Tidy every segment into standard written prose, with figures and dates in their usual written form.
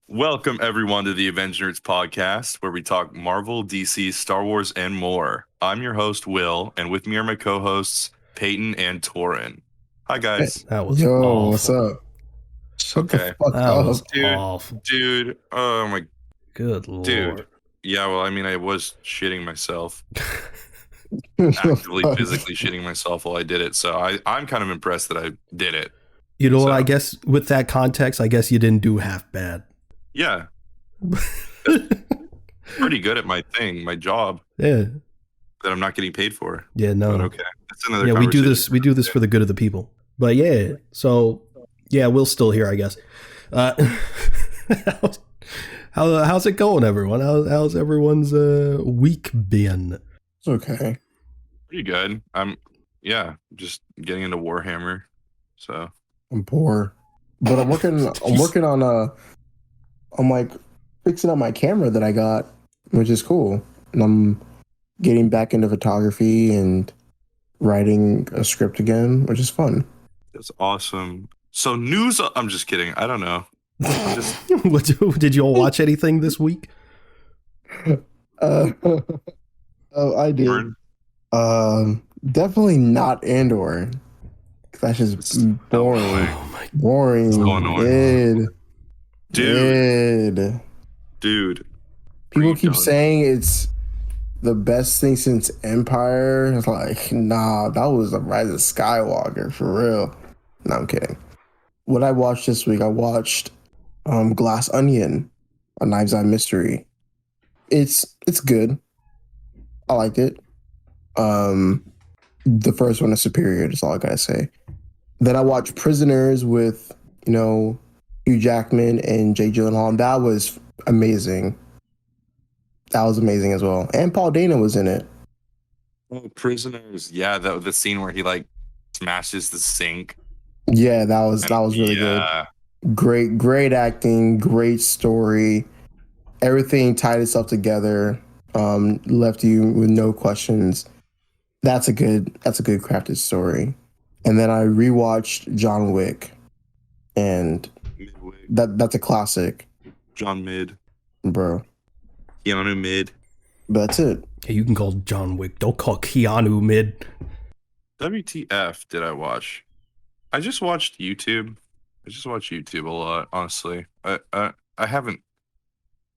Welcome, everyone, to the Avengenerds podcast, where we talk Marvel, DC, Star Wars, and more. I'm your host, Will, and with me are my co-hosts, Peyton and Torin. Hi, guys. That was Yo, awful. what's up? Shut the Okay. fuck That up. was awful. Dude, oh my, Good lord. dude. Yeah, well, I mean, I was shitting myself, actively, physically shitting myself while I did it, so I'm kind of impressed that I did it. You know what? So- I guess with that context, I guess you didn't do half bad. Yeah, pretty good at my thing, my job Yeah. that I'm not getting paid for. Yeah. No. But okay, that's another. Yeah, we do this. conversation. We do this for the good of the people. But yeah. So yeah, Will's still here, I guess. How's it going, everyone? How's everyone's week been? It's okay. Pretty good. I'm just getting into Warhammer. So I'm poor, but I'm working on I'm like fixing up my camera that I got, which is cool. And I'm getting back into photography and writing a script again, which is fun. that's awesome. So news. I'm just kidding. I don't know. Did you all watch anything this week? Oh, I did. Torin? Definitely not Andor. That's just It's boring. annoying. Oh my! Boring. So annoying. Dude. Dude. People Are you keep done? saying it's the best thing since Empire. It's like, nah, that was the Rise of Skywalker for real. No, I'm kidding. What I watched this week, I watched Glass Onion, a Knives Out mystery. It's good. I liked it. The first one is superior. That's all I gotta say. Then I watched Prisoners with Hugh Jackman and Jake Gyllenhaal. And that was amazing. That was amazing as well. And Paul Dano was in it. Oh, Prisoners. Yeah, the scene where he like smashes the sink. Yeah, that was really good. Great acting, great story. Everything tied itself together. Left you with no questions. That's a good crafted story. And then I rewatched John Wick, and Midway. that's a classic, John Mid. bro. Keanu Mid. But that's it. Hey, you can call John Wick. Don't call Keanu mid. WTF did I watch? I just watched YouTube. I just watch YouTube a lot, honestly. I haven't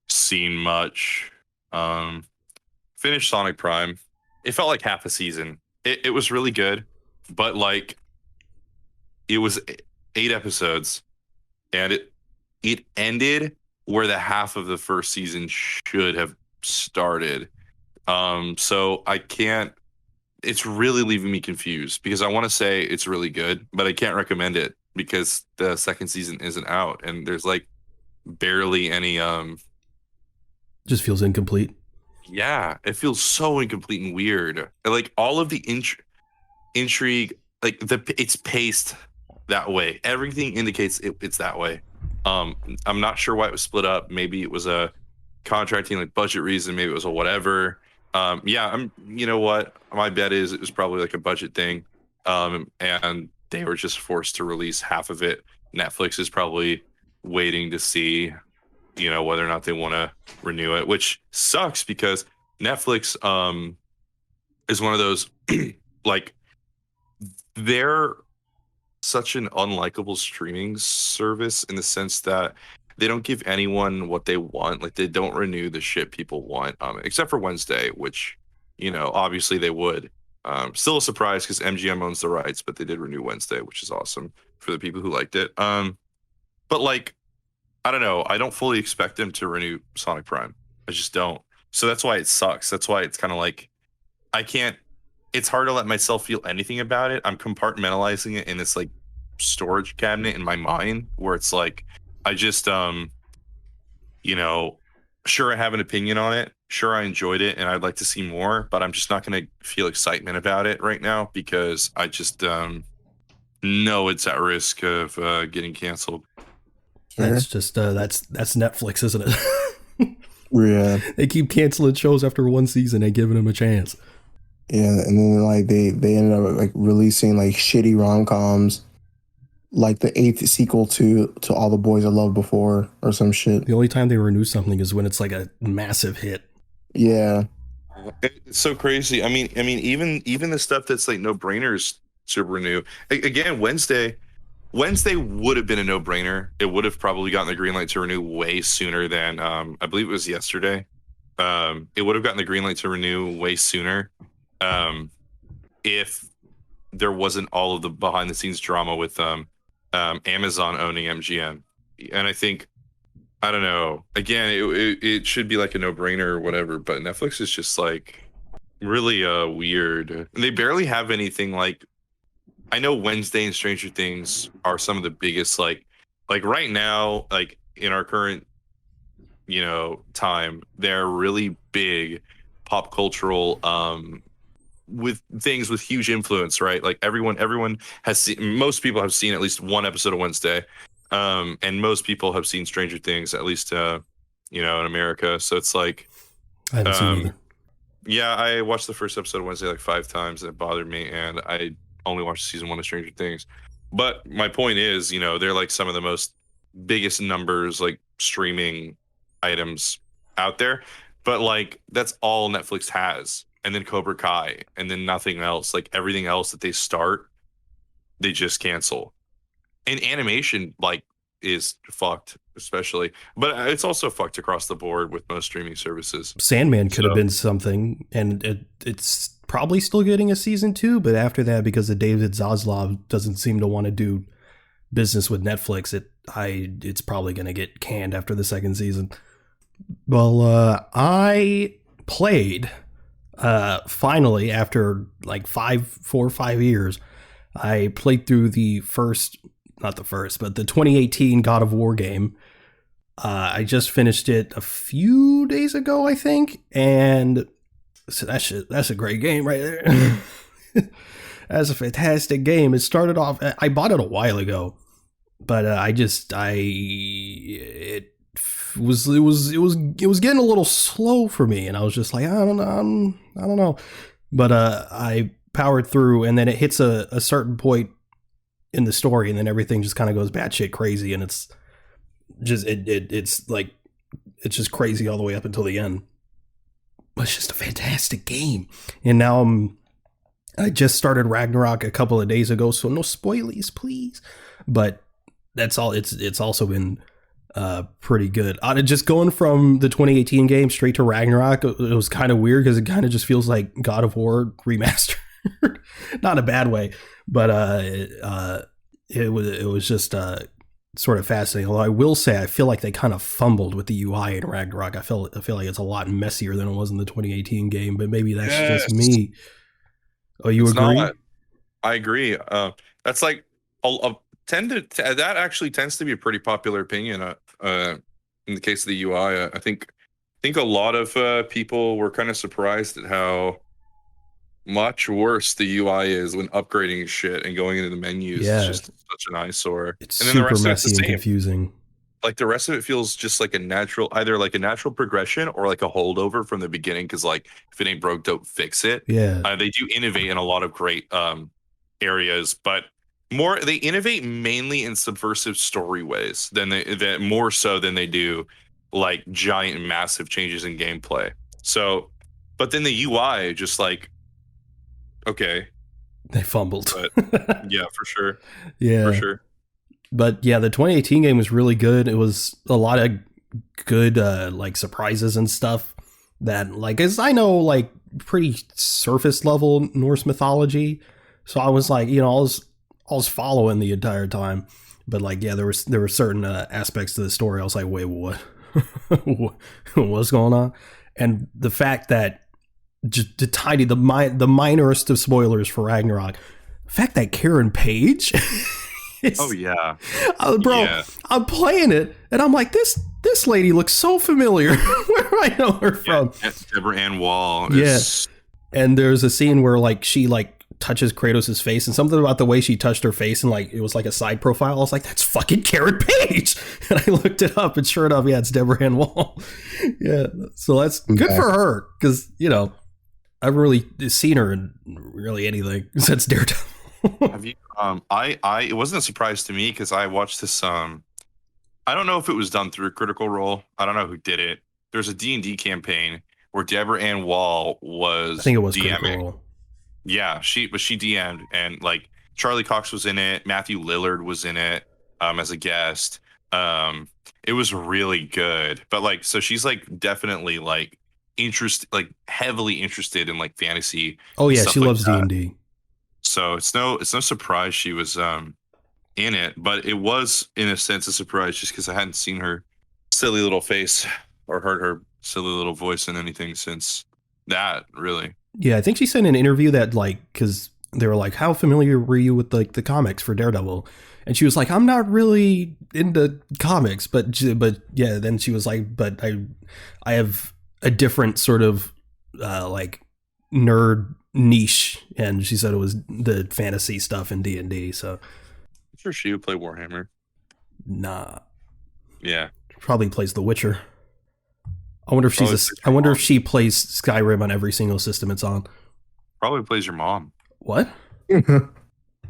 seen much. Finished Sonic Prime. It felt like half a season. It was really good, but like it was 8 episodes, and it ended where the half of the first season should have started. So I can't. It's really leaving me confused because I want to say it's really good, but I can't recommend it because the second season isn't out, and there's like barely any. Just feels incomplete. Yeah, it feels so incomplete and weird. Like all of the intrigue, like it's paced that way. Everything indicates it's that way. I'm not sure why it was split up. Maybe it was a contracting like budget reason. Maybe it was a whatever. Yeah, you know what? My bet is it was probably like a budget thing. And they were just forced to release half of it. Netflix is probably waiting to see, whether or not they want to renew it, which sucks because Netflix is one of those like they're such an unlikable streaming service in the sense that they don't give anyone what they want. Like they don't renew the shit people want, except for Wednesday, which obviously they would. Still a surprise because MGM owns the rights, but they did renew Wednesday, which is awesome for the people who liked it. But like I don't know. I don't fully expect them to renew Sonic Prime. I just don't. So that's why it sucks. That's why it's kind of like I can't. It's hard to let myself feel anything about it. I'm compartmentalizing it in this like storage cabinet in my mind where it's like I just sure I have an opinion on it. Sure I enjoyed it and I'd like to see more, but I'm just not going to feel excitement about it right now because I just know it's at risk of getting canceled. That's just that's Netflix, isn't it? Yeah. They keep canceling shows after one season and giving them a chance. Yeah, and then like they ended up like releasing like shitty rom-coms. like the 8th sequel to All the Boys I Loved Before or some shit. The only time they renew something is when it's like a massive hit. Yeah. It's so crazy. I mean, even the stuff that's like no brainers to renew. Again, Wednesday would have been a no brainer. It would have probably gotten the green light to renew way sooner than I believe it was yesterday. It would have gotten the green light to renew way sooner if there wasn't all of the behind the scenes drama with Amazon owning MGM. And I think, I don't know, again, it should be like a no-brainer or whatever, but Netflix is just like really weird. They barely have anything. Like, I know Wednesday and Stranger Things are some of the biggest, like right now, like in our current, time, they're really big pop cultural with things with huge influence, right? Like everyone has seen, most people have seen at least one episode of Wednesday, and most people have seen Stranger Things, at least in America. So it's like, I haven't seen either. Yeah, I watched the first episode of Wednesday like 5 times, and it bothered me, and I only watched season 1 of Stranger Things. But my point is, they're like some of the most biggest numbers, like streaming items out there, but like that's all Netflix has. And then Cobra Kai, and then nothing else. Like everything else that they start, they just cancel. And animation like is fucked, especially, but it's also fucked across the board with most streaming services. Sandman could have been something, and it's probably still getting a season 2, but after that, because of David Zaslav doesn't seem to want to do business with Netflix, it's probably going to get canned after the second season. Well, I played finally after like 4 or 5 years. I played through the 2018 God of War game. I just finished it a few days ago, I think, and so that's a great game right there. That's a fantastic game. It started off, I bought it a while ago, but it was getting a little slow for me, and I was just like, I don't know, but I powered through, and then it hits a certain point in the story, and then everything just kind of goes batshit crazy, and it's just it's just crazy all the way up until the end. But it's just a fantastic game. And now I just started Ragnarok a couple of days ago, so no spoilies, please. But that's all. It's also been pretty good. Just going from the 2018 game straight to Ragnarok, it was kind of weird because it kind of just feels like God of War remastered. Not in a bad way, but it was just sort of fascinating. Although I will say, I feel like they kind of fumbled with the UI in Ragnarok. I feel like it's a lot messier than it was in the 2018 game, but maybe that's just me. Oh, you agree? Not. I agree. That's like that actually tends to be a pretty popular opinion. In the case of the UI, I think a lot of people were kind of surprised at how much worse the UI is when upgrading shit and going into the menus. Yeah. It's just such an eyesore. It's and then super the rest messy of it's and confusing. Like the rest of it feels just like either like a natural progression or like a holdover from the beginning. Because like if it ain't broke, don't fix it. Yeah, they do innovate in a lot of great areas, but they innovate mainly in subversive story ways more so than they do like giant massive changes in gameplay. So, but then the UI just like, okay, they fumbled. But, yeah, for sure. Yeah, for sure. But yeah, the 2018 game was really good. It was a lot of good like surprises and stuff that, like, as I know, like pretty surface level Norse mythology. So I was like, I was following the entire time. But like, yeah, there were certain aspects to the story I was like, wait, what? What's going on? And the fact that just the minorest of spoilers for Ragnarok, the fact that Karen Page oh yeah, bro, yeah. I'm playing it and I'm like, this lady looks so familiar. Where do I know her from? Deborah Ann Wall. Yes. Yeah. And there's a scene where like she like touches Kratos' face, and something about the way she touched her face and like it was like a side profile. I was like, that's fucking Karen Page. And I looked it up, and sure enough, yeah, it's Deborah Ann Wall. Yeah, so that's good for her, because I've really seen her in really anything since Daredevil. It wasn't a surprise to me because I watched this. I don't know if it was done through Critical Role. I don't know who did it. There's a D&D campaign where Deborah Ann Wall was I think it was DMing. Critical Role. Yeah, she DM'd, and like Charlie Cox was in it. Matthew Lillard was in it as a guest. It was really good. But like, so she's like definitely like heavily interested in like fantasy. Oh yeah, stuff she like loves that. D&D. So it's no surprise she was in it, but it was in a sense a surprise just because I hadn't seen her silly little face or heard her silly little voice in anything since that, really. Yeah, I think she said in an interview that like, because they were like, how familiar were you with like the comics for Daredevil? And she was like, I'm not really into comics, but yeah. Then she was like, but I have a different sort of like nerd niche, and she said it was the fantasy stuff in D&D. So I'm sure she would play Warhammer. nah, Yeah, probably plays The Witcher. I wonder if I wonder if she plays Skyrim on every single system it's on. probably plays your mom. What?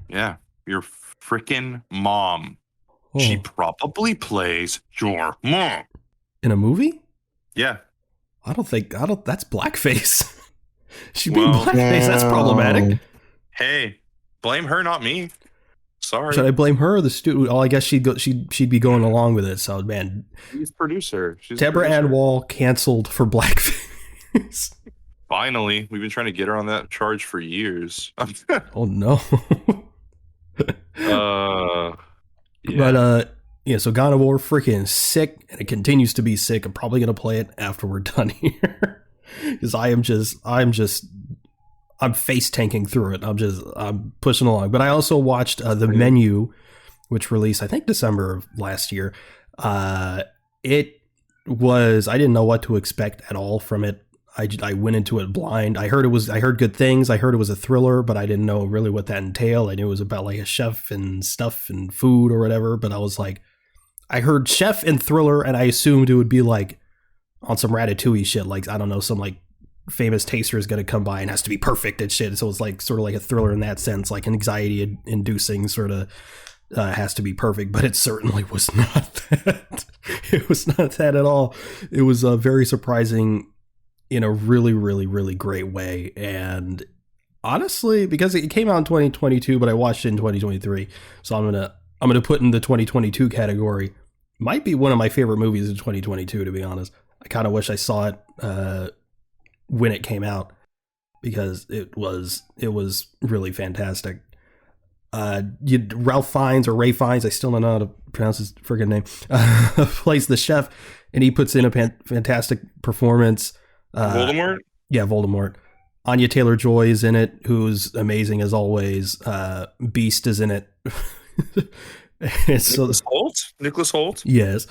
Yeah, your freaking mom. Oh. She probably plays your mom In a movie? Yeah. I don't. That's blackface. She being blackface. That's problematic. Hey, blame her, not me. Sorry. Should I blame her or the student? Oh, I guess she'd be going along with it. So man, She's producer. She's Deborah Ann Wall canceled for blackface. Finally, we've been trying to get her on that charge for years. Oh no. Yeah. But yeah, so God of War freaking sick, and it continues to be sick. I'm probably gonna play it after we're done here. Because I'm face tanking through it. I'm pushing along. But I also watched The Menu, which released I think December of last year. It was, I didn't know what to expect at all from it. I went into it blind. I heard good things. I heard it was a thriller, but I didn't know really what that entailed. I knew it was about like a chef and stuff and food or whatever. But I was like, I heard chef and thriller, and I assumed it would be like on some Ratatouille shit. Like, I don't know, some like famous taster is going to come by and has to be perfect and shit. So it's like sort of like a thriller in that sense, like an anxiety inducing sort of has to be perfect, but it certainly was not that. It was not that at all. It was very surprising in a really, really, really great way. And honestly, because it came out in 2022, but I watched it in 2023, so I'm gonna put in the 2022 category. Might be one of my favorite movies in 2022, to be honest. I kind of wish I saw it when it came out, because it was really fantastic. Ralph Fiennes, or Ray Fiennes, I still don't know how to pronounce his friggin' name, plays the chef, and he puts in a fantastic performance. Voldemort? Yeah, Voldemort. Anya Taylor-Joy is in it, who's amazing as always. Beast is in it. Nicholas Hoult? Yes.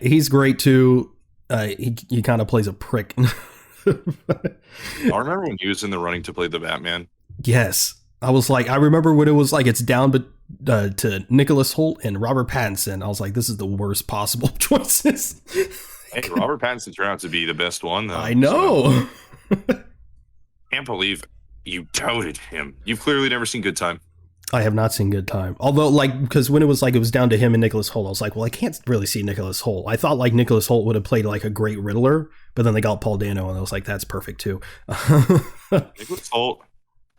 He's great too. He kind of plays a prick. I remember when he was in the running to play the Batman. Yes. I was like, I remember when it was like it's down but to Nicholas Hoult and Robert Pattinson. I was like, this is the worst possible choices. Hey, Robert Pattinson turned out to be the best one, though. I know. So. Can't believe you doubted him. You've clearly never seen Good Time. I have not seen Good Time. Although, like, because when it was down to him and Nicholas Hoult, I was like, well, I can't really see Nicholas Hoult. I thought like Nicholas Hoult would have played like a great Riddler, but then they got Paul Dano, and I was like, that's perfect too. Nicholas Hoult.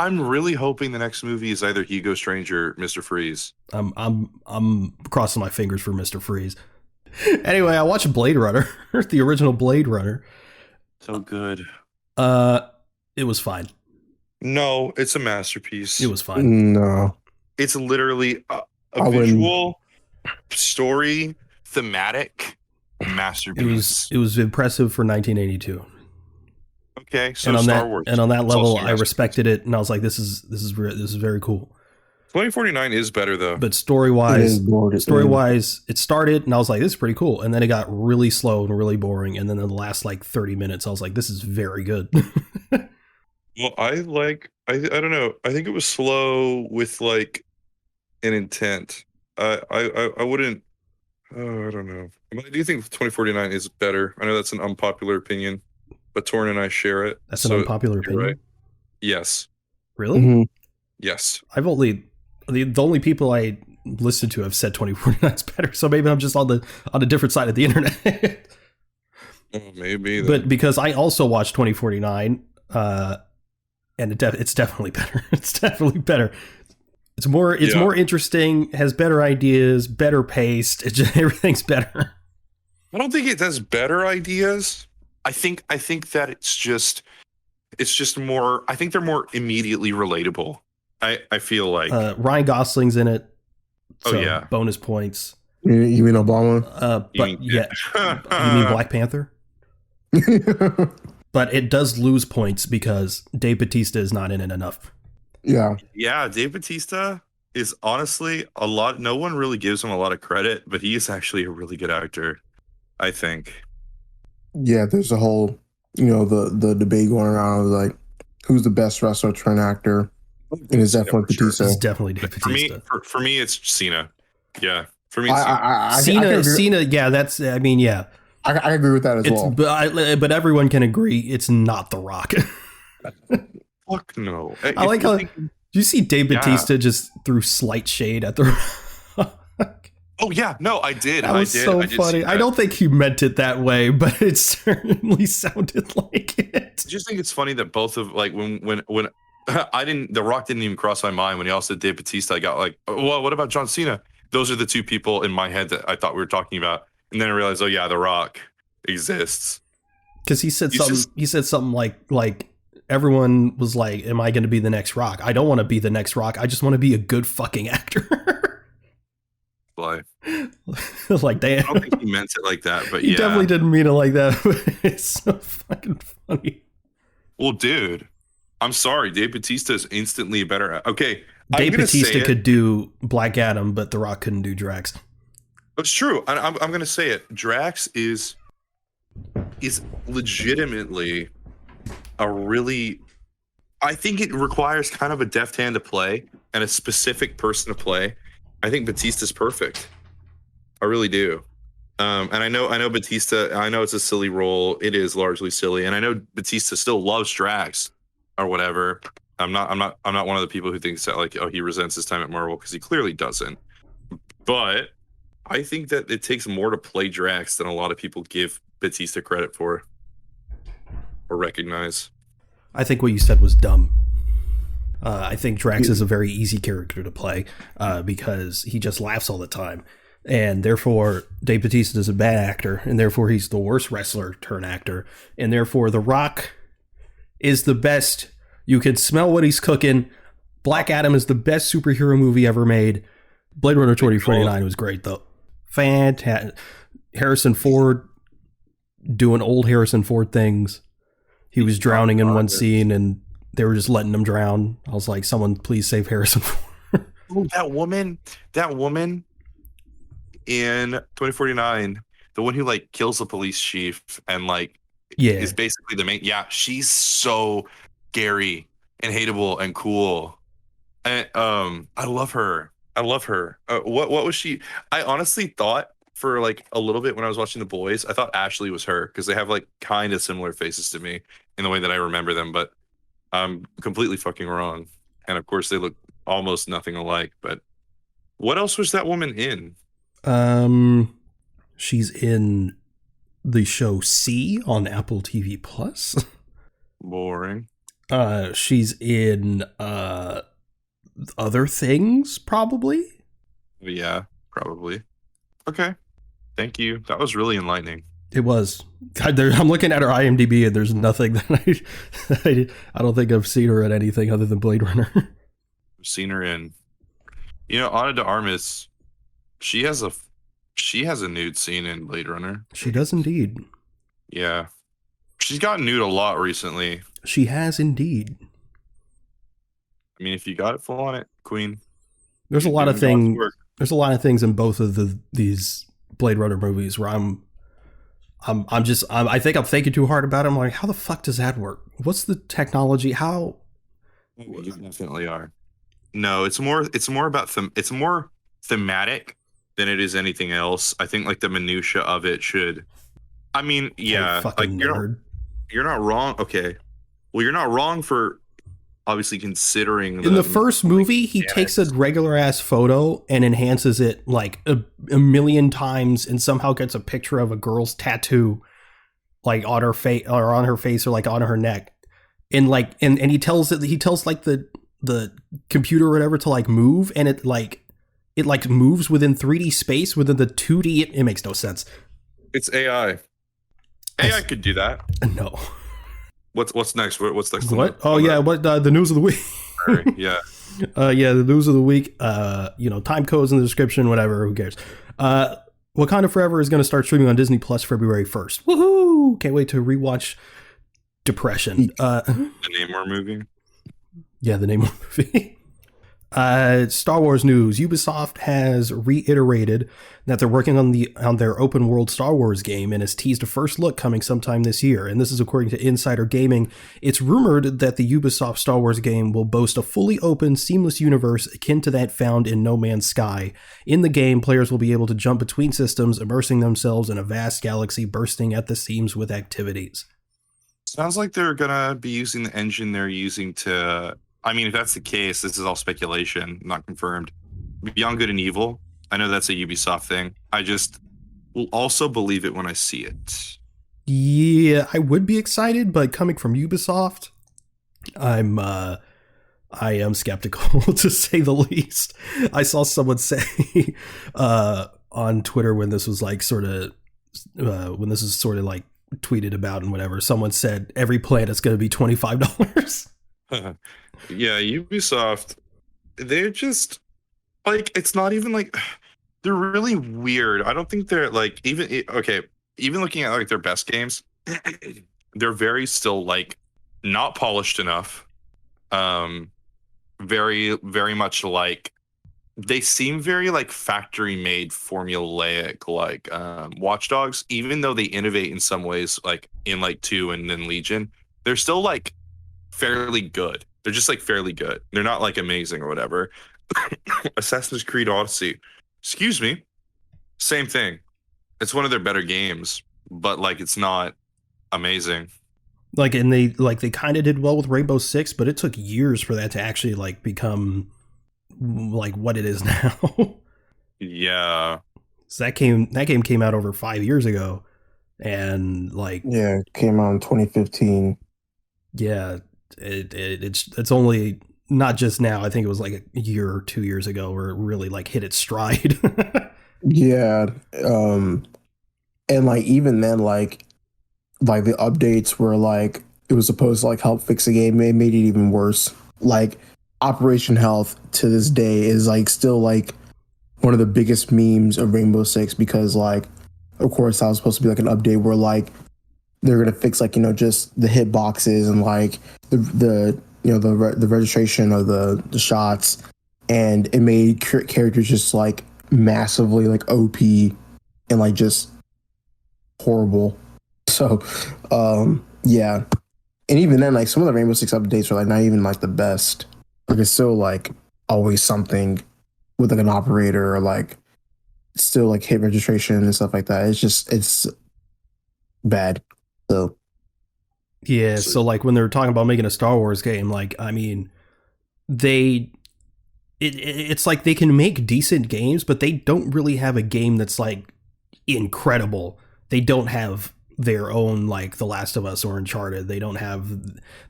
I'm really hoping the next movie is either Hugo Strange or Mr. Freeze. I'm crossing my fingers for Mr. Freeze. Anyway, I watched Blade Runner, the original Blade Runner. So good. It was fine. No, it's a masterpiece. It was fine. No. It's literally a visual, story, thematic masterpiece. It was impressive for 1982. Okay, so and on Star that Wars. And on that level, I respected it, and I was like, this is very cool. 2049 is better though. But story wise, it started, and I was like, this is pretty cool, and then it got really slow and really boring, and then in the last like 30 minutes, I was like, this is very good. Well, I don't know. I think it was slow with like an intent. I wouldn't. Oh, I don't know. But I do think 2049 is better. I know that's an unpopular opinion, but Torrin and I share it. That's an unpopular opinion. Right. Yes. Really? Mm-hmm. Yes. I've only the only people I listened to have said 2049 is better, so maybe I'm just on a different side of the internet. Oh, maybe. But because I also watched 2049, and it's definitely better. It's definitely better. It's more interesting, has better ideas, better paced. Everything's better. I don't think it has better ideas. I think that it's just more. I think they're more immediately relatable. I feel like Ryan Gosling's in it. So oh yeah, bonus points. You mean Obama? But you mean Black Panther? But it does lose points because Dave Bautista is not in it enough. Yeah. Yeah, Dave Bautista is honestly a lot. No one really gives him a lot of credit, but he is actually a really good actor, I think. Yeah, there's a whole, the debate going around of like, who's the best wrestler turned actor? And it's definitely Bautista. It's definitely Dave Bautista. For me, it's Cena. Yeah, for me, Cena. Yeah, that's. I mean, yeah. I agree with that as well. But everyone can agree it's not The Rock. Fuck no. I like how. Do you see Dave Bautista just threw slight shade at The Rock? Oh yeah, no, I did. That was so funny. I don't think he meant it that way, but it certainly sounded like it. I just think it's funny that both of like when The Rock didn't even cross my mind when he also said Dave Bautista. I got like, well, what about John Cena? Those are the two people in my head that I thought we were talking about. And then I realized, oh yeah, The Rock exists. Because he said something like everyone was like, "Am I going to be the next Rock? I don't want to be the next Rock. I just want to be a good fucking actor." Life. Like, damn. I don't think he meant it like that, but he definitely didn't mean it like that. But it's so fucking funny. Well, dude, I'm sorry. Dave Bautista is instantly better. Okay, Dave Bautista could do Black Adam, but The Rock couldn't do Drax. It's true. I'm going to say it. Drax is legitimately a really. I think it requires kind of a deft hand to play and a specific person to play. I think Bautista's perfect. I really do. And I know Bautista. I know it's a silly role. It is largely silly, and I know Bautista still loves Drax or whatever. I'm not one of the people who thinks that like, oh, he resents his time at Marvel, because he clearly doesn't. But I think that it takes more to play Drax than a lot of people give Bautista credit for or recognize. I think what you said was dumb. I think Drax is a very easy character to play because he just laughs all the time. And therefore, Dave Bautista is a bad actor, and therefore he's the worst wrestler turned actor. And therefore, The Rock is the best. You can smell what he's cooking. Black Adam is the best superhero movie ever made. Blade Runner 2049 was great, though. Fantastic. Harrison Ford doing old Harrison Ford things. He was drowning in one scene, and they were just letting him drown. I was like, someone please save Harrison Ford. Oh, that woman in 2049, the one who like kills the police chief and like is basically the main. Yeah, she's so scary and hateable and cool. And I love her. What was she? I honestly thought for like a little bit when I was watching The Boys, I thought Ashley was her because they have like kind of similar faces to me in the way that I remember them, but I'm completely fucking wrong. And of course, they look almost nothing alike. But what else was that woman in? She's in the show C on Apple TV Plus. Boring. She's in other things, probably. Yeah, probably. Okay. Thank you. That was really enlightening. It was. I'm looking at her IMDb, and there's nothing that I don't think I've seen her in anything other than Blade Runner. I've seen her in, Ana de Armas. She has a nude scene in Blade Runner. She does indeed. Yeah. She's gotten nude a lot recently. She has indeed. I mean, if you got it, full on it, Queen. There's a lot of things. There's a lot of things in both of these Blade Runner movies where I think I'm thinking too hard about it. I'm like, how the fuck does that work? What's the technology? How? You definitely are. No, it's more about it's more thematic than it is anything else. I think like the minutia of it should. I mean, yeah, like you're not wrong. Okay, well, you're not wrong for obviously considering in the first movie, he takes a regular ass photo and enhances it like a million times, and somehow gets a picture of a girl's tattoo, like on her face or on her face or like on her neck, and like and he tells like the computer or whatever to like move, and it moves within 3D space within the 2D. It makes no sense. It's AI. AI could do that. No. What's next? What's next? What? Oh yeah, what the news of the week? Yeah. Yeah, the news of the week. Time codes in the description, whatever, who cares? Wakanda Forever is going to start streaming on Disney Plus February 1st. Woohoo! Can't wait to rewatch Depression. The Namor movie. Yeah, the Namor movie. Star Wars news. Ubisoft has reiterated that they're working on their open world Star Wars game and has teased a first look coming sometime this year. And this is according to Insider Gaming. It's rumored that the Ubisoft Star Wars game will boast a fully open, seamless universe akin to that found in No Man's Sky. In the game, players will be able to jump between systems, immersing themselves in a vast galaxy bursting at the seams with activities. Sounds like they're gonna be using the engine they're using to. I mean, if that's the case, this is all speculation, not confirmed. Beyond Good and Evil, I know that's a Ubisoft thing. I just will also believe it when I see it. Yeah, I would be excited, but coming from Ubisoft, I am skeptical to say the least. I saw someone say on Twitter when this was like tweeted about and whatever, someone said every planet's going to be $25. Yeah, Ubisoft, they're just like, it's not even like, they're really weird. I don't think they're like, even looking at like their best games, they're very still like not polished enough. Very, very much like, they seem very like factory made formulaic, like Watch Dogs, even though they innovate in some ways, like in like 2 and then Legion, they're still like fairly good. They're just like fairly good. They're not like amazing or whatever. Assassin's Creed Odyssey, excuse me, same thing. It's one of their better games, but like it's not amazing. Like, and they kind of did well with Rainbow Six, but it took years for that to actually like become like what it is now. Yeah. So that game came out over 5 years ago, and like yeah, it came out in 2015. Yeah, it's only not just now. I think it was like a year or 2 years ago where it really like hit its stride. Yeah, and like even then, like the updates were like it was supposed to like help fix the game. It made it even worse. Like Operation Health to this day is like still like one of the biggest memes of Rainbow Six, because like of course that was supposed to be like an update where like they're gonna fix like just the hit boxes and like the registration of the shots, and it made characters just like massively like OP and like just horrible. So yeah, and even then like some of the Rainbow Six updates are like not even like the best. Like it's still like always something with like an operator or like still like hit registration and stuff like that. It's bad. So yeah, so like when they were talking about making a Star Wars game, like I mean, it's like they can make decent games, but they don't really have a game that's like incredible. They don't have their own like The Last of Us or Uncharted. They don't have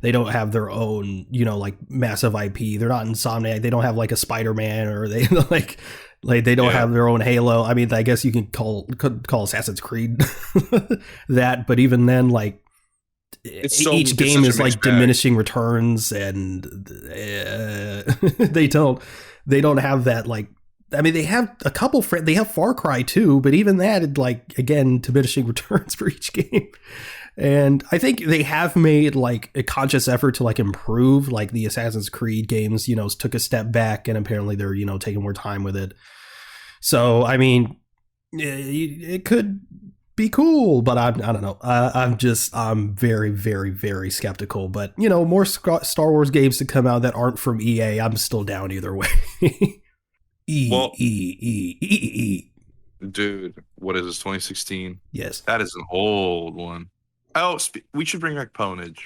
their own like massive IP. They're not Insomniac. They don't have like a Spider-Man, or they like they don't have their own Halo. I mean, I guess you could call Assassin's Creed that, but even then, like each game is like diminishing returns, and they don't have that like. I mean, they have a couple. They have Far Cry 2, but even that, like again, diminishing returns for each game. And I think they have made like a conscious effort to like improve. Like the Assassin's Creed games, took a step back, and apparently they're taking more time with it. So I mean, it could be cool, but I don't know. I'm very, very, very skeptical. But more Star Wars games to come out that aren't from EA, I'm still down either way. Dude, what is this, 2016? Yes. That is an old one. Oh, we should bring back Ponage.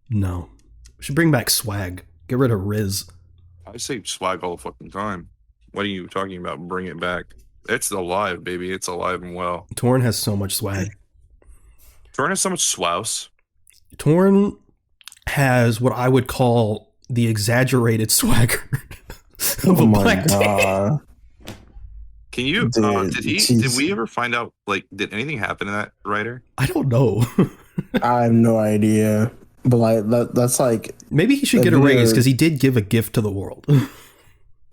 No. We should bring back swag. Get rid of Riz. I say swag all the fucking time. What are you talking about? Bring it back. It's alive, baby. It's alive and well. Torn has so much swag. Torn has so much swouse. Torn has what I would call the exaggerated swagger of a black God. Can you? Did we ever find out? Like, did anything happen to that writer? I don't know. I have no idea. But like that's like maybe he should get a raise because he did give a gift to the world.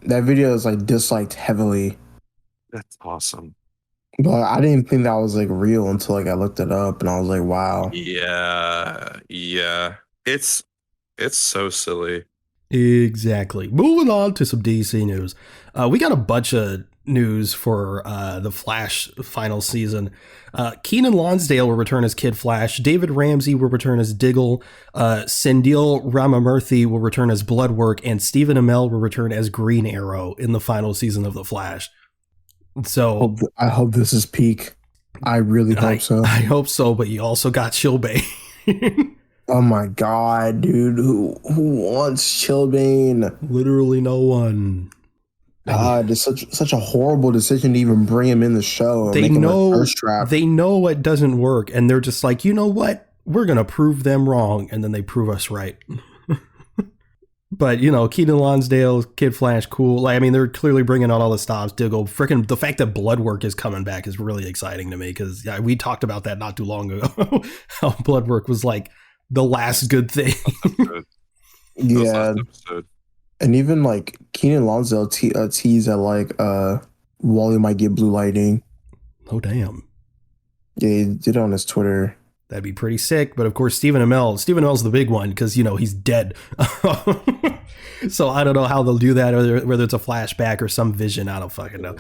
That video is like disliked heavily. That's awesome. But I didn't think that was like real until like I looked it up and I was like, wow. Yeah. It's so silly. Exactly. Moving on to some DC news. We got a bunch of news for the Flash final season. Keenan Lonsdale will return as Kid Flash. David Ramsey will return as Diggle. Sendil Ramamurthy will return as Bloodwork, and Stephen Amell will return as Green Arrow in the final season of the Flash. So I hope this is peak. I really hope so. I hope so, but you also got Chillbane. Oh my god, dude! Who wants Chillbane? Literally no one. God, it's such a horrible decision to even bring him in the show. They know it doesn't work, and they're just like, you know what? We're gonna prove them wrong, and then they prove us right. But Keenan Lonsdale, Kid Flash, cool. Like, I mean, they're clearly bringing out all the stops. Diggle, freaking the fact that Bloodwork is coming back is really exciting to me because we talked about that not too long ago. How Bloodwork was like the last good thing. Yeah. And even like Keenan Lonsdale teased that like Wally might get blue lighting. Oh damn! Yeah, he did it on his Twitter. That'd be pretty sick. But of course, Stephen Amell's the big one because he's dead. So I don't know how they'll do that, whether it's a flashback or some vision. I don't fucking know.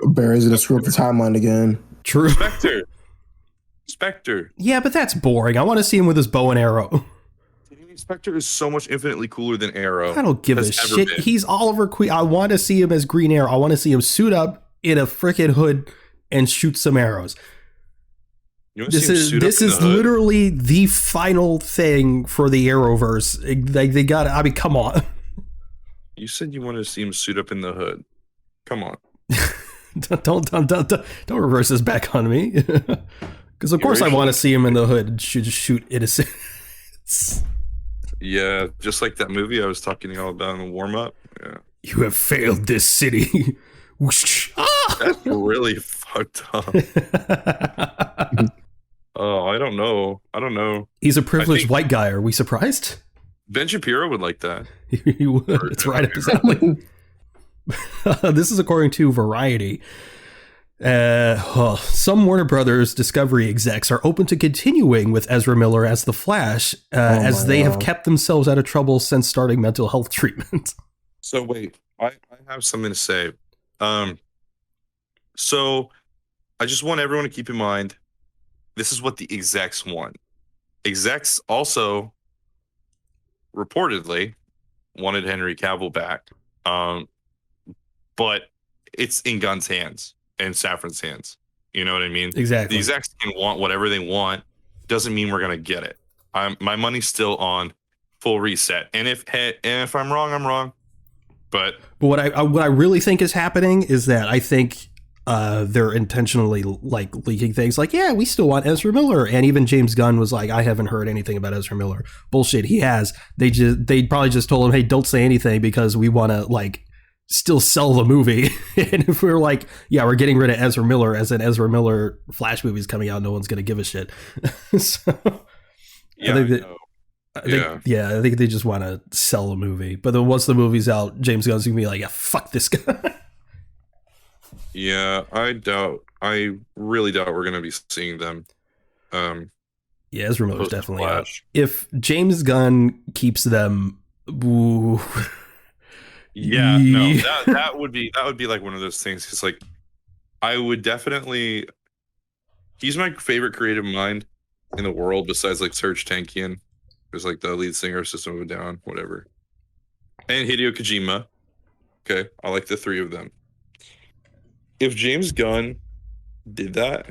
Barry's gonna screw up the timeline again. True. Spectre. Yeah, but that's boring. I want to see him with his bow and arrow. Spectre is so much infinitely cooler than Arrow. I don't give a shit. He's Oliver Queen. I want to see him as Green Arrow. I want to see him suit up in a freaking hood and shoot some arrows. This is literally the final thing for the Arrowverse. They got. I mean, come on. You said you wanted to see him suit up in the hood. Come on. don't reverse this back on me. Because of course I want to see him in the hood and shoot innocents. Yeah, just like that movie I was talking all about in the warm up. Yeah. You have failed this city. That's really fucked up. Oh, I don't know. He's a privileged white guy. Are we surprised? Ben Shapiro would like that. He would. It's right up his alley. This is according to Variety. Some Warner Brothers Discovery execs are open to continuing with Ezra Miller as the Flash, as they have kept themselves out of trouble since starting mental health treatment. So wait, I have something to say. So I just want everyone to keep in mind, this is what the execs want. Execs also reportedly wanted Henry Cavill back, but it's in Gunn's hands and Safran's hands. You know what I mean? Exactly. The execs can want whatever they want. Doesn't mean we're gonna get it. My money's still on full reset. And if I'm wrong, I'm wrong. But what I really think is happening is that I think they're intentionally like leaking things like, yeah, we still want Ezra Miller, and even James Gunn was like, I haven't heard anything about Ezra Miller. Bullshit, he has. They probably just told him, hey, don't say anything because we want to like still sell the movie. And if we're like, yeah, we're getting rid of Ezra Miller, as an Ezra Miller Flash movie's coming out, no one's gonna give a shit. So yeah, I think they just want to sell the movie. But then once the movie's out, James Gunn's gonna be like, yeah, fuck this guy. Yeah, I really doubt we're gonna be seeing them. Yeah, Ezra Miller's definitely out. If James Gunn keeps them, ooh. Yeah, no, that would be like one of those things. Because like, I would definitely. He's my favorite creative mind in the world, besides like Serge Tankian, who's like the lead singer of System of a Down, whatever, and Hideo Kojima. Okay, I like the three of them. If James Gunn did that,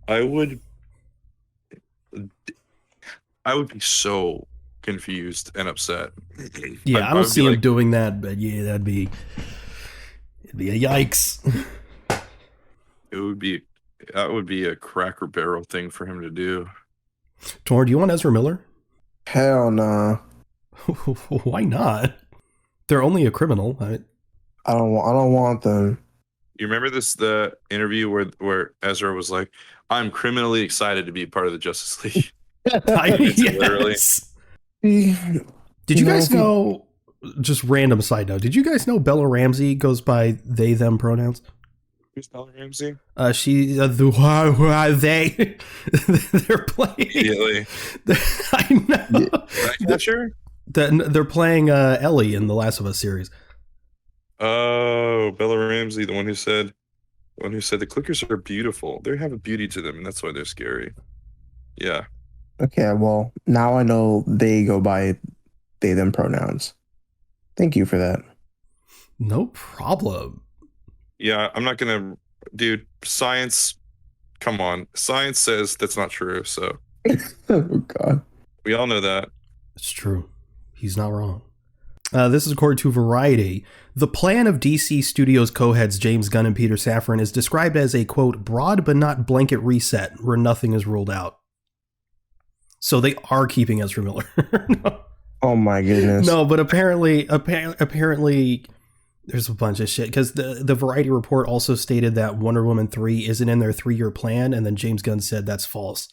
I would be so confused and upset. Yeah, I don't see him doing that, but yeah, it'd be a yikes. That would be a Cracker Barrel thing for him to do. Tor, do you want Ezra Miller? Hell nah. Why not? They're only a criminal. I don't want them. You remember the interview where Ezra was like, "I'm criminally excited to be part of the Justice League." Literally. Did you guys know? Just random side note. Did you guys know Bella Ramsey goes by they them pronouns? Who's Bella Ramsey? She they. They're playing. Immediately. I know. Sure. They're playing Ellie in the Last of Us series. Oh, Bella Ramsey, the one who said the clickers are beautiful. They have a beauty to them, and that's why they're scary. Yeah. Okay, well, now I know they go by they them pronouns. Thank you for that. No problem. Yeah, I'm not gonna, dude. Science, come on. Science says that's not true. So, oh God, we all know that. It's true. He's not wrong. This is according to Variety. The plan of DC Studios co-heads James Gunn and Peter Safran is described as a, quote, broad but not blanket reset where nothing is ruled out. So they are keeping Ezra Miller. No. Oh my goodness. No, but apparently there's a bunch of shit, because the Variety report also stated that Wonder Woman 3 isn't in their 3-year plan, and then James Gunn said that's false.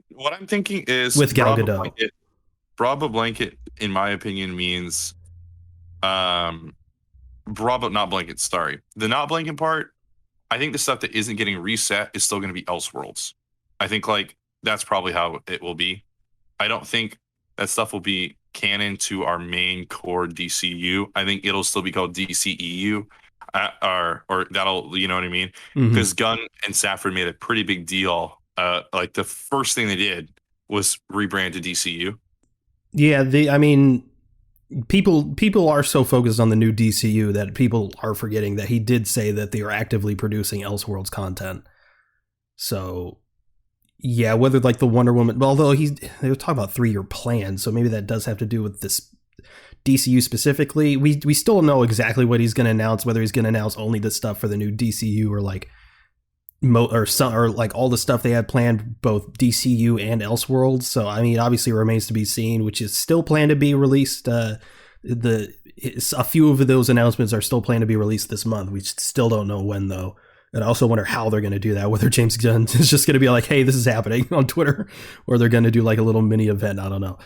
What I'm thinking is with Gal Gadot. Bravo blanket, in my opinion, means Bravo not blanket. Sorry, the not blanket part. I think the stuff that isn't getting reset is still going to be Elseworlds. I think that's probably how it will be. I don't think that stuff will be canon to our main core DCU. I think it'll still be called DCEU, or that'll, you know what I mean? Because Gunn and Safran made a pretty big deal. The first thing they did was rebrand to DCU. Yeah, people are so focused on the new DCU that people are forgetting that he did say that they are actively producing Elseworlds content. So, yeah, whether the Wonder Woman, although they were talking about 3-year plans, so maybe that does have to do with this DCU specifically. We still don't know exactly what he's going to announce, whether he's going to announce only the stuff for the new DCU or all the stuff they had planned, both DCU and Elseworlds. So, I mean, obviously it remains to be seen, which is still planned to be released. A few of those announcements are still planned to be released this month. We still don't know when, though. And I also wonder how they're going to do that, whether James Gunn is just going to be like, hey, this is happening on Twitter, or they're going to do a little mini event. I don't know.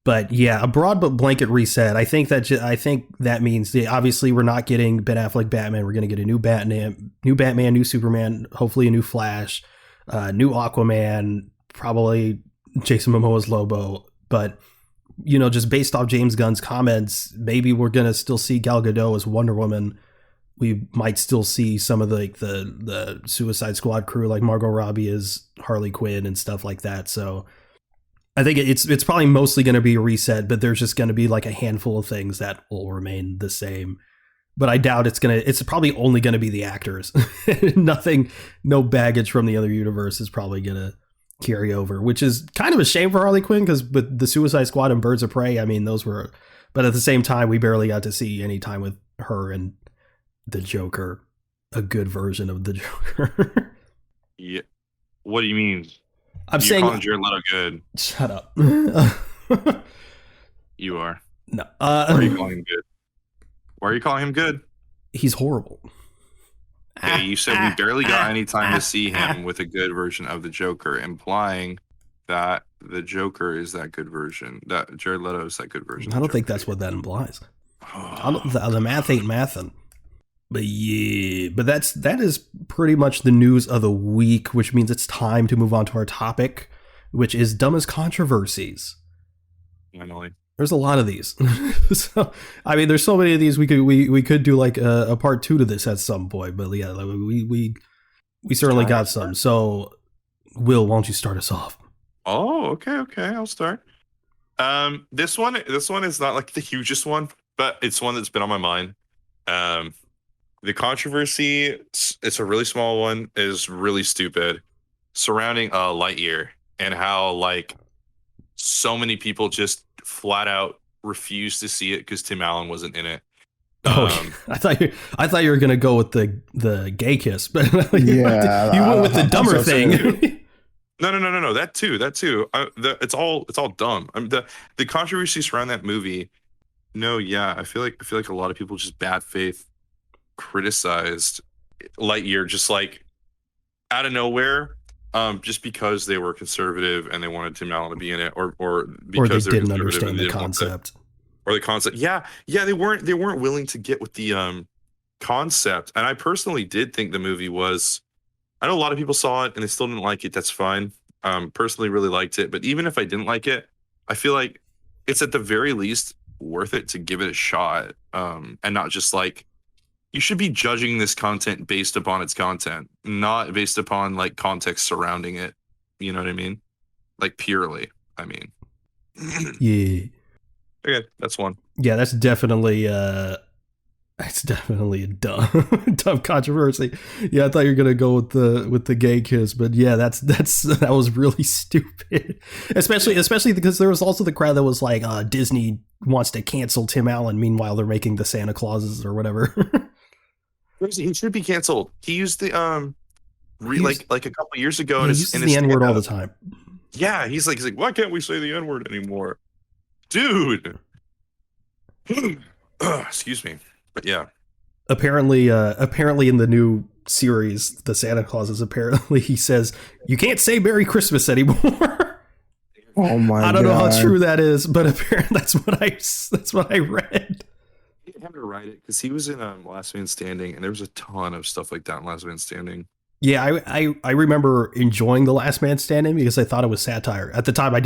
But yeah, a broad but blanket reset. I think that means obviously we're not getting Ben Affleck Batman. We're going to get a new Batman, new Superman, hopefully a new Flash, new Aquaman, probably Jason Momoa's Lobo. But just based off James Gunn's comments, maybe we're going to still see Gal Gadot as Wonder Woman. We might still see some of the Suicide Squad crew, like Margot Robbie as Harley Quinn and stuff like that. So I think it's probably mostly going to be a reset, but there's just going to be a handful of things that will remain the same. But I doubt it's probably only going to be the actors. No baggage from the other universe is probably going to carry over, which is kind of a shame for Harley Quinn, because with the Suicide Squad and Birds of Prey, I mean, those were, but at the same time, we barely got to see any time with her and the Joker, a good version of the Joker. Yeah. What do you mean? You're saying calling Jared Leto good. Shut up. You are. No. Why are you calling him good? Why are you calling him good? He's horrible. Hey, you said we barely got any time to see him with a good version of the Joker, implying that the Joker is that good version. That Jared Leto is that good version. I don't think that's what that implies. The math ain't mathin'. But yeah, but that is pretty much the news of the week, which means it's time to move on to our topic, which is dumbest controversies. Finally. There's a lot of these. So, I mean, there's so many of these. We could do a part 2 to this at some point, but yeah, we certainly got some. So, Will, why don't you start us off? Oh, okay, I'll start. This one is not the hugest one, but it's one that's been on my mind. The controversy, it's a really small one, is really stupid, surrounding Lightyear and how so many people just flat out refused to see it because Tim Allen wasn't in it. Oh, I thought you were gonna go with the gay kiss, but you went with the dumber thing. No. That too. It's all dumb. I mean, the controversies around that movie. No, yeah, I feel like a lot of people just bad faith criticized Lightyear just like out of nowhere, just because they were conservative and they wanted Tim Allen to be in it, or because they didn't understand the concept. Or the concept. Yeah, they weren't willing to get with the concept. And I personally did think the movie was. I know a lot of people saw it and they still didn't like it. That's fine. Personally, really liked it. But even if I didn't like it, I feel like it's at the very least worth it to give it a shot, and not just like. You should be judging this content based upon its content, not based upon like context surrounding it. You know what I mean? Like purely. I mean. Yeah. Okay, that's one. Yeah, that's definitely a dumb controversy. Yeah, I thought you were gonna go with the gay kiss, but yeah, that was really stupid. Especially because there was also the crowd that was like, Disney wants to cancel Tim Allen. Meanwhile, they're making the Santa Clauses or whatever. He should be canceled. He used the like a couple years ago. He uses the N-word all the time. Yeah, he's like, why can't we say the N-word anymore, dude? Excuse me, but yeah. Apparently in the new series, the Santa Clauses, apparently he says you can't say Merry Christmas anymore. Oh my god! I don't know how true that is, but apparently that's what I read. I have to write it because he was in Last Man Standing, and there was a ton of stuff like that in Last Man Standing. Yeah, I remember enjoying The Last Man Standing because I thought it was satire. At the time, I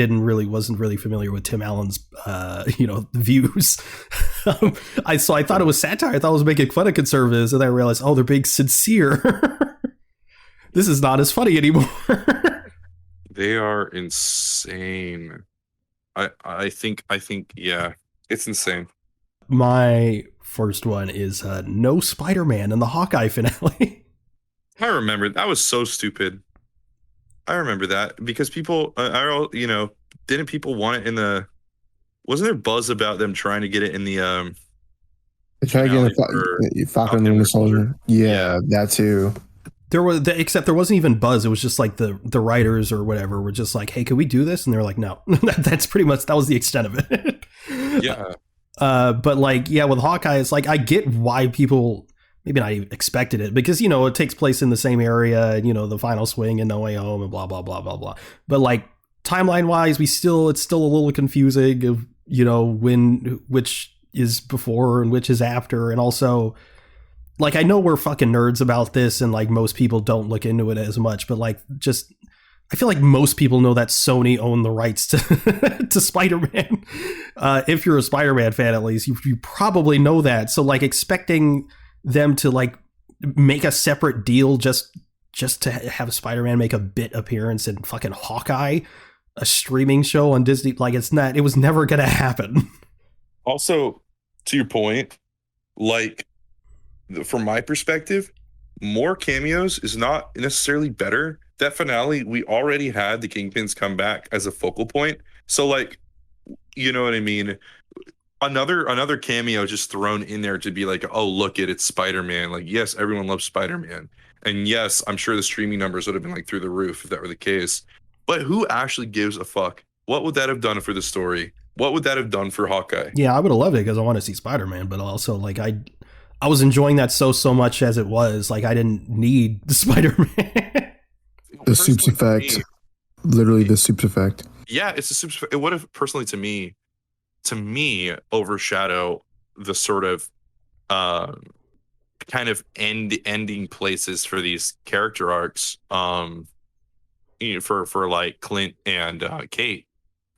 wasn't really familiar with Tim Allen's views. I thought it was satire. I thought it was making fun of conservatives, and then I realized, they're being sincere. This is not as funny anymore. They are insane. I think yeah, it's insane. My first one is no Spider-Man in the Hawkeye finale. I remember that was so stupid. I remember that because people, didn't people want it in the? Wasn't there buzz about them trying to get it in the? They're trying to get the Falcon and the Soldier. Yeah, that too. Except there wasn't even buzz. It was just like the writers or whatever were just like, "Hey, can we do this?" And they're like, "No." That's pretty much that was the extent of it. Yeah. But like, yeah, with Hawkeye, it's like I get why people maybe not even expected it because it takes place in the same area, and the final swing and No Way Home and blah blah blah blah blah. But like timeline wise, it's still a little confusing of which is before and which is after, and also like I know we're fucking nerds about this, and like most people don't look into it as much, but like just. I feel like most people know that Sony owned the rights to to Spider-Man. If you're a Spider-Man fan, at least, you probably know that. So, like, expecting them to, like, make a separate deal just to have Spider-Man make a bit appearance in fucking Hawkeye, a streaming show on Disney, like, it was never going to happen. Also, to your point, like, from my perspective, more cameos is not necessarily better. That finale, we already had the Kingpins come back as a focal point. So, like, you know what I mean? Another cameo just thrown in there to be like, oh, look, it's Spider-Man. Like, yes, everyone loves Spider-Man. And yes, I'm sure the streaming numbers would have been like through the roof if that were the case. But who actually gives a fuck? What would that have done for the story? What would that have done for Hawkeye? Yeah, I would have loved it because I want to see Spider-Man, but also, like, I was enjoying that so much as it was. Like, I didn't need the Spider-Man. The soups effect. Literally the soups effect. Yeah, it's a soups effect. It would have personally to me overshadow the sort of kind of ending places for these character arcs for like Clint and Kate.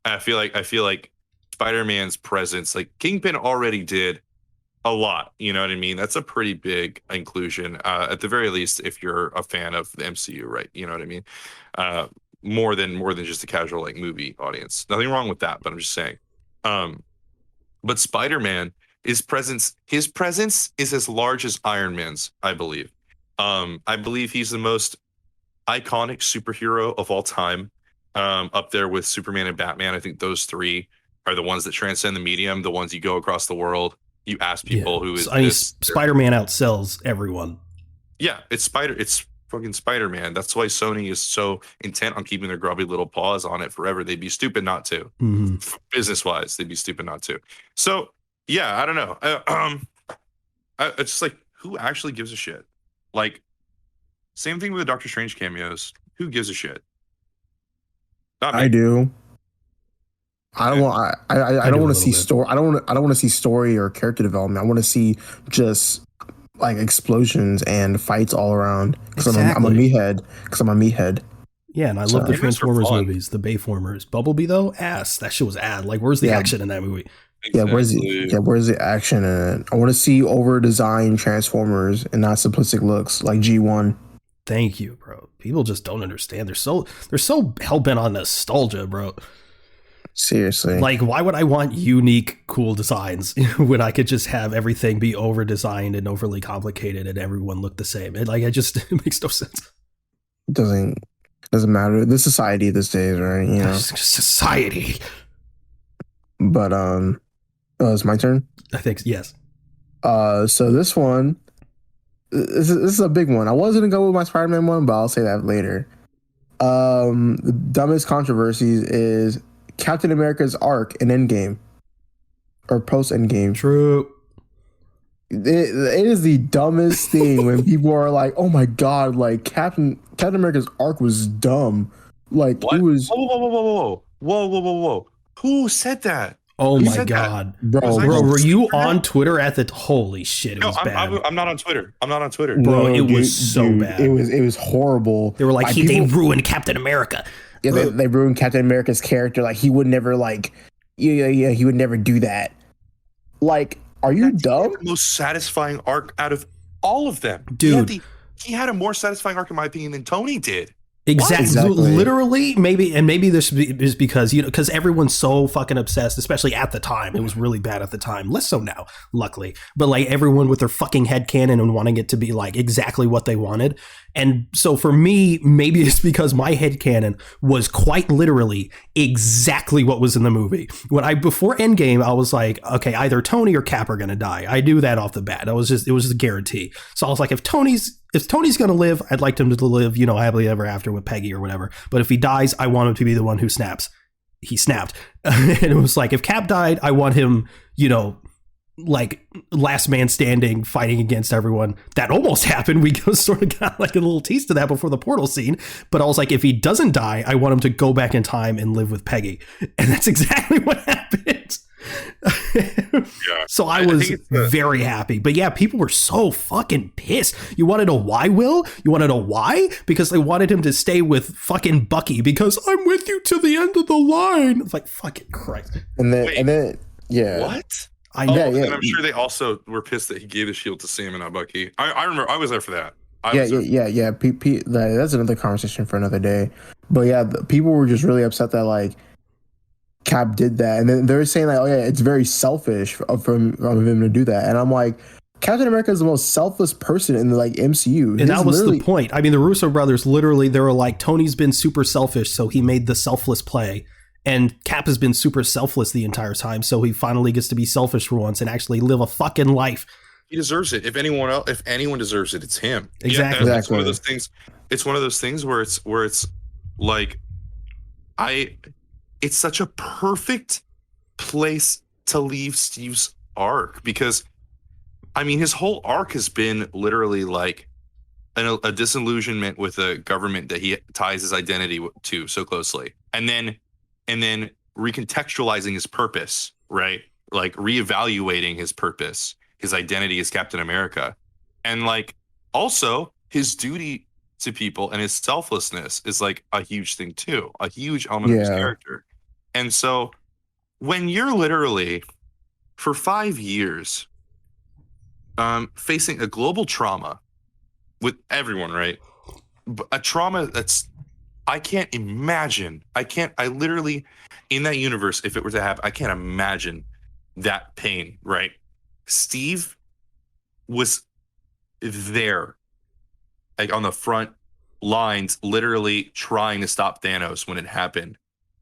I feel like Spider-Man's presence, like Kingpin already did a lot, you know what I mean? That's a pretty big inclusion, at the very least, if you're a fan of the MCU, right? You know what I mean? More than just a casual like movie audience. Nothing wrong with that, but I'm just saying. But Spider-Man, his presence is as large as Iron Man's, I believe. I believe he's the most iconic superhero of all time. up there with Superman and Batman. I think those three are the ones that transcend the medium, the ones you go across the world, you ask people who is this. Spider-Man outsells everyone. Yeah, it's fucking Spider-Man. That's why Sony is so intent on keeping their grubby little paws on it forever. They'd be stupid not to. Mm-hmm. Business-wise, they'd be stupid not to. So, yeah, I don't know. It's just like, who actually gives a shit? Like, same thing with the Doctor Strange cameos. Who gives a shit? Not me. I do. I don't want. I don't want to see story. I don't want to see story or character development. I want to see just like explosions and fights all around. Because I'm a meathead. Yeah, and I love the Transformers movies, the Bayformers. Bumblebee though, ass. That shit was ad. Like, where's the action in that movie? Exactly. Where's the action in it? I want to see over-designed Transformers and not simplistic looks like G1. Thank you, bro. People just don't understand. They're so hell-bent on nostalgia, bro. Seriously. Like, why would I want unique, cool designs when I could just have everything be over-designed and overly complicated and everyone look the same? It makes no sense. It doesn't matter. The society these days, right? You know, society. But it's my turn. I think yes. So this one, this is a big one. I was gonna go with my Spider-Man one, but I'll say that later. The dumbest controversies is Captain America's arc in Endgame or post Endgame. True. It is the dumbest thing when people are like, "Oh my god!" Like Captain America's arc was dumb. Like what? It was. Whoa! Who said that? Oh my god, bro! Were you on Twitter at the? Holy shit! It was bad. I'm not on Twitter. Bro. No, it was so bad. It was horrible. They were like, they ruined Captain America. Yeah, they ruined Captain America's character. Like he would never he would never do that. Like, are you dumb? The most satisfying arc out of all of them, dude. He had a more satisfying arc, in my opinion, than Tony did. Exactly. Literally, maybe this is because, because everyone's so fucking obsessed, especially at the time. It was really bad at the time. Less so now, luckily. But like everyone with their fucking headcanon and wanting it to be like exactly what they wanted. And so for me, maybe it's because my headcanon was quite literally exactly what was in the movie. Before Endgame, I was like, okay, either Tony or Cap are gonna die. I knew that off the bat. It was just a guarantee. So I was like, if Tony's gonna live, I'd like him to live, happily ever after with Peggy or whatever. But if he dies, I want him to be the one who snaps. He snapped. And it was like, if Cap died, I want him, like last man standing, fighting against everyone. That almost happened. We sort of got like a little taste of that before the portal scene. But I was like, if he doesn't die, I want him to go back in time and live with Peggy. And that's exactly what happened. Yeah. So I was very happy. But yeah, people were so fucking pissed. You want to know why, Will? You want to know why? Because they wanted him to stay with fucking Bucky because I'm with you to the end of the line. It's like, fucking Christ. And then yeah. What? I know. And I'm sure they also were pissed that he gave the shield to Sam and not Bucky. I remember I was there for that. Yeah. That's another conversation for another day. But yeah, people were just really upset that like Cap did that, and then they're saying like, oh yeah, it's very selfish of him to do that. And I'm like, Captain America is the most selfless person in the like MCU, and that was the point. I mean, the Russo brothers literally, they were like, Tony's been super selfish, so he made the selfless play. And Cap has been super selfless the entire time, so he finally gets to be selfish for once and actually live a fucking life. He deserves it. If anyone deserves it, it's him. Exactly. Yeah, it's one of those things. It's one of those things where it's like, it's such a perfect place to leave Steve's arc because, I mean, his whole arc has been literally like a disillusionment with a government that he ties his identity to so closely, and then recontextualizing his purpose, right? Like reevaluating his purpose, his identity as Captain America, and like also his duty to people and his selflessness is like a huge thing too, a huge element of his character. And so when you're literally for 5 years facing a global trauma with everyone, right? A trauma that's, I can't imagine. I literally, in that universe, if it were to happen, I can't imagine that pain, right? Steve was there, like on the front lines literally trying to stop Thanos when it happened.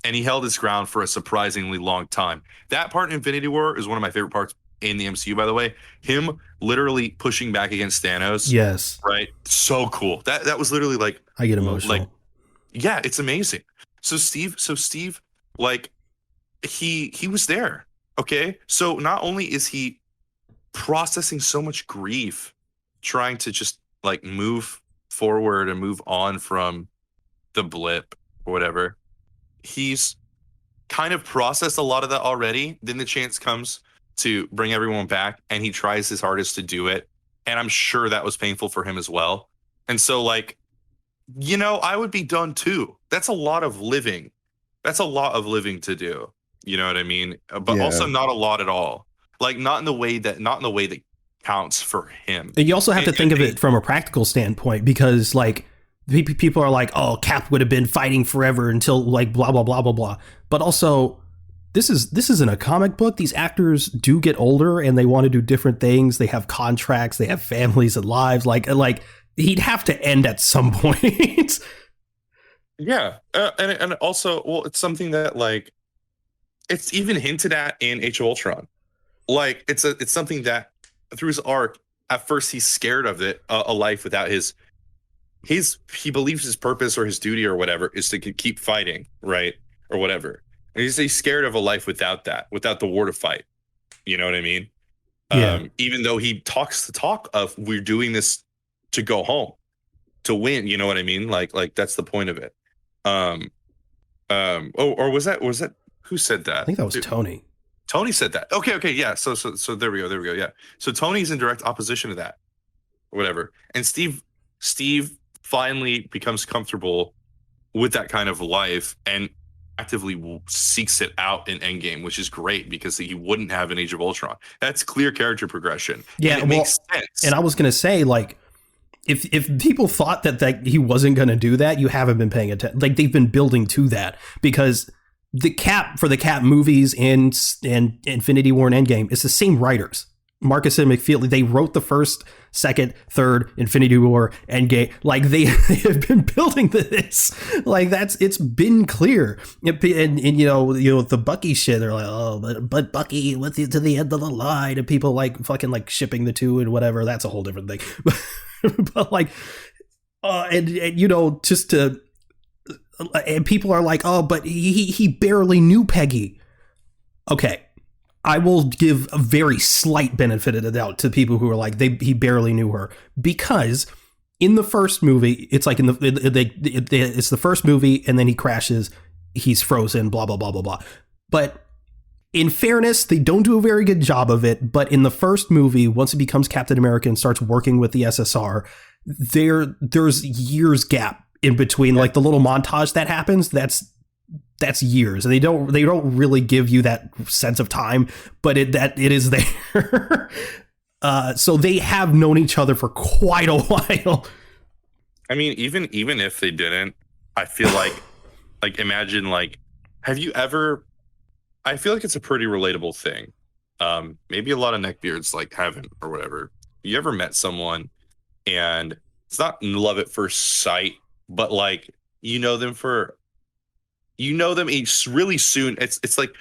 And he held his ground for a surprisingly long time. That part in Infinity War is one of my favorite parts in the MCU, by the way. Him literally pushing back against Thanos. Yes. Right? So cool. That was literally like, I get emotional. Like, yeah, it's amazing. So Steve, like, he was there. Okay. So not only is he processing so much grief, trying to just like move forward and move on from the blip or whatever, he's kind of processed a lot of that already. Then the chance comes to bring everyone back, and he tries his hardest to do it. And I'm sure that was painful for him as well. And so, like, I would be done too. That's a lot of living. That's a lot of living to do. You know what I mean? But also not a lot at all. Like, not in the way that counts for him. And you also have to think of it from a practical standpoint, because like people are like, oh, Cap would have been fighting forever until like blah blah blah blah blah. But also, this isn't a comic book. These actors do get older and they want to do different things. They have contracts. They have families and lives. Like he'd have to end at some point. Yeah, and also, well, it's something that like it's even hinted at in Age of Ultron. Like it's something that through his arc, at first he's scared of it, a life without he believes his purpose or his duty or whatever is to keep fighting, right, or whatever. And he's scared of a life without the war to fight. You know what I mean? Yeah. Even though he talks the talk of we're doing this to go home, to win. You know what I mean? Like that's the point of it. Or was that who said that? I think that was Tony. Tony said that. Okay, yeah. So there we go. Yeah. So Tony's in direct opposition to that, or whatever. And Steve finally becomes comfortable with that kind of life and actively seeks it out in Endgame, which is great because he wouldn't have an Age of Ultron. That's clear character progression. Yeah, and it makes sense. And I was gonna say, like, if people thought that he wasn't gonna do that, you haven't been paying attention. Like, they've been building to that, because the Cap movies and Infinity War and Endgame, it's the same writers. Marcus and McFeely, they wrote the first, second, third, Infinity War, Endgame. Like they have been building this. Like it's been clear. And you know the Bucky shit. They're like, oh, but Bucky with you to the end of the line, and people like fucking like shipping the two and whatever. That's a whole different thing. But like, and just to. And people are like, oh, but he barely knew Peggy. Okay, I will give a very slight benefit of the doubt to people who are like, he barely knew her, because in the first movie, it's like it's the first movie, and then he crashes, he's frozen, blah blah blah blah blah. But in fairness, they don't do a very good job of it. But in the first movie, once he becomes Captain America and starts working with the SSR, there's years gap in between, like the little montage that happens. That's years, and they don't really give you that sense of time, but it is there. So they have known each other for quite a while. I mean, even if they didn't, I feel like imagine, like, have you ever? I feel like it's a pretty relatable thing. Maybe a lot of neckbeards like haven't or whatever. You ever met someone and it's not love at first sight, but like you know them really soon. It's like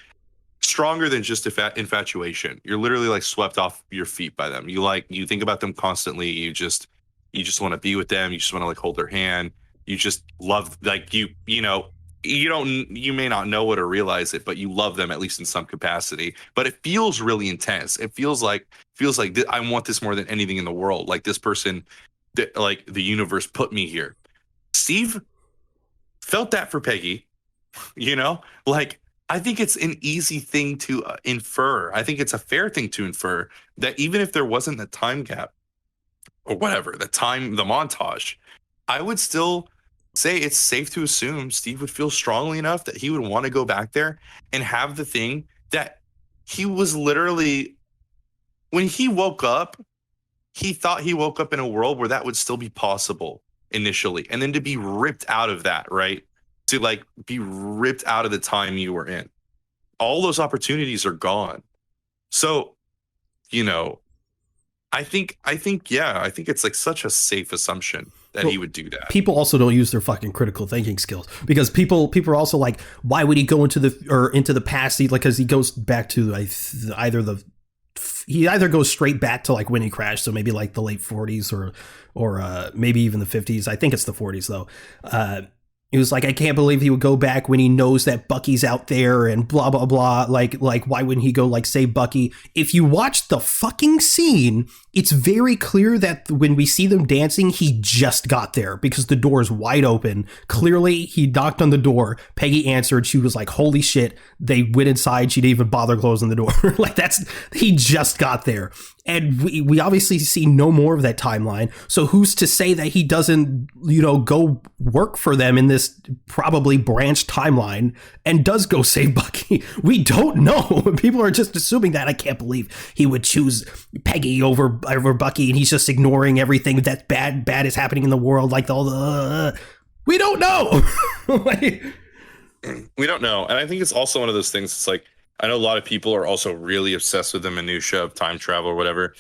stronger than just infatuation. You're literally like swept off your feet by them. You think about them constantly. You just want to be with them. You just want to like hold their hand. You just love, like, you may not know it or realize it, but you love them at least in some capacity. But it feels really intense. It feels like I want this more than anything in the world. Like this person, like the universe put me here. Steve felt that for Peggy. Like, I think it's an easy thing to infer. I think it's a fair thing to infer that even if there wasn't the time gap or whatever, the montage, I would still say it's safe to assume Steve would feel strongly enough that he would want to go back there and have the thing that he was literally, when he woke up, he thought he woke up in a world where that would still be possible initially. And then to be ripped out of that, right? To like be ripped out of the time you were in. All those opportunities are gone. So, I think it's like such a safe assumption that he would do that. People also don't use their fucking critical thinking skills, because people are also like, why would he go into the past? Because he goes back to he either goes straight back to like when he crashed, so maybe like the late 40s or maybe even the 50s. I think it's the 40s though. He was like, I can't believe he would go back when he knows that Bucky's out there and blah, blah, blah. Like, why wouldn't he go like save Bucky? If you watch the fucking scene, it's very clear that when we see them dancing, he just got there because the door is wide open. Clearly, he knocked on the door. Peggy answered. She was like, holy shit. They went inside. She didn't even bother closing the door. Like, he just got there. And we obviously see no more of that timeline. So who's to say that he doesn't, go work for them in this probably branched timeline and does go save Bucky? We don't know. People are just assuming that. I can't believe he would choose Peggy over Bucky, and he's just ignoring everything that bad is happening in the world. Like all the we don't know. We don't know. And I think it's also one of those things. It's like, I know a lot of people are also really obsessed with the minutia of time travel or whatever.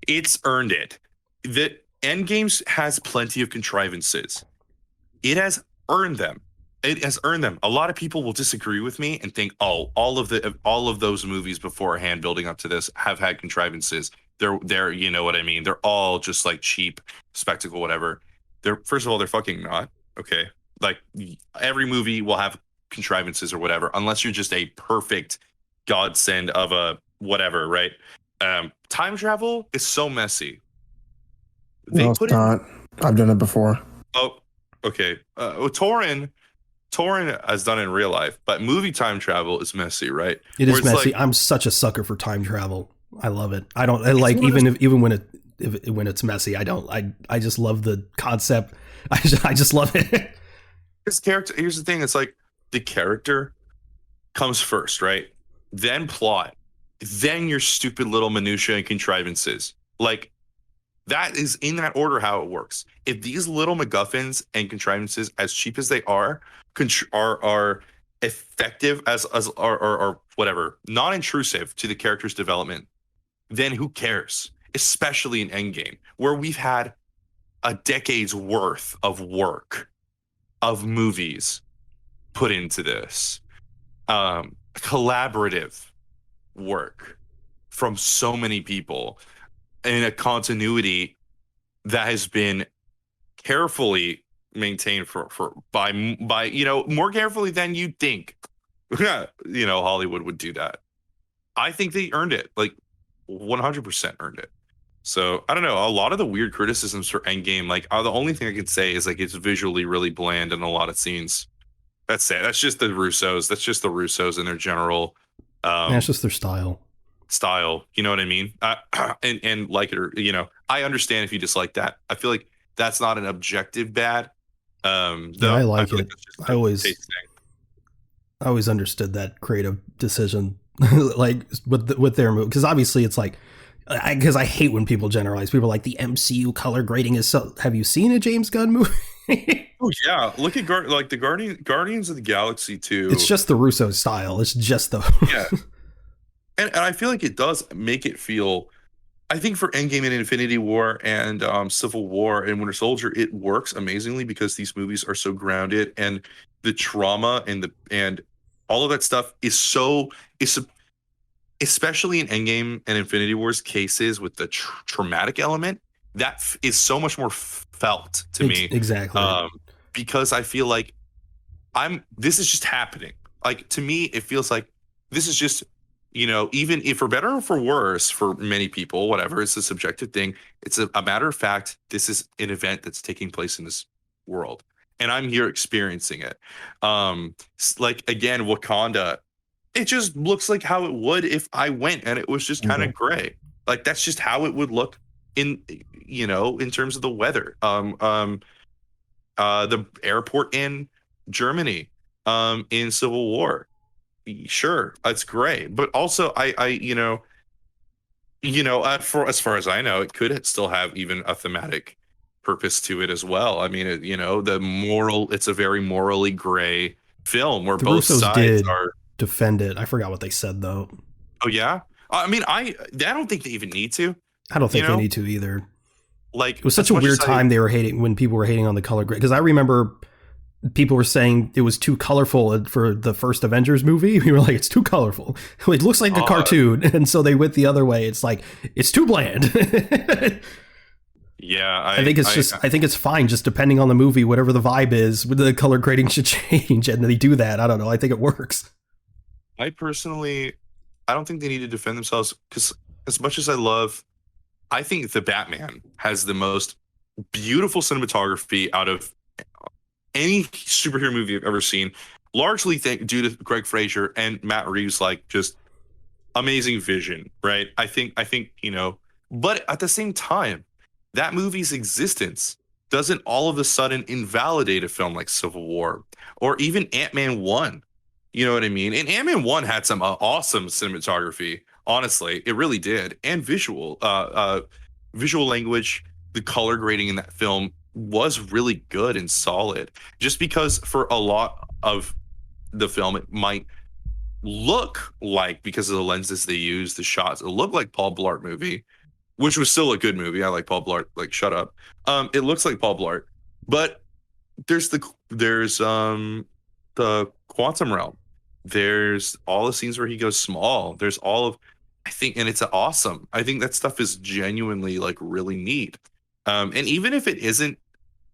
It's earned it. The Endgame has plenty of contrivances. It has earned them. It has earned them. A lot of people will disagree with me and think, oh, all of those movies beforehand building up to this have had contrivances. They're you know what I mean? They're all just like cheap spectacle, whatever. First of all, they're fucking not. Okay. Like every movie will have contrivances or whatever, unless you're just a perfect godsend of a whatever, right? Time travel is so messy. No, it's not. I've done it before. Oh, okay. Torin has done it in real life, but movie time travel is messy, right? It is messy. I'm such a sucker for time travel. I love it. I like even when it's messy. I just love the concept. I just love it. This character. Here's the thing. It's like the character comes first, right? Then plot, then your stupid little minutia and contrivances. Like that is in that order how it works. If these little MacGuffins and contrivances, as cheap as they are effective as or whatever, non-intrusive to the character's development, then who cares? Especially in Endgame, where we've had a decade's worth of work of movies put into this, collaborative work from so many people in a continuity that has been carefully maintained by more carefully than you'd think. Hollywood would do that. I think they earned it, like 100% earned it. So I don't know. A lot of the weird criticisms for Endgame, like the only thing I could say is like it's visually really bland in a lot of scenes. That's it. That's just the Russos. That's just the Russos in their general. That's just their style. You know what I mean? And like it or I understand if you dislike that. I feel like that's not an objective bad. Yeah, I like it. I always understood that creative decision, like with their movie, because obviously it's like. Because I hate when people generalize. People are like, the MCU color grading is so. Have you seen a James Gunn movie? Oh yeah, look at the Guardians of the Galaxy 2. It's just the Russo style. It's just the yeah, and I feel like it does make it feel. I think for Endgame and Infinity War and Civil War and Winter Soldier, it works amazingly because these movies are so grounded and the trauma and all of that stuff is so especially in Endgame and Infinity War's cases with the traumatic element, that is so much more felt to me. Exactly. Because I feel like this is just happening. Like, to me, it feels like this is just, even if for better or for worse, for many people, whatever, it's a subjective thing. It's a matter of fact, this is an event that's taking place in this world. And I'm here experiencing it. Like, again, Wakanda, it just looks like how it would if I went and it was just kind of gray. Like that's just how it would look in terms of the weather. The airport in Germany, in Civil War, sure, it's gray, but also for as far as I know, it could still have even a thematic purpose to it as well. I mean, it's a very morally gray film where both sides are. Defend it. I forgot what they said though. Oh yeah, I mean, I don't think they even need to. I don't think they need to either. like It was such a weird time they were hating when people were hating on the color grade, because I remember people were saying it was too colorful for the first Avengers movie. We were like, it's too colorful. It looks like a cartoon. And so they went the other way. It's like, it's too bland. Yeah. I think it's fine. Just depending on the movie, whatever the vibe is, the color grading should change. And they do that. I don't know. I think it works. I don't think they need to defend themselves, because as much as I think the Batman has the most beautiful cinematography out of any superhero movie I've ever seen, largely due to Greg Fraser and Matt Reeves, like just amazing vision, right? I think, but at the same time, that movie's existence doesn't all of a sudden invalidate a film like Civil War or even Ant-Man 1. You know what I mean? And Ant-Man 1 had some awesome cinematography. Honestly, it really did. And visual language, the color grading in that film was really good and solid. Just because for a lot of the film, it might look like, because of the lenses they use, the shots, it looked like Paul Blart movie, which was still a good movie. I like Paul Blart. Like, shut up. It looks like Paul Blart, but there's the quantum realm. There's all the scenes where he goes small. There's and it's awesome. I think that stuff is genuinely like really neat. And even if it isn't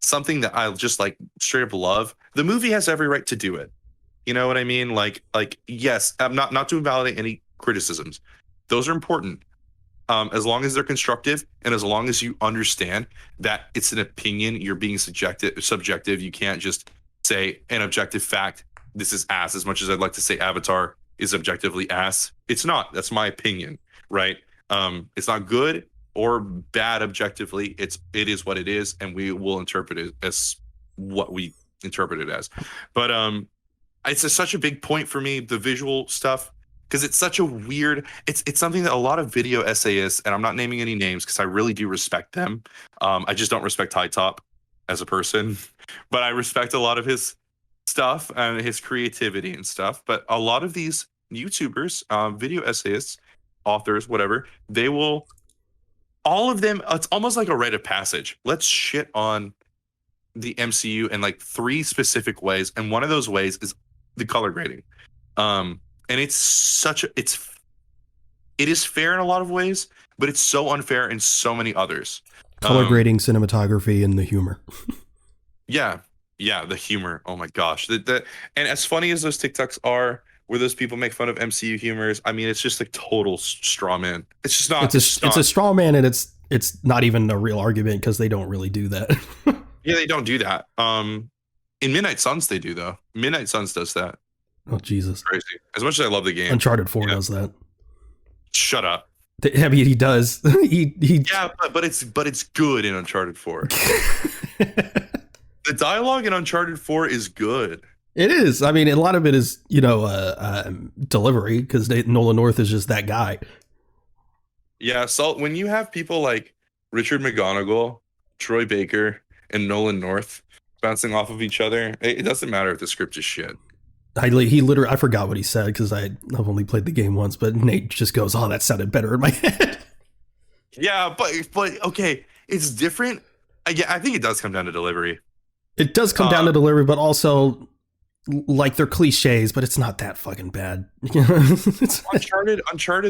something that I'll just like straight up love, the movie has every right to do it. You know what I mean? Like yes, I'm not to invalidate any criticisms. Those are important. As long as they're constructive and as long as you understand that it's an opinion, you're being subjective. You can't just say an objective fact. This is ass. As much as I'd like to say Avatar is objectively ass, it's not. That's my opinion, right? It's not good or bad objectively. It is what it is, and we will interpret it as what we interpret it as. But it's such a big point for me, the visual stuff, because it's such a weird. It's something that a lot of video essayists, and I'm not naming any names because I really do respect them. I just don't respect High Top as a person, but I respect a lot of his stuff and his creativity and stuff. But a lot of these YouTubers, video essayists, authors, whatever, they will, all of them, it's almost like a rite of passage. Let's shit on the MCU in like 3 specific ways, and one of those ways is the color grading. And it is fair in a lot of ways, but it's so unfair in so many others. Color grading, cinematography, and the humor. Yeah, the humor. Oh my gosh. And as funny as those TikToks are, where those people make fun of MCU humors, I mean, it's just like total straw man. It's just not. It's a straw man, and it's not even a real argument because they don't really do that. Yeah, they don't do that. In Midnight Suns, they do though. Midnight Suns does that. Oh Jesus! Crazy. As much as I love the game, Uncharted 4 does that. Shut up. I mean, he does. he. Yeah, but it's good in Uncharted 4. The dialogue in Uncharted 4 is good. It is. I mean, a lot of it is, delivery, because Nolan North is just that guy. Yeah, so when you have people like Richard McGonagle, Troy Baker, and Nolan North bouncing off of each other, it doesn't matter if the script is shit. I forgot what he said because I've only played the game once, but Nate just goes, "Oh, that sounded better in my head." Yeah, but okay, it's different. I think it does come down to delivery. It does come down to delivery, but also, like, they're cliches, but it's not that fucking bad. Uncharted,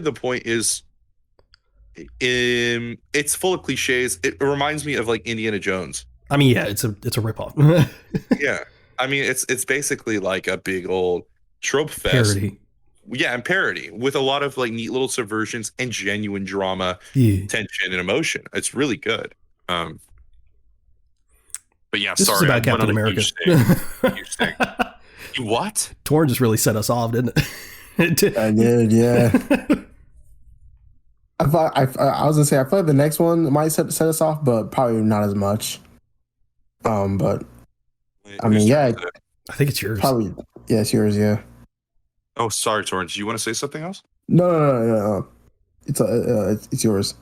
the point is, it's full of cliches. It reminds me of like Indiana Jones. I mean, yeah, it's a ripoff. Yeah, I mean, it's basically like a big old trope fest. Parody. Yeah, and parody with a lot of like neat little subversions and genuine drama, tension, and emotion. It's really good. But yeah, this sorry. Is about Captain America. Huge thing. What? Torn just really set us off, didn't it? I did, yeah. I was gonna say I thought the next one might set us off, but probably not as much. But I mean, yeah. I think it's yours. Probably, yeah, it's yours, yeah. Oh, sorry, Torrance. Do you want to say something else? No. It's yours.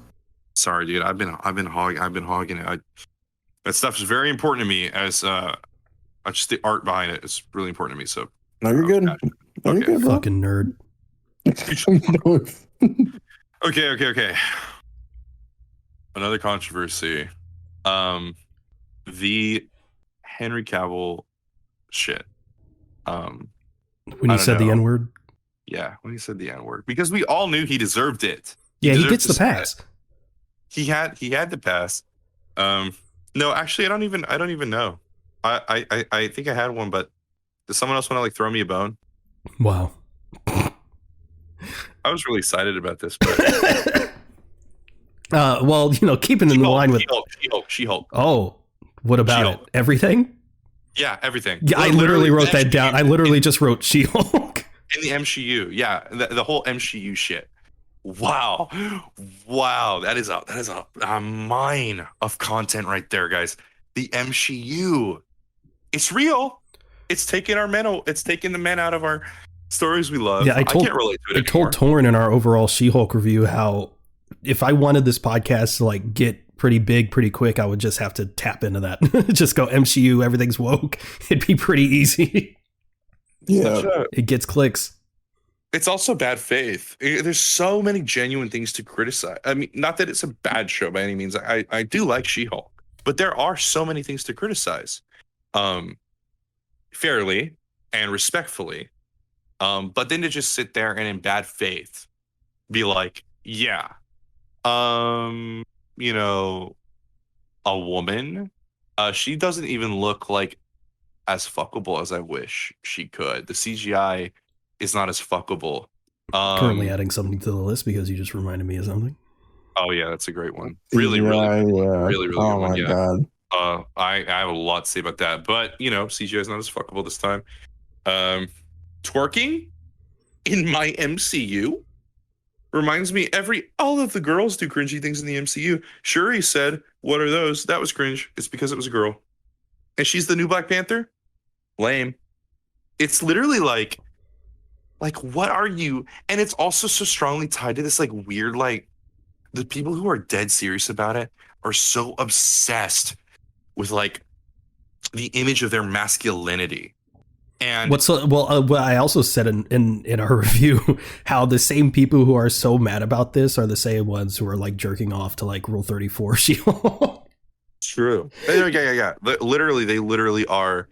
Sorry, dude. I've been hogging it. That stuff is very important to me. As just the art behind it is really important to me. So no, you're good. No, you're good, bro. Fucking nerd. Okay. Another controversy. The Henry Cavill shit. When I you don't said the know. N-word? Yeah, when he said the N-word, because we all knew he deserved it. Yeah, he deserved gets to the say it. pass. He had the pass. No, actually, I don't even know. I think I had one, but does someone else want to like throw me a bone? Wow. I was really excited about this, but Well, keeping in line with She-Hulk. Oh, what about She-Hulk. it? Everything? Yeah, everything. Yeah, I literally wrote that down. I literally just wrote She-Hulk. In the MCU. Yeah, the whole MCU shit. Wow, that is a mine of content right there, guys. The MCU, it's real. It's taking the men out of our stories we love. Yeah, I can't relate to it anymore. told Torrin in our overall She-Hulk review how if I wanted this podcast to like get pretty big pretty quick, I would just have to tap into that. Just go MCU, everything's woke. It'd be pretty easy. Yeah, it gets clicks. It's also bad faith. There's so many genuine things to criticize. I mean, not that it's a bad show by any means. I do like She-Hulk, but there are so many things to criticize, fairly and respectfully. But then to just sit there and in bad faith be like, yeah, a woman, she doesn't even look like as fuckable as I wish she could. The CGI is not as fuckable. Currently adding something to the list because you just reminded me of something. Oh yeah, that's a great one. Really good one. Yeah. God. I have a lot to say about that, but CGI is not as fuckable this time. Twerking in my MCU reminds me all of the girls do cringy things in the MCU. Shuri said, "What are those?" That was cringe. It's because it was a girl, and she's the new Black Panther. Lame. It's literally like what are you? And it's also so strongly tied to this like weird the people who are dead serious about it are so obsessed with like the image of their masculinity. And I also said in our review how the same people who are so mad about this are the same ones who are like jerking off to like Rule 34 She-Hulk. True. Yeah. They literally are.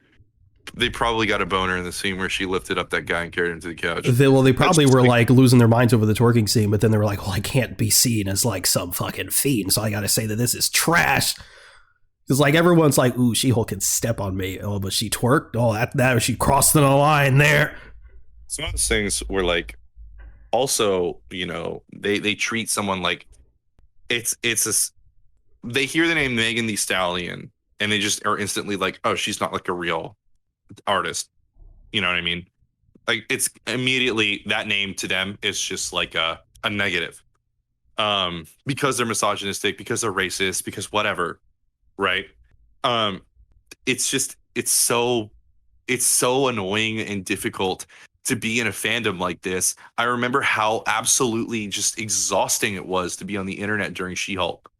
They probably got a boner in the scene where she lifted up that guy and carried him to the couch. They probably were like losing their minds over the twerking scene, but then they were like, well, I can't be seen as like some fucking fiend, so I got to say that this is trash. Because like everyone's like, ooh, She-Hulk can step on me. Oh, but she twerked. Oh, that she crossed the line there. Some of those things were like, also, they treat someone like they hear the name Megan Thee Stallion and they just are instantly like, oh, she's not like a real artist. You know what I mean? Like it's immediately that name to them is just like a negative. Because they're misogynistic, because they're racist, because whatever. Right. It's so annoying and difficult to be in a fandom like this. I remember how absolutely just exhausting it was to be on the internet during She-Hulk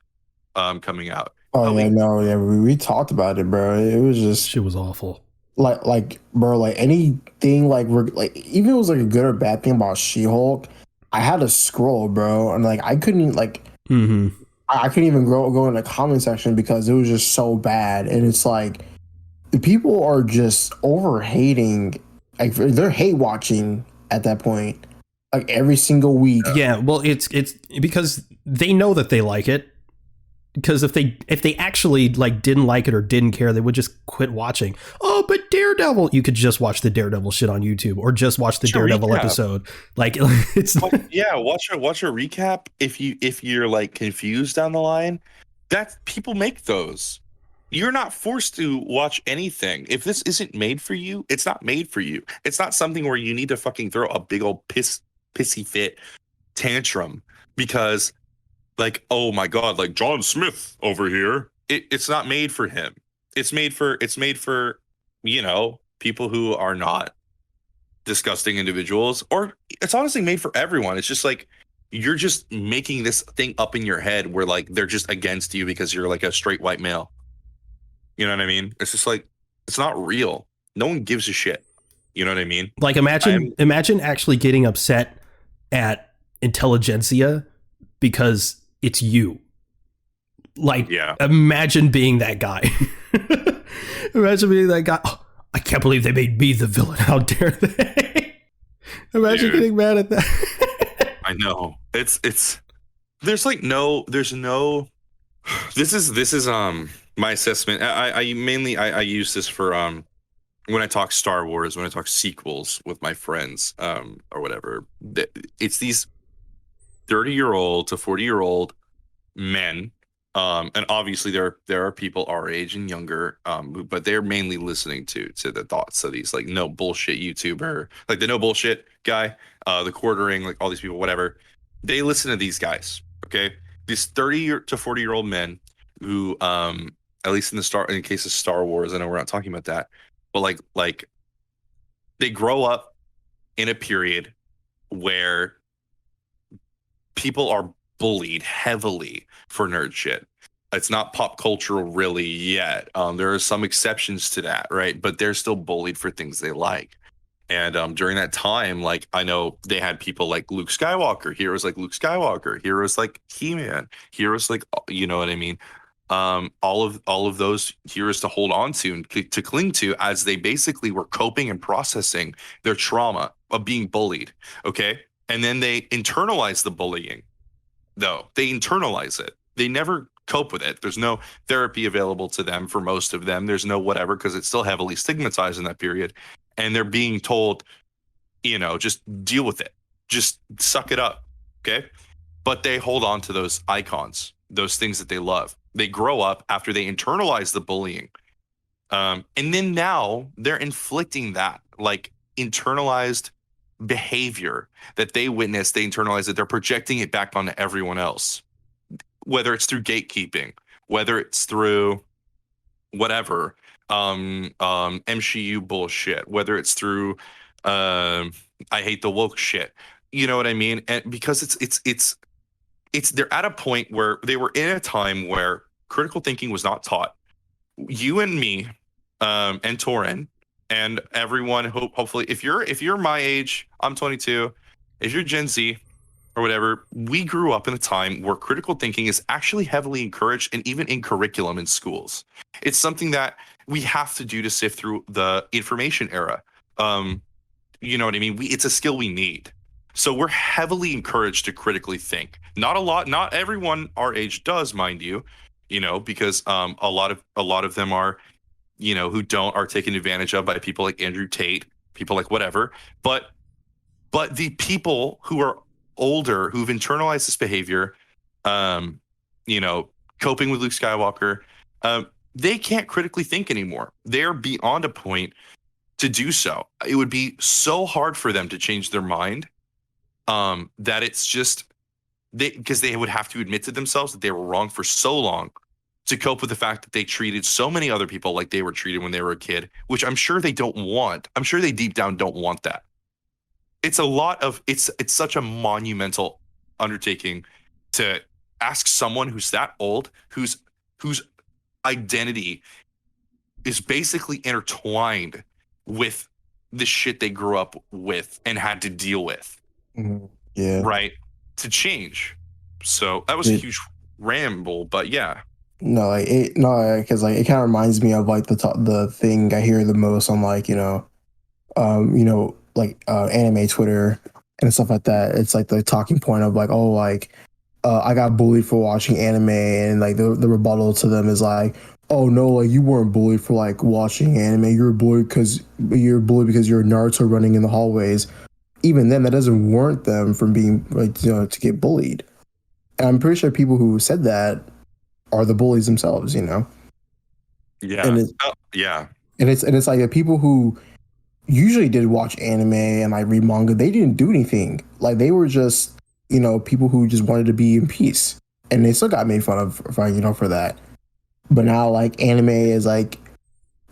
coming out. We talked about it, bro. It was just shit was awful. Like bro, like anything like even if it was like a good or bad thing about She-Hulk, I had to scroll, bro, and like I couldn't like I couldn't even go in the comment section because it was just so bad. And it's like the people are just over hating, like they're hate watching at that point, like every single week. Yeah, well, it's because they know that they like it. Because if they actually like didn't like it or didn't care, they would just quit watching. Oh, but Daredevil, you could just watch the Daredevil shit on YouTube or just watch the Daredevil episode. Like it's watch a recap if you're like confused down the line. That people make those. You're not forced to watch anything. If this isn't made for you, it's not made for you. It's not something where you need to fucking throw a big old pissy fit tantrum because like, oh my God, like John Smith over here. It's not made for him. It's made for, people who are not disgusting individuals, or it's honestly made for everyone. It's just like, you're just making this thing up in your head where like, they're just against you because you're like a straight white male. You know what I mean? It's just like, it's not real. No one gives a shit. You know what I mean? Like imagine actually getting upset at intelligentsia because it's you. Like, Yeah. imagine being that guy. Imagine being that guy. Oh, I can't believe they made me the villain. How dare they? Imagine getting mad at that. I know. It's there's no this is my assessment. I mainly use this for when I talk Star Wars, when I talk sequels with my friends, or whatever. It's these 30-year-old to 40-year-old men, and obviously there are people our age and younger, but they're mainly listening to the thoughts of these like no bullshit YouTuber, like the no bullshit guy, the quartering, like all these people, whatever. They listen to these guys, okay? These 30 to 40-year-old men who, at least in case of Star Wars, I know we're not talking about that, but like they grow up in a period where people are bullied heavily for nerd shit. It's not pop cultural really yet. There are some exceptions to that, right? But they're still bullied for things they like. And during that time, like I know they had people like Luke Skywalker, heroes like Luke Skywalker, heroes like He-Man, heroes like, you know what I mean? All of those heroes to hold on to and to cling to as they basically were coping and processing their trauma of being bullied. Okay. And then they internalize the bullying, though. They internalize it. They never cope with it. There's no therapy available to them for most of them. There's no whatever, because it's still heavily stigmatized in that period. And they're being told, just deal with it. Just suck it up. Okay. But they hold on to those icons, those things that they love. They grow up after they internalize the bullying. And then now they're inflicting that like internalized behavior that they witness, they internalize it, they're projecting it back onto everyone else, whether it's through gatekeeping, whether it's through whatever, MCU bullshit, whether it's through I hate the woke shit, you know what I mean? And because it's they're at a point where they were in a time where critical thinking was not taught. You and me, and Torin, and everyone, hopefully, if you're my age, I'm 22. If you're Gen Z or whatever, we grew up in a time where critical thinking is actually heavily encouraged and even in curriculum in schools. It's something that we have to do to sift through the information era. You know what I mean? It's a skill we need. So we're heavily encouraged to critically think. Not everyone our age does, mind you, because a lot of them are, who don't, are taken advantage of by people like Andrew Tate, people like whatever. But the people who are older, who've internalized this behavior, coping with Luke Skywalker, they can't critically think anymore. They're beyond a point to do so. It would be so hard for them to change their mind, that it's just because they would have to admit to themselves that they were wrong for so long to cope with the fact that they treated so many other people like they were treated when they were a kid, which I'm sure they don't want. I'm sure they deep down don't want that. It's such a monumental undertaking to ask someone who's that old, whose identity is basically intertwined with the shit they grew up with and had to deal with. Mm-hmm. Yeah. Right. To change. So that was a huge ramble, but yeah. No, because it kind of reminds me of like the thing I hear the most on like anime Twitter and stuff like that. It's like the talking point of like, oh, like I got bullied for watching anime, and like the rebuttal to them is like, oh no, like you weren't bullied for like watching anime. You're bullied because you're Naruto running in the hallways. Even then, that doesn't warrant them from being like to get bullied. And I'm pretty sure people who said that are the bullies themselves, Yeah. And it's like the people who usually did watch anime and like read manga, they didn't do anything. Like they were just, people who just wanted to be in peace, and they still got made fun of for that. But now like anime is like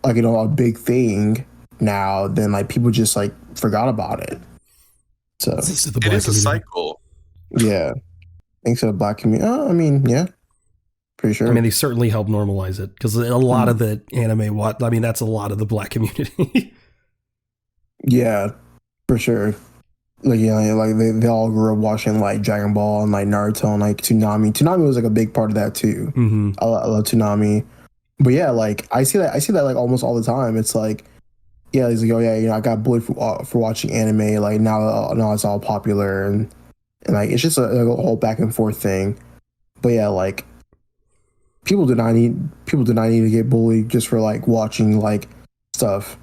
a big thing now. Then like people just like forgot about it. So it is a cycle. Yeah. Thanks to the Black community. I mean, yeah. Pretty sure. I mean, they certainly help normalize it, because a lot of the anime, that's a lot of the Black community. Yeah, for sure. like like they all grew up watching like Dragon Ball and like Naruto and like Toonami. Toonami was like a big part of that too. Mm-hmm. I love Toonami, but yeah, like I see that like almost all the time. It's like, yeah, he's like, oh yeah, I got bullied for watching anime. Like now it's all popular, and like it's just a whole back and forth thing. But yeah, like people do not need to get bullied just for like watching like stuff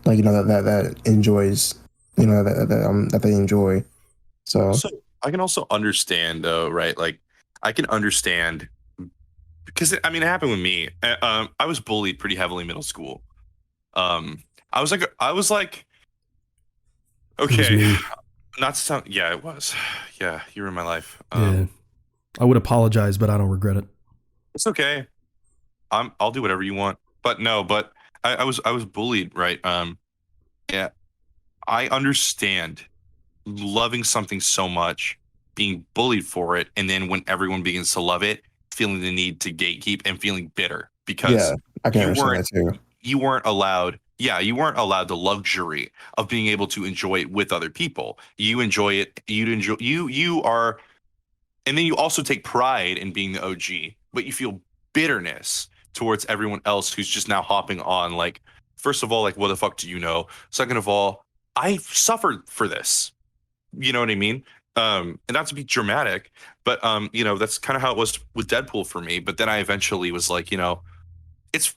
like that enjoys that they enjoy. So I can also understand though, right? Like I can understand because it happened with me. I was bullied pretty heavily in middle school. I was like, It was okay, me. not to sound, yeah, it was, yeah, you were in my life. Yeah. I would apologize, but I don't regret it. It's okay. I'll do whatever you want. But no, but I was bullied, right? Yeah, I understand loving something so much, being bullied for it, and then when everyone begins to love it, feeling the need to gatekeep and feeling bitter because yeah, I can you understand weren't that too. you weren't allowed. Yeah, you weren't allowed the luxury of being able to enjoy it with other people. You enjoy it. You are, and then you also take pride in being the OG, but you feel bitterness towards everyone else who's just now hopping on. Like, first of all, like, what the fuck do you know? Second of all, I suffered for this. You know what I mean? And not to be dramatic, but that's kind of how it was with Deadpool for me. But then I eventually was like, it's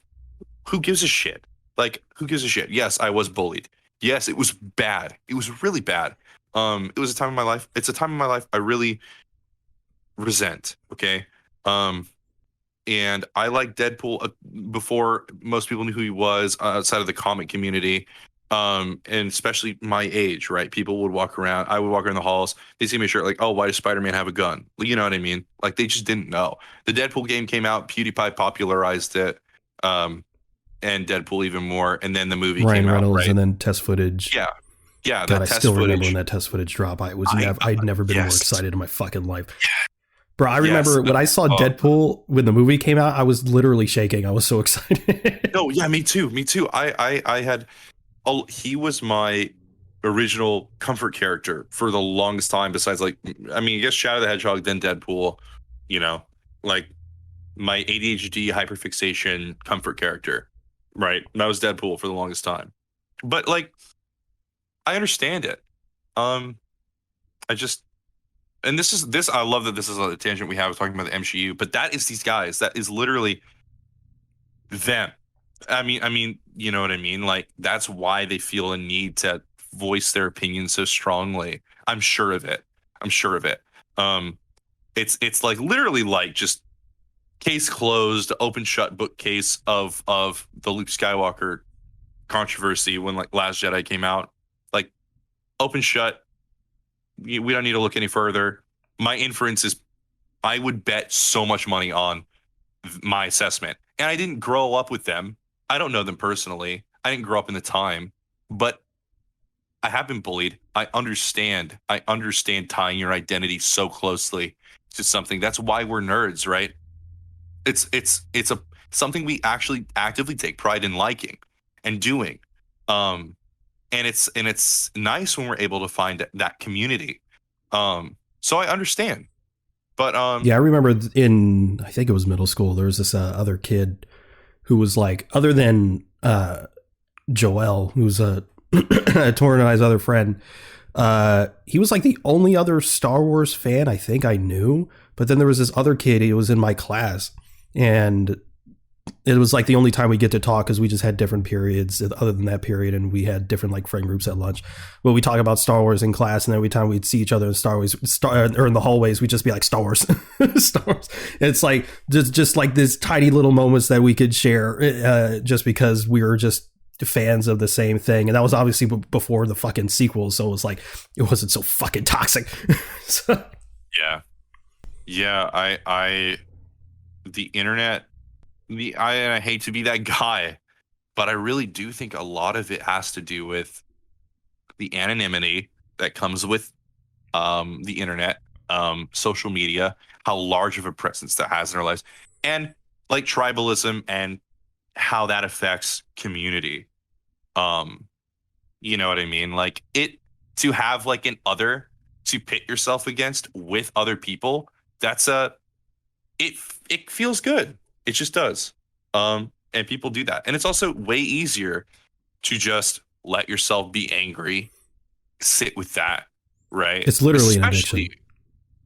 who gives a shit? Like, who gives a shit? Yes, I was bullied. Yes, it was bad. It was really bad. It was a time in my life. It's a time in my life I really resent. Okay. Um, and I liked Deadpool before most people knew who he was outside of the comic community. And especially my age, right? People would walk around. I would walk around the halls. They see me shirt like, oh, why does Spider-Man have a gun? You know what I mean? Like they just didn't know. The Deadpool game came out. PewDiePie popularized it, and Deadpool even more. And then the movie Ryan came Reynolds out, right? and then test footage. Yeah, yeah. God, That I test still remember footage. when that test footage dropped. I'd never been more yes. excited in my fucking life. Bro, I Yes. remember when I saw Deadpool when the movie came out, I was literally shaking. I was so excited. No, yeah, me too. Me too. I had. Oh, he was my original comfort character for the longest time. Besides, like, I guess Shadow the Hedgehog, then Deadpool. You know, like my ADHD hyperfixation comfort character, right? That was Deadpool for the longest time. But like, I understand it. I just, and this is this. I love that this is a tangent we have talking about the MCU, but that is these guys. That is literally them. You know what I mean? Like that's why they feel a need to voice their opinion so strongly. I'm sure of it. I'm sure of it. It's like literally like just case closed, open shut bookcase of the Luke Skywalker controversy when like Last Jedi came out. Like open shut. We don't need to look any further. My inference is I would bet so much money on my assessment. And I didn't grow up with them. I don't know them personally. I didn't grow up in the time, but I have been bullied. I understand. I understand tying your identity so closely to something. That's why we're nerds, right? It's a something we actually actively take pride in liking and doing. And it's nice when we're able to find that community. So I understand. But yeah, I remember I think it was middle school, there was this other kid who was like, other than Joel, who's a Torn and I's other friend, he was like the only other Star Wars fan I think I knew. But then there was this other kid, he was in my class, and it was like the only time we get to talk because we just had different periods other than that period, and we had different like friend groups at lunch. But we talk about Star Wars in class, and every time we'd see each other in Star Wars or in the hallways, we'd just be like Star Wars, Star Wars. And it's like just like this tiny little moments that we could share, just because we were just fans of the same thing. And that was obviously before the fucking sequels, so it was like it wasn't so fucking toxic. So. Yeah. I the internet. I hate to be that guy, but I really do think a lot of it has to do with the anonymity that comes with the internet, social media, how large of a presence that has in our lives, and like tribalism and how that affects community. You know what I mean? Like it to have like an other to pit yourself against with other people, it feels good. It just does. And people do that. And it's also way easier to just let yourself be angry, sit with that, right? It's literally an addiction.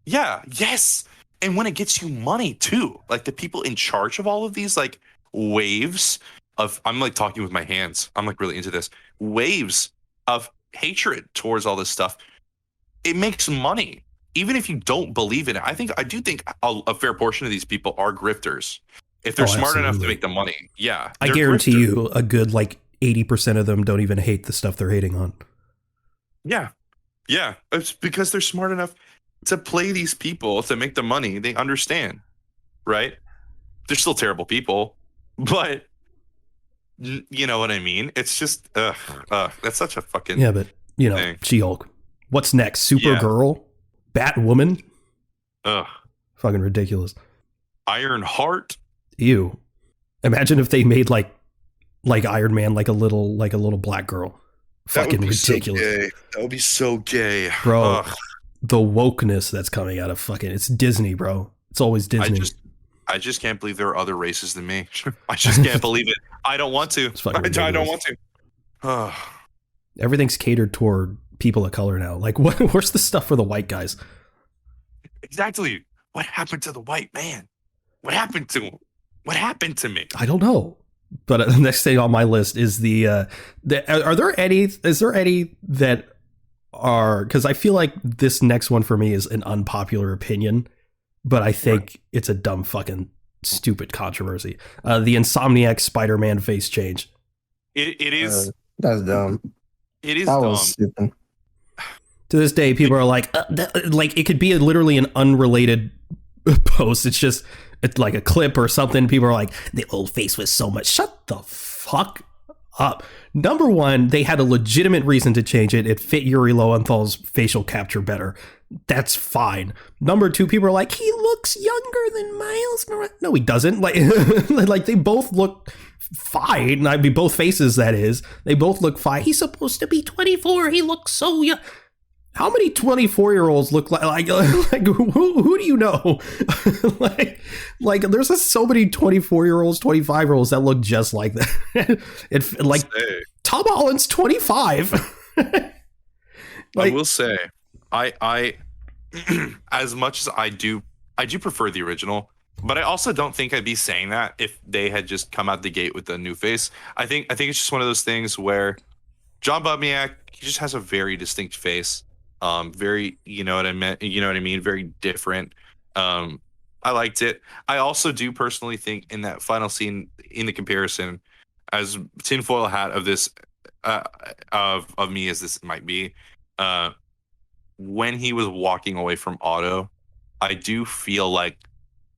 Yeah, yes. And when it gets you money too, like the people in charge of all of these like waves of, I'm like talking with my hands, I'm like really into this, waves of hatred towards all this stuff, it makes money. Even if you don't believe in it, I do think a fair portion of these people are grifters. If they're smart enough to make the money, yeah. I guarantee you a good like 80% of them don't even hate the stuff they're hating on. Yeah. Yeah. It's because they're smart enough to play these people to make the money. They understand, right? They're still terrible people, but you know what I mean? It's just, that's such a fucking yeah, but you know, thing. She-Hulk. What's next? Supergirl? Batwoman? Ugh. Fucking ridiculous. Ironheart? Ew. Imagine if they made like Iron Man like a little black girl. Fucking ridiculous. So gay. That would be so gay. Bro, Ugh. the wokeness that's coming out of fucking, it's Disney, bro. It's always Disney. I just can't believe there are other races than me. I just can't believe it. I don't want to. I don't want to. Everything's catered toward people of color now. Like, where's the stuff for the white guys? Exactly. What happened to the white man? What happened to him? What happened to me? I don't know. But the next thing on my list is is there any that are, because I feel like this next one for me is an unpopular opinion, but I think it's a dumb fucking stupid controversy. The Insomniac Spider-Man face change. It is. That's dumb. It is that dumb. Was stupid. To this day, people are like it could be literally an unrelated post. It's like a clip or something. People are like, the old face was so much. Shut the fuck up. Number one, they had a legitimate reason to change it. It fit Yuri Lowenthal's facial capture better. That's fine. Number two, people are like, he looks younger than Miles Morales. No, he doesn't. Like they both look fine. I mean, both faces, that is. They both look fine. He's supposed to be 24. He looks so young. How many 24-year-olds look like who do you know? like there's so many 24-year-olds, 25-year-olds that look just like that. Tom Holland's 25. I will say, I as much as I do prefer the original, but I also don't think I'd be saying that if they had just come out the gate with a new face. I think it's just one of those things where John Bobniak, he just has a very distinct face. Very, you know what I mean? Very different. I liked it. I also do personally think in that final scene, in the comparison, as tinfoil hat of this, of me as this might be, when he was walking away from Otto, I do feel like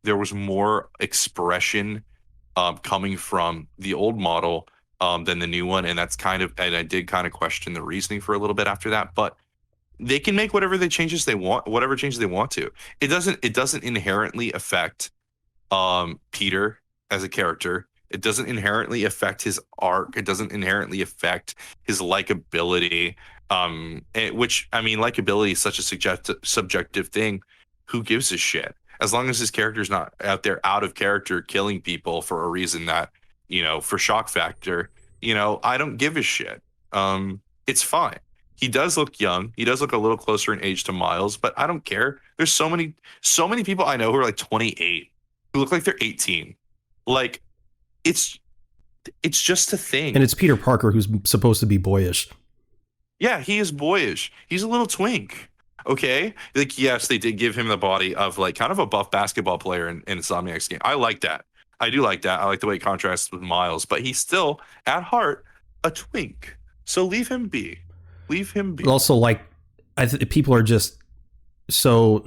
there was more expression coming from the old model than the new one, and I did kind of question the reasoning for a little bit after that, but they can make whatever changes they want to. It doesn't inherently affect Peter as a character. It doesn't inherently affect his arc. It doesn't inherently affect his likability. Which, I mean, likability is such a subjective thing. Who gives a shit? As long as his character's not out there out of character killing people for a reason that, for shock factor, I don't give a shit. It's fine. He does look young. He does look a little closer in age to Miles, but I don't care. There's so many people I know who are like 28 who look like they're 18. Like, it's just a thing. And it's Peter Parker, who's supposed to be boyish. Yeah, he is boyish. He's a little twink. Okay? Like, yes, they did give him the body of like kind of a buff basketball player in Insomniac's game. I like that. I do like that. I like the way it contrasts with Miles, but he's still at heart a twink. So leave him be. Leave him be. But also, like, people are just so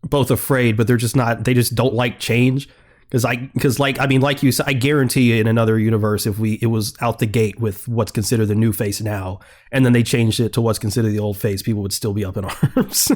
both afraid, but they're just not. They just don't like change. Because like you said, I guarantee you, in another universe, if it was out the gate with what's considered the new face now, and then they changed it to what's considered the old face, people would still be up in arms.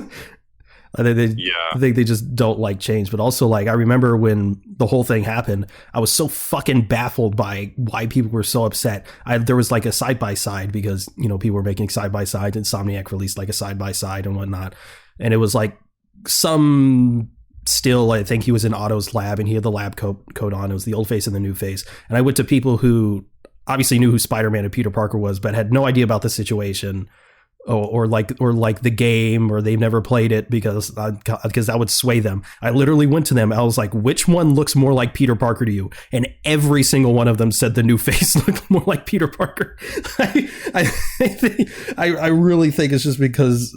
I think they just don't like change. But also, like, I remember when the whole thing happened, I was so fucking baffled by why people were so upset. There was like a side by side because, you know, people were making side by sides. Insomniac released like a side by side and whatnot, and it was like some still. I think he was in Otto's lab and he had the lab coat on. It was the old face and the new face. And I went to people who obviously knew who Spider-Man and Peter Parker was, but had no idea about the situation. Or like the game, or they've never played it because that would sway them. I literally went to them. I was like, which one looks more like Peter Parker to you? And every single one of them said the new face looked more like Peter Parker. I really think it's just because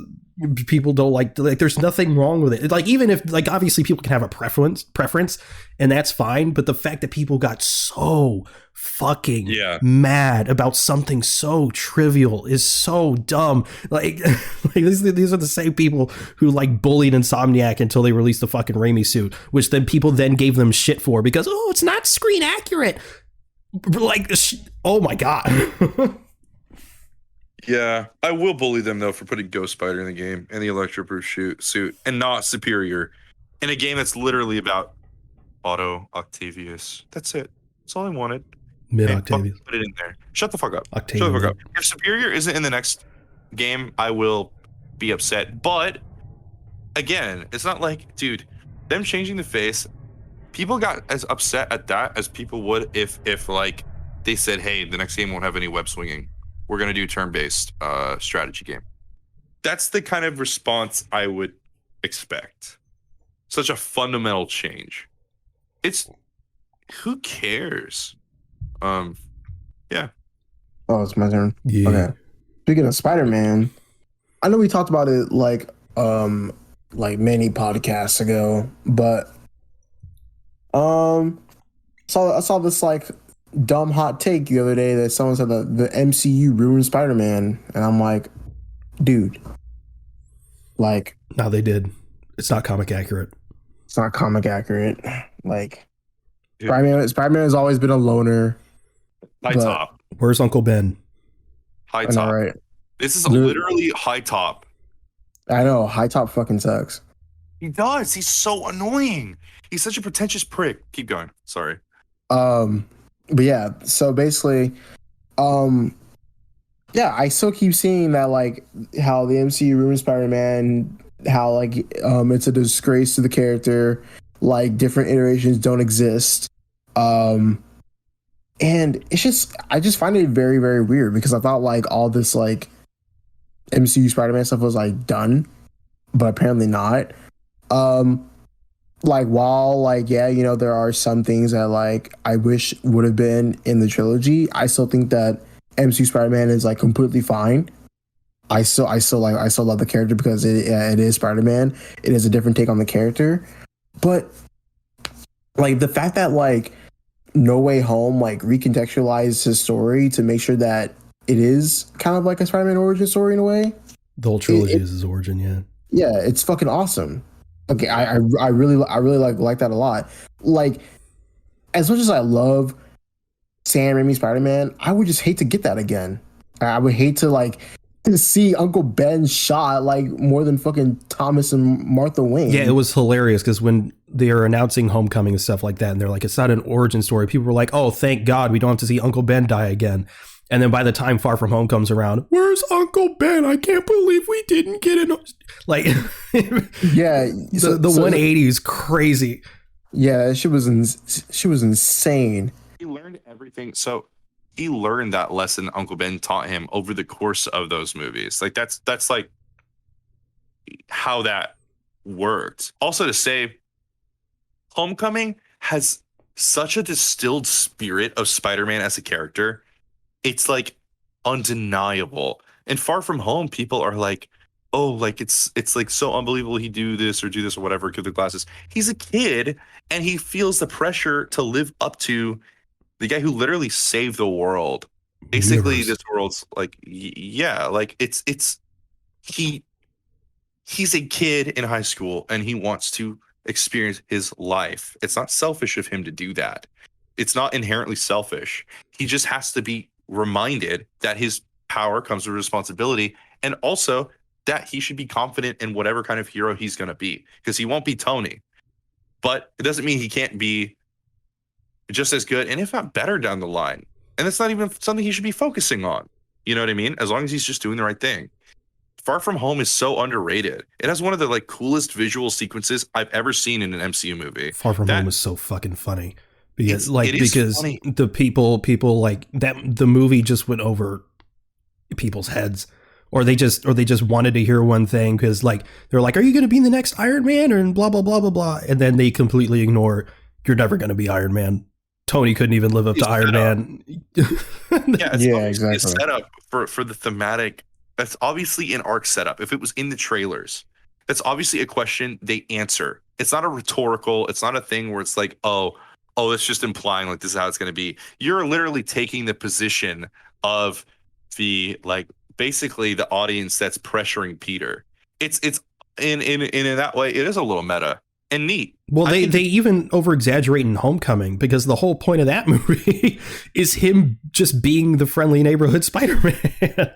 people don't like there's nothing wrong with it. Like, even if, like, obviously people can have a preference and that's fine, but the fact that people got so fucking mad about something so trivial is so dumb. Like these are the same people who like bullied Insomniac until they released the fucking Raimi suit, which then people then gave them shit for because, oh, it's not screen accurate. Like, oh my god. Yeah, I will bully them though for putting Ghost Spider in the game and the Electroproof suit and not Superior in a game that's literally about Otto Octavius. That's it. That's all I wanted. Mid Octavius. Put it in there. Shut the fuck up. Octavius. Shut the fuck up. If Superior isn't in the next game, I will be upset. But again, it's not like, dude, them changing the face, people got as upset at that as people would if like they said, hey, the next game won't have any web swinging. We're going to do turn-based strategy game. That's the kind of response I would expect. Such a fundamental change. It's, who cares? Yeah. Oh, it's my turn. Yeah. Okay. Speaking of Spider-Man, I know we talked about it like many podcasts ago, but I saw this like dumb hot take the other day that someone said that the MCU ruined Spider-Man, and I'm like, dude, like, no, they did. It's not comic accurate. It's not comic accurate. Like, Spider-Man has always been a loner. High top. Where's Uncle Ben? High top. Right. This is literally high top. I know. High top fucking sucks. He does. He's so annoying. He's such a pretentious prick. Keep going. Sorry. But yeah, so basically, yeah, I still keep seeing that, like, how the MCU ruined Spider-Man, how, like, it's a disgrace to the character, like, different iterations don't exist. And it's just, I just find it very, very weird because I thought, like, all this, like, MCU Spider-Man stuff was, like, done, but apparently not. Like, while, like, yeah, you know, there are some things that, like, I wish would have been in the trilogy, I still think that MCU Spider-Man is, like, completely fine. I still love the character because it is Spider-Man. It is a different take on the character. But, like, the fact that, like, No Way Home, like, recontextualized his story to make sure that it is kind of like a Spider-Man origin story in a way. The whole trilogy is his origin, yeah. Yeah, it's fucking awesome. Okay, I really like that a lot. Like, as much as I love Sam Raimi Spider-Man, I would just hate to get that again. I would hate to, like, to see Uncle Ben shot, like, more than fucking Thomas and Martha Wayne. Yeah, it was hilarious because when they are announcing Homecoming and stuff like that, and they're like, it's not an origin story, people were like, oh, thank God we don't have to see Uncle Ben die again. And then by the time Far From Home comes around, where's Uncle Ben? I can't believe we didn't get it. Like, yeah, the 180 is crazy. Yeah, she was insane. He learned everything. So he learned that lesson Uncle Ben taught him over the course of those movies. Like, that's like how that worked. Also, to say, Homecoming has such a distilled spirit of Spider-Man as a character. It's like undeniable. And Far From Home, people are like, oh, like it's like so unbelievable he do this or whatever, give the glasses. He's a kid and he feels the pressure to live up to the guy who literally saved the world. Basically, this world's like, yeah, like he's a kid in high school and he wants to experience his life. It's not selfish of him to do that. It's not inherently selfish. He just has to be reminded that his power comes with responsibility, and also that he should be confident in whatever kind of hero he's going to be, because he won't be Tony, but it doesn't mean he can't be just as good and if not better down the line. And it's not even something he should be focusing on. You know what I mean? As long as he's just doing the right thing. Far From Home is so underrated. It has one of the like coolest visual sequences I've ever seen in an MCU movie. Far From Home is so fucking funny because funny. the people like that, the movie just went over people's heads, or they just wanted to hear one thing because like they're like, are you going to be the next Iron Man or blah blah blah blah blah, and then they completely ignore, you're never going to be Iron Man. Tony couldn't even live up to Iron Man. Exactly. A setup for the thematic. That's obviously an arc setup. If it was in the trailers, that's obviously a question they answer. It's not a rhetorical. It's not a thing where it's like, oh, it's just implying like this is how it's going to be. You're literally taking the position of the like basically the audience that's pressuring Peter. It's in that way. It is a little meta and neat. Well, they even over exaggerate in Homecoming because the whole point of that movie is him just being the friendly neighborhood Spider-Man.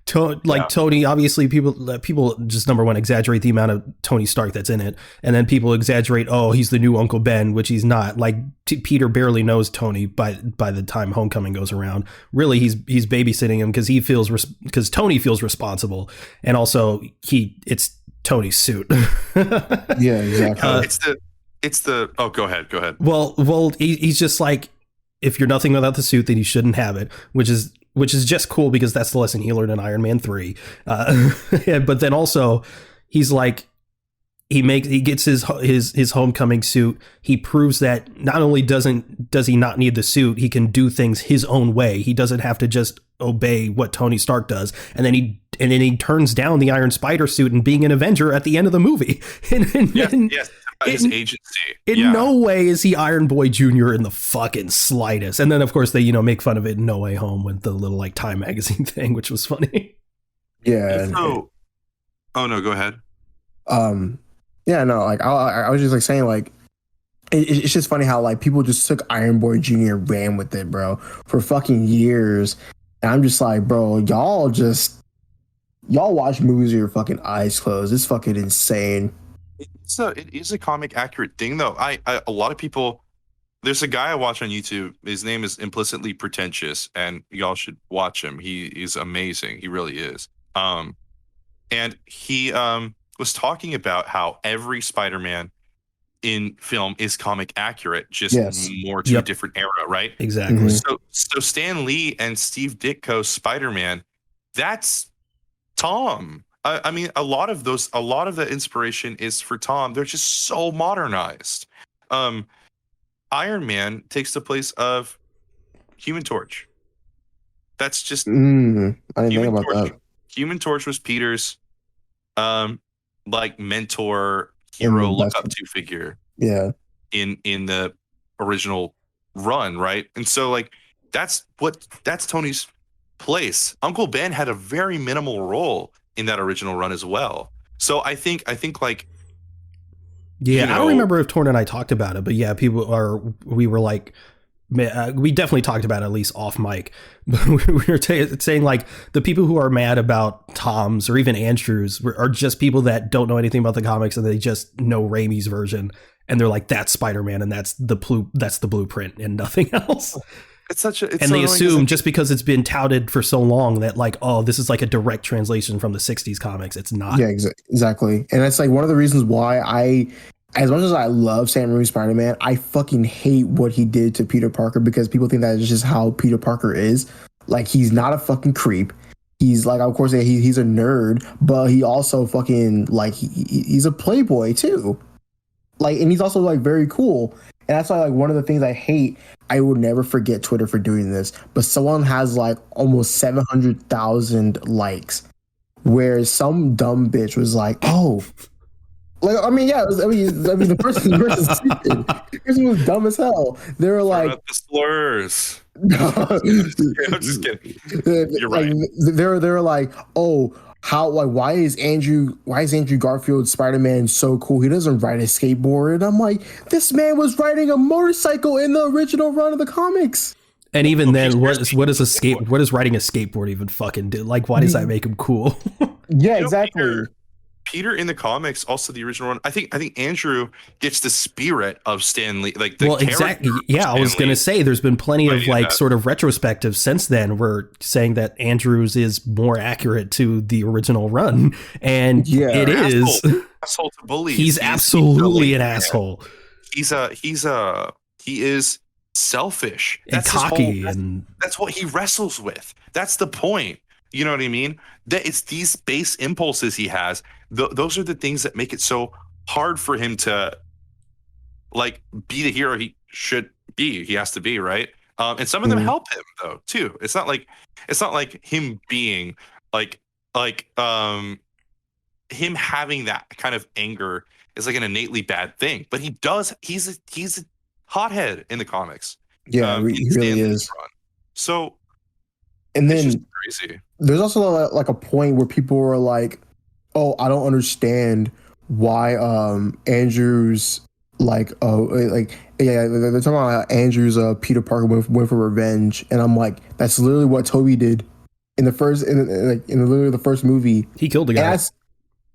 Tony, obviously people just number one exaggerate the amount of Tony Stark that's in it, and then people exaggerate, oh, he's the new Uncle Ben, which he's not. Like Peter barely knows Tony by the time Homecoming goes around. Really, he's babysitting him because Tony feels responsible, and also it's Tony's suit. Yeah, exactly. It's the oh, go ahead. Well, he's just like, if you're nothing without the suit, then you shouldn't have it, which is just cool because that's the lesson he learned in Iron Man 3. But then also he's like, he gets his Homecoming suit. He proves that not only does he not need the suit, he can do things his own way. He doesn't have to just obey what Tony Stark does. And then he turns down the Iron Spider suit and being an Avenger at the end of the movie. Yes. His agency. In no way is he Iron Boy Jr. in the fucking slightest. And then of course they, make fun of it in No Way Home with the little like Time magazine thing, which was funny. Yeah. So, oh no, go ahead. Yeah, no, like I was just like saying like it's just funny how like people just took Iron Boy Jr. and ran with it, bro, for fucking years. And I'm just like, bro, y'all watch movies with your fucking eyes closed. It's fucking insane. It is a comic accurate thing though. A lot of people, there's a guy I watch on YouTube. His name is Implicitly Pretentious, and y'all should watch him. He is amazing. He really is. And he was talking about how every Spider-Man in film is comic accurate, just more to a different era, right? Exactly. Mm-hmm. So Stan Lee and Steve Ditko's Spider-Man, that's Tom. I mean, a lot of the inspiration is for Tom. They're just so modernized. Iron Man takes the place of Human Torch. That's just I didn't think about that. Human Torch was Peter's like mentor, hero, look up to figure. Yeah. In the original run, right? And so like that's Tony's place. Uncle Ben had a very minimal role in that original run as well. So I think like, yeah, I don't remember if Torn and I talked about it, but yeah, we were like, we definitely talked about it at least off mic, but we were saying like the people who are mad about Tom's or even Andrew's are just people that don't know anything about the comics and they just know Raimi's version. And they're like, that's Spider-Man and that's the blueprint and nothing else. And they assume just because it's been touted for so long that like, oh, this is like a direct translation from the 60s comics. It's not. Yeah, exactly. And that's like one of the reasons why as much as I love Sam Raimi's Spider-Man, I fucking hate what he did to Peter Parker because people think that is just how Peter Parker is. Like, he's not a fucking creep. He's like, of course, he's a nerd, but he also fucking like, he's a playboy too. Like, and he's also like very cool. And that's why like one of the things I hate, I will never forget Twitter for doing this, but someone has like almost 700,000 likes where some dumb bitch was like, oh, like, I mean, yeah, the person stupid. The person was dumb as hell. They were like, the slurs. I'm just kidding. You're right. They're like, oh, why is Andrew Garfield's Spider-Man so cool? He doesn't ride a skateboard. And I'm like, this man was riding a motorcycle in the original run of the comics. And even then, what does riding a skateboard even fucking do? Like, why does that make him cool? Yeah, You know, exactly. Peter in the comics, also the original one. I think Andrew gets the spirit of Stan Lee, like the Well, character. exactly. Yeah, I was Stan going to Lee say there's been plenty of fighting like that. sort of retrospectives since then. We're saying that Andrews is more accurate to the original run, and Yeah. it is. Asshole to bullies. He's absolutely an asshole. He is selfish. And That's his cocky, whole. and That's what he wrestles with. That's the point. You know what I mean? That it's these base impulses he has. Those are the things that make it so hard for him to like be the hero he should be. He has to be, right? And some of them help him though too. It's not like him being like him having that kind of anger is like an innately bad thing. But he does. He's a hothead in the comics. Yeah, he really is. Run. So, and it's then just crazy. There's also like a point where people were like, "Oh, I don't understand why Andrew's like yeah, they're talking about how Andrew's Peter Parker went for revenge," and I'm like, that's literally what Toby did in the first in literally the first movie. He killed the guy.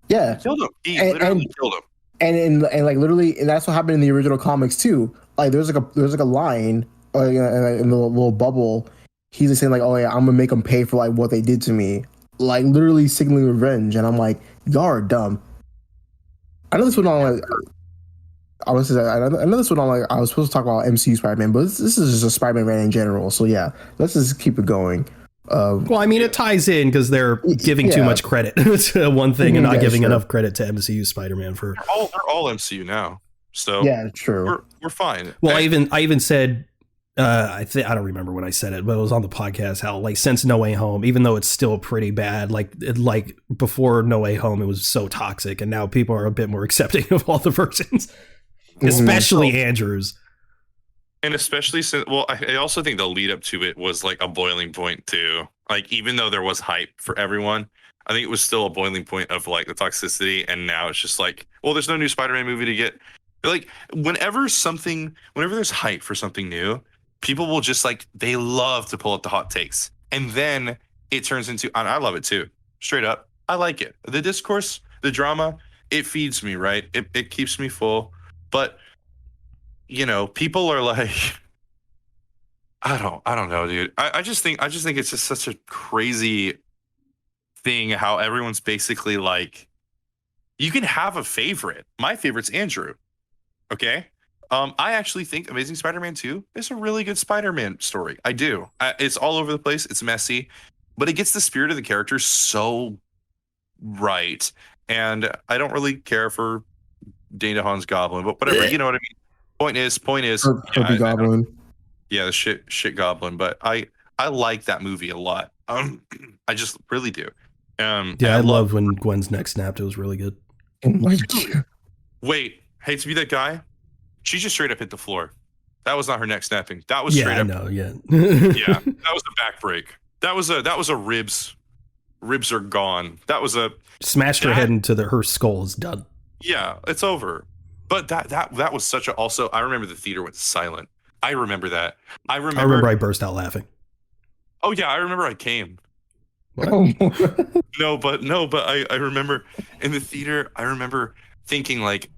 Yeah, He killed him. He literally killed him. And like literally, and that's what happened in the original comics too. Like there's like a line in the little bubble. He's just saying like, "Oh yeah, I'm gonna make them pay for like what they did to me," like literally signaling revenge. And I'm like, y'all are dumb. I know this one on like, I know this one on like I was supposed to talk about MCU Spider-Man, but this is just a Spider-Man in general. So yeah, let's just keep it going. Well, I mean, it ties in because they're giving too much credit to one thing and not giving enough credit to MCU Spider-Man for. They're all MCU now, so yeah, true. We're fine. Well, I even said. I don't remember when I said it, but it was on the podcast how like since No Way Home, even though it's still pretty bad, like before No Way Home, it was so toxic, and now people are a bit more accepting of all the versions, especially Andrews. And especially since, well, I also think the lead up to it was like a boiling point too. Like even though there was hype for everyone, I think it was still a boiling point of like the toxicity, and now it's just like, well, there's no new Spider-Man movie to get. Like whenever there's hype for something new, people will just like, they love to pull up the hot takes. And then it turns into, and I love it too. Straight up. I like it. The discourse, the drama, it feeds me, right? It keeps me full. But, you know, people are like, I don't know, dude. I just think it's just such a crazy thing how everyone's basically like, you can have a favorite. My favorite's Andrew. Okay? I actually think Amazing Spider-Man 2 is a really good Spider-Man story. I do. It's all over the place. It's messy, but it gets the spirit of the character so right. And I don't really care for Dana Hahn's Goblin, but whatever. You know what I mean? Point is, Goblin. Yeah, the shit Goblin. But I like that movie a lot. I just really do. Yeah, I loved when Gwen's neck snapped. It was really good. Oh my God. Wait, hate to be that guy. She just straight up hit the floor. That was not her neck snapping. That was straight up. Yeah, I know, yeah. Yeah, that was a back break. That was a ribs. Ribs are gone. That was a smashed her head into her skull is done. Yeah, it's over. But that was such a, also, I remember the theater went silent. I remember that. I remember I burst out laughing. Oh yeah, I remember I came. What? No, but I remember in the theater, I remember thinking like,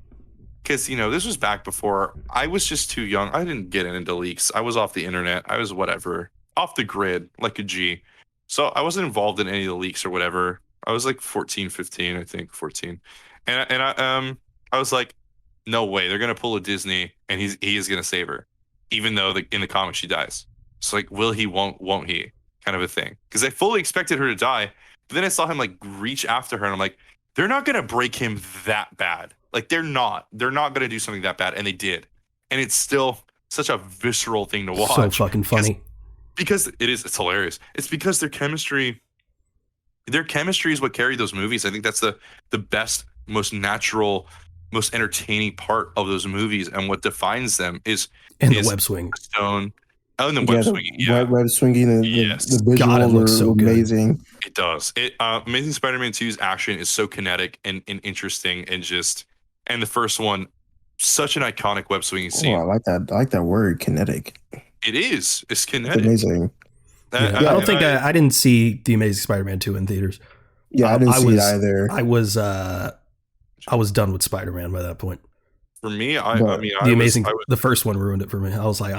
because, you know, this was back before I was just too young. I didn't get into leaks. I was off the internet. I was whatever, off the grid, like a G. So I wasn't involved in any of the leaks or whatever. I was like 14, 15, I think 14. And I was like, no way. They're going to pull a Disney and he is going to save her. Even though in the comic she dies. It's like, will he, won't he? Kind of a thing. Because I fully expected her to die. But then I saw him like reach after her and I'm like, they're not going to break him that bad. Like they're not going to do something that bad. And they did. And it's still such a visceral thing to watch. So fucking funny. Because it's hilarious. It's because their chemistry is what carried those movies. I think that's the best, most natural, most entertaining part of those movies. And what defines them is the web swing. Stone. Oh, and the web swinging. Yeah. Web swinging. Yes. The visuals are so amazing. It does. Amazing Spider-Man 2's action is so kinetic and interesting and the first one, such an iconic web swinging scene. Oh, I like that. I like that word, kinetic. It is. It's kinetic. It's amazing. I don't think I didn't see the Amazing Spider-Man 2 in theaters. Yeah, I didn't see it either. I was done with Spider-Man by that point. For me, the first one ruined it for me. I was like,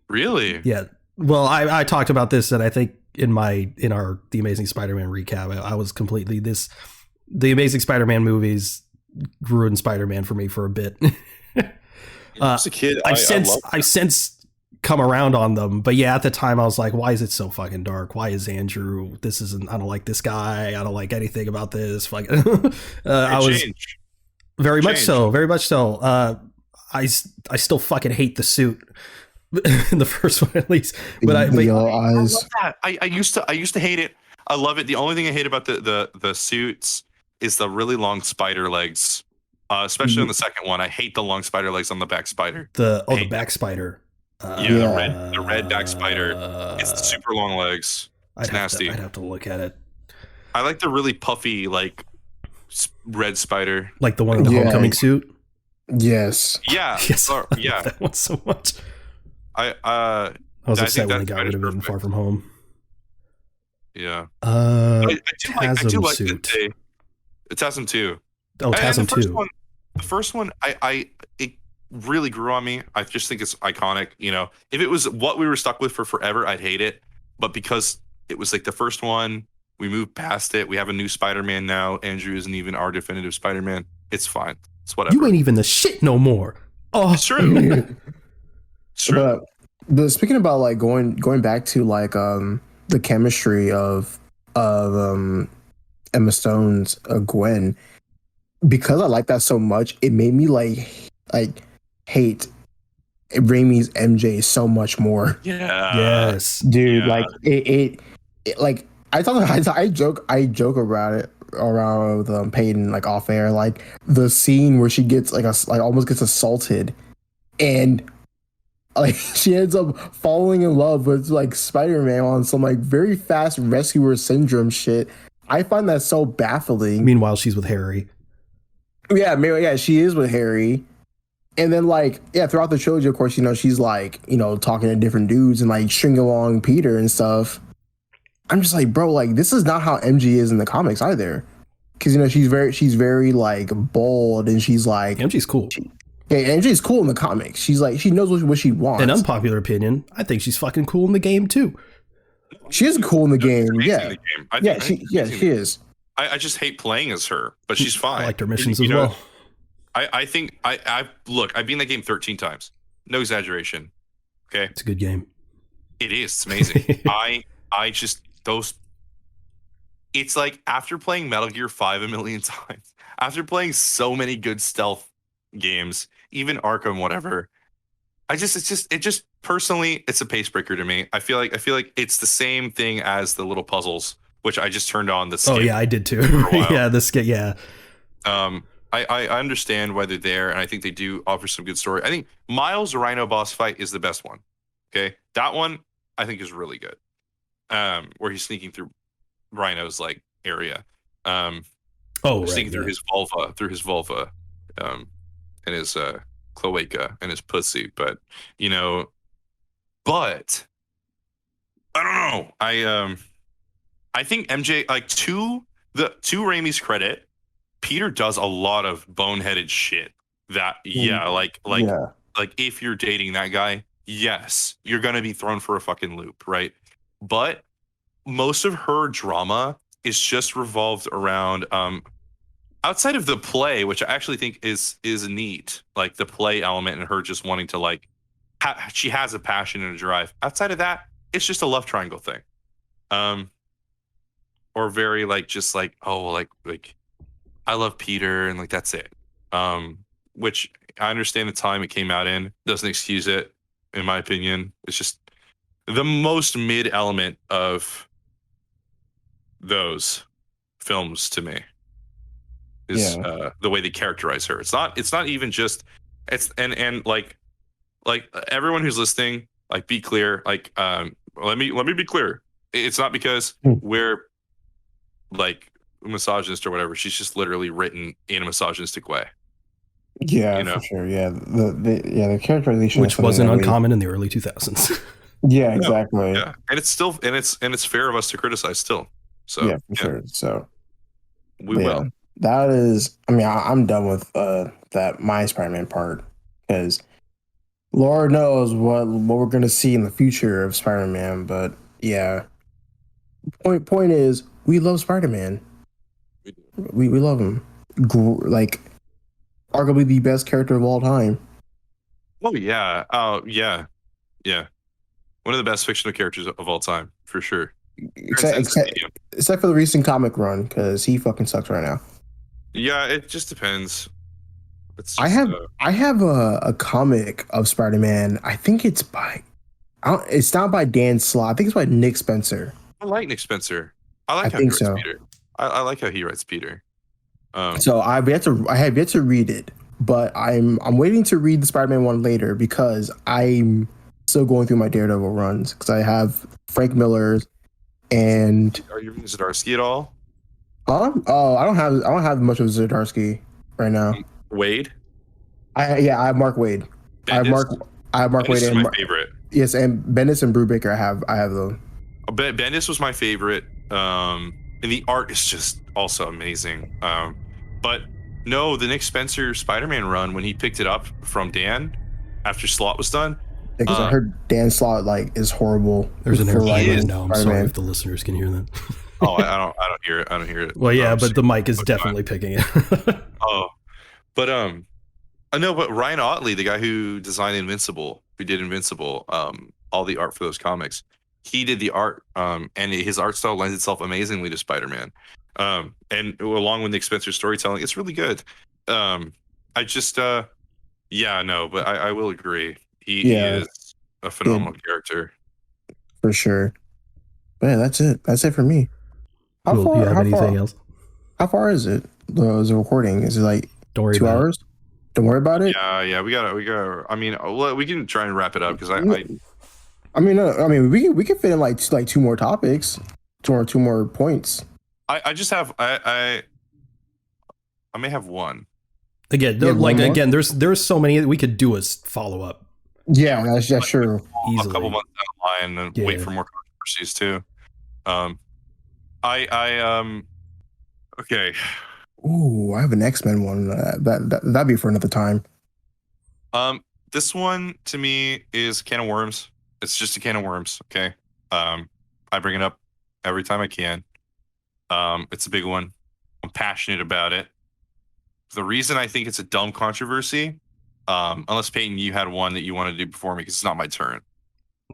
really? Yeah. Well, I talked about this, and I think in our The Amazing Spider-Man recap, I was completely the Amazing Spider-Man movies ruined Spider-Man for me for a bit. As a kid, I've since come around on them, but yeah, at the time I was like, why is it so fucking dark? Why is Andrew? I don't like this guy. I don't like anything about this. Like, I was very much so. I still fucking hate the suit. In the first one, at least, but I love that. I used to hate it. I love it. The only thing I hate about the suits is the really long spider legs, especially on the second one. I hate the long spider legs on the back spider. The back spider. The red back spider. It's the super long legs. It's nasty. I'd have to look at it. I like the really puffy like red spider, like the one in the Homecoming suit. Yes. Yeah. Yes. Yeah. I love that one so much. I was upset when they got rid of it in Far From Home. Yeah. I do like suit. TASM 2. Oh, TASM 2. The first one, it really grew on me. I just think it's iconic. You know, if it was what we were stuck with for forever, I'd hate it. But because it was like the first one, we moved past it. We have a new Spider-Man now. Andrew isn't even our definitive Spider-Man. It's fine. It's whatever. You ain't even the shit no more. Oh, it's true. Sure. But speaking about like going back to like the chemistry of Emma Stone's Gwen, because I like that so much, it made me like hate Raimi's MJ so much more. Yeah. Yes, dude. Yeah. Like it like I joke about it around with Peyton like off air, like the scene where she gets like almost gets assaulted and like she ends up falling in love with like Spider-Man on some like very fast rescuer syndrome shit. I find that so baffling. Meanwhile, she's with Harry. Yeah, she is with Harry. And then like, yeah, throughout the trilogy, of course, you know, she's like, you know, talking to different dudes and like stringing along Peter and stuff. I'm just like, bro, like this is not how MG is in the comics either. Cause you know, she's very like bold and she's like MG's cool. MJ's cool in the comics. She's like, she knows what she wants. An unpopular opinion, I think she's fucking cool in the game too. She is cool in the game. Yeah. She is. I just hate playing as her, but she's fine. I liked her missions as well. I think I've beaten that game 13 times. No exaggeration. Okay. It's a good game. It is. It's amazing. I just it's like after playing Metal Gear 5 a million times, after playing so many good stealth games, even Arkham, whatever. It just personally, it's a pace breaker to me. I feel like it's the same thing as the little puzzles, which I just turned on the skip. Oh yeah, I did too. Yeah, the skip. Yeah. I understand why they're there, and I think they do offer some good story. I think Miles' Rhino boss fight is the best one. Okay, that one I think is really good. Where he's sneaking through Rhino's like area. Sneaking through his vulva, and his cloaca and his pussy. But you know, I don't know. I think MJ, like to Raimi's credit, Peter does a lot of boneheaded shit that like if you're dating that guy, yes, you're gonna be thrown for a fucking loop, right? But most of her drama is just revolved around outside of the play, which I actually think is neat, like the play element and her just wanting to like she has a passion and a drive. Outside of that, it's just a love triangle thing. Or very like just like, oh, like I love Peter and like that's it. Which I understand the time it came out in, doesn't excuse it, in my opinion. It's just the most mid element of those films to me is the way they characterize her. It's not even just and like everyone who's listening, like be clear, like let me be clear. It's not because we're like misogynist or whatever. She's just literally written in a misogynistic way. Yeah, you know? For sure. Yeah, the characterization, which wasn't uncommon in the early 2000s. Yeah, exactly. Yeah, and it's still and it's fair of us to criticize still. So yeah, for sure. So we yeah, will. that is. I mean, I'm done with that my Spider-Man part because Lord knows what we're gonna see in the future of Spider-Man. But yeah, point is, we love Spider-Man. We love him. Like arguably the best character of all time. Oh yeah. Oh yeah. Yeah. One of the best fictional characters of all time, for sure. Except Transcends the except medium. except for the recent comic run, because he fucking sucks right now. Yeah, it just depends. It's I just have I have a comic of Spider-Man. I think it's by it's not by Dan Slott. I think it's by Nick Spencer. I like Nick Spencer. I I like how he think writes so. Peter. I like how he writes Peter. So I have yet to read it, but I'm waiting to read the Spider-Man one later because I'm still going through my Daredevil runs because I have Frank Miller's and Are you reading Zdarsky at all? oh I don't have much of Zdarsky right now. Wade? I have Mark Wade. Bendis? I have Mark Bendis Wade is and my favorite. yes, and Bendis and Brubaker I have them. Bendis was my favorite. And the art is just also amazing. But no, the Nick Spencer Spider-Man run, when he picked it up from Dan after Slott was done. Because I heard Dan Slott like is horrible. There's an airplane writing right now. I'm sorry if the listeners can hear that. Oh, I don't hear it. I don't hear it. Well, yeah, but the mic is definitely picking it. Oh, but I know, but Ryan Otley, the guy who designed Invincible, who did Invincible, all the art for those comics, he did the art, and his art style lends itself amazingly to Spider-Man, and along with Nick Spencer's storytelling, it's really good. I just, yeah, no, but I will agree, he is a phenomenal character for sure. But yeah, that's it. That's it for me. Do you have anything else? How far is it? The recording is it like Don't worry 2 hours? Don't worry about it. Yeah, we gotta. I mean, we can try and wrap it up because I mean, we can fit in like 2 more topics, 2 more points. I just have I may have one. Again, there's so many that we could do as follow up. Yeah, that's true. Easily. A couple months down the line and wait for more controversies too. Okay. Ooh, I have an X-Men one. That'd be for another time. This one to me is a can of worms. It's just a can of worms. Okay. I bring it up every time I can. It's a big one. I'm passionate about it. The reason I think it's a dumb controversy, unless Peyton, you had one that you want to do before me because it's not my turn.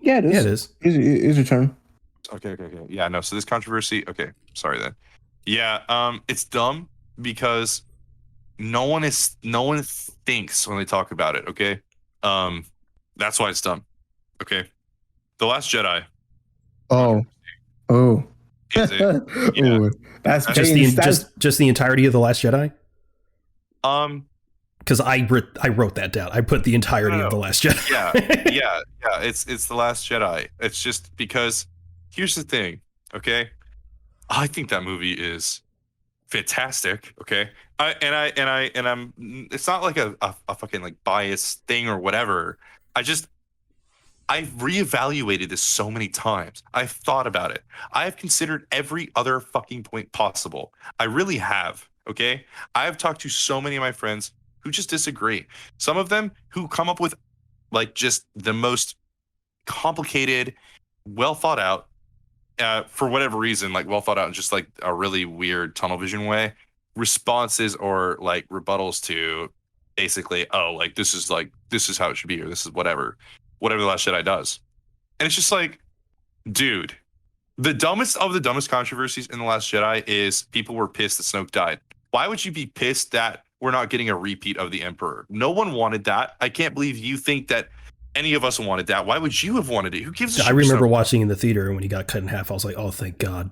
Yeah, it is. Yeah, it is. It's your turn. Okay. Yeah, no. So this controversy. Okay, sorry then. Yeah, it's dumb because no one thinks when they talk about it. Okay, that's why it's dumb. Okay, The Last Jedi. Oh. Is it? Yeah. Ooh, that's just the entirety of The Last Jedi. Because I wrote that down. I put the entirety of The Last Jedi. yeah. It's The Last Jedi. It's just because here's the thing, okay? I think that movie is fantastic, okay? I'm it's not like a fucking like biased thing or whatever. I've reevaluated this so many times. I've thought about it. I've considered every other fucking point possible. I really have, okay? I've talked to so many of my friends who just disagree. Some of them who come up with like just the most complicated, well thought out, for whatever reason, like well thought out in just like a really weird tunnel vision way, responses or like rebuttals to basically, oh, like this is how it should be, or this is whatever The Last Jedi does. And it's just like, dude, the dumbest of the dumbest controversies in The Last Jedi is people were pissed that Snoke died. Why would you be pissed that we're not getting a repeat of the Emperor? No one wanted that. I can't believe you think that any of us wanted that. Why would you have wanted it? Who gives a shit? I remember watching in the theater, and when he got cut in half, I was like, oh, thank God.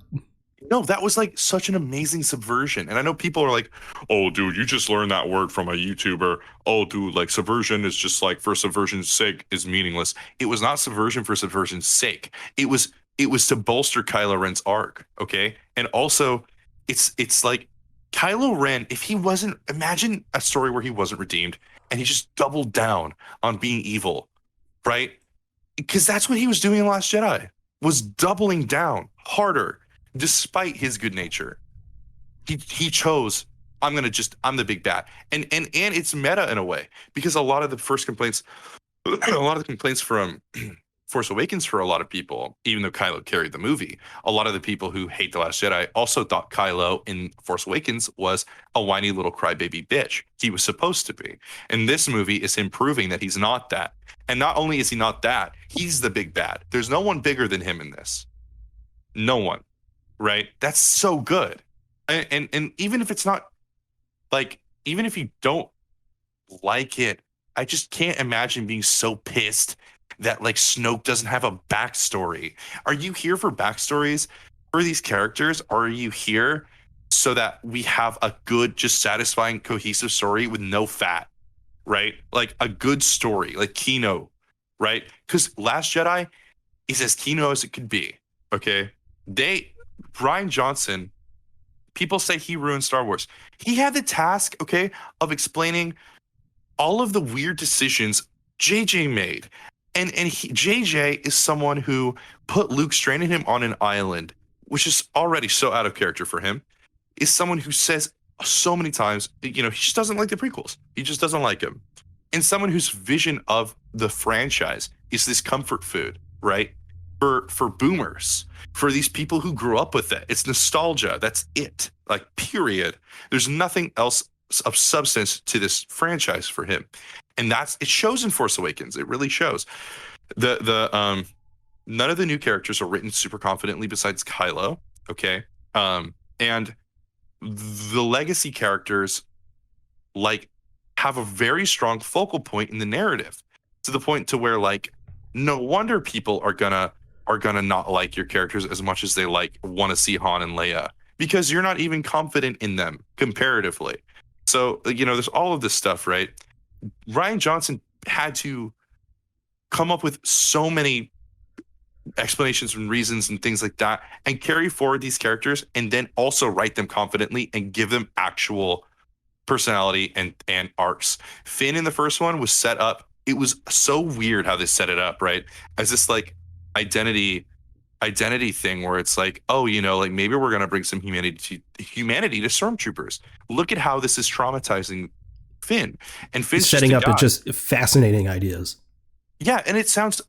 No, that was like such an amazing subversion. And I know people are like, oh, dude, you just learned that word from a YouTuber. Oh, dude, like subversion is just like for subversion's sake is meaningless. It was not subversion for subversion's sake. It was to bolster Kylo Ren's arc, okay? And also, it's like Kylo Ren, if he wasn't, imagine a story where he wasn't redeemed and he just doubled down on being evil, right? Because that's what he was doing in Last Jedi, was doubling down harder. despite his good nature. He chose, I'm the big bad. And it's meta in a way, because a lot of the complaints from Force Awakens for a lot of people, even though Kylo carried the movie, a lot of the people who hate The Last Jedi also thought Kylo in Force Awakens was a whiny little crybaby bitch. He was supposed to be. And this movie is him proving that he's not that. And not only is he not that, he's the big bad. There's no one bigger than him in this. No one. Right? That's so good. And even if it's not, like, even if you don't like it, I just can't imagine being so pissed that, like, Snoke doesn't have a backstory. Are you here for backstories for these characters? Or are you here so that we have a good, just satisfying, cohesive story with no fat, right? Like a good story, like Kino, right? Because Last Jedi is as Kino as it could be, okay? Rian Johnson, people say he ruined Star Wars. He had the task, okay, of explaining all of the weird decisions JJ made. And JJ is someone who put Luke, stranded him on an island, which is already so out of character for him, is someone who says so many times, you know, he just doesn't like the prequels. He just doesn't like them. And someone whose vision of the franchise is this comfort food, right? For boomers, for these people who grew up with it. It's nostalgia. That's it. Like, period. There's nothing else of substance to this franchise for him. And it shows in Force Awakens. It really shows. None of the new characters are written super confidently besides Kylo. Okay. And the legacy characters, like, have a very strong focal point in the narrative, to the point to where, like, no wonder people are gonna not like your characters as much as they want to see Han and Leia, because you're not even confident in them comparatively. So, you know, there's all of this stuff, right? Rian Johnson had to come up with so many explanations and reasons and things like that, and carry forward these characters, and then also write them confidently and give them actual personality and arcs. Finn in the first one was set up. It was so weird how they set it up, right? As this, like, identity thing where it's like, oh, you know, like, maybe we're gonna bring some humanity to stormtroopers. Look at how this is traumatizing Finn, and Finn's setting up guy. just fascinating ideas. Yeah, and it sounds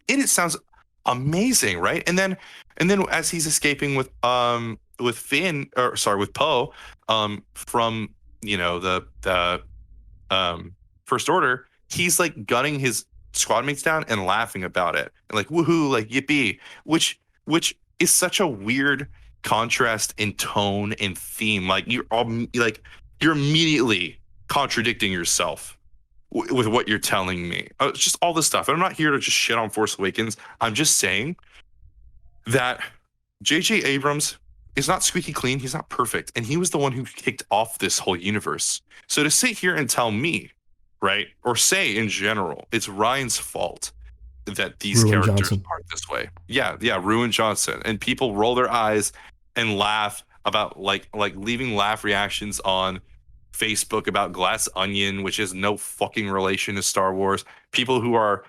amazing, right? And then as he's escaping with Finn, or sorry, with Poe, from, you know, the First Order, he's like gunning his squad mates down and laughing about it, and like, woohoo, like, yippee, which is such a weird contrast in tone and theme. Like, you're immediately contradicting yourself with what you're telling me. It's just all this stuff. I'm not here to just shit on Force Awakens. I'm just saying that J.J. Abrams is not squeaky clean. He's not perfect. And he was the one who kicked off this whole universe. So to sit here and tell me, right, or say in general, it's Ryan's fault that these Ruin characters Johnson. are this way. Yeah, Ruin Johnson. And people roll their eyes and laugh about, like leaving laugh reactions on Facebook about Glass Onion, which is no fucking relation to Star Wars. People who are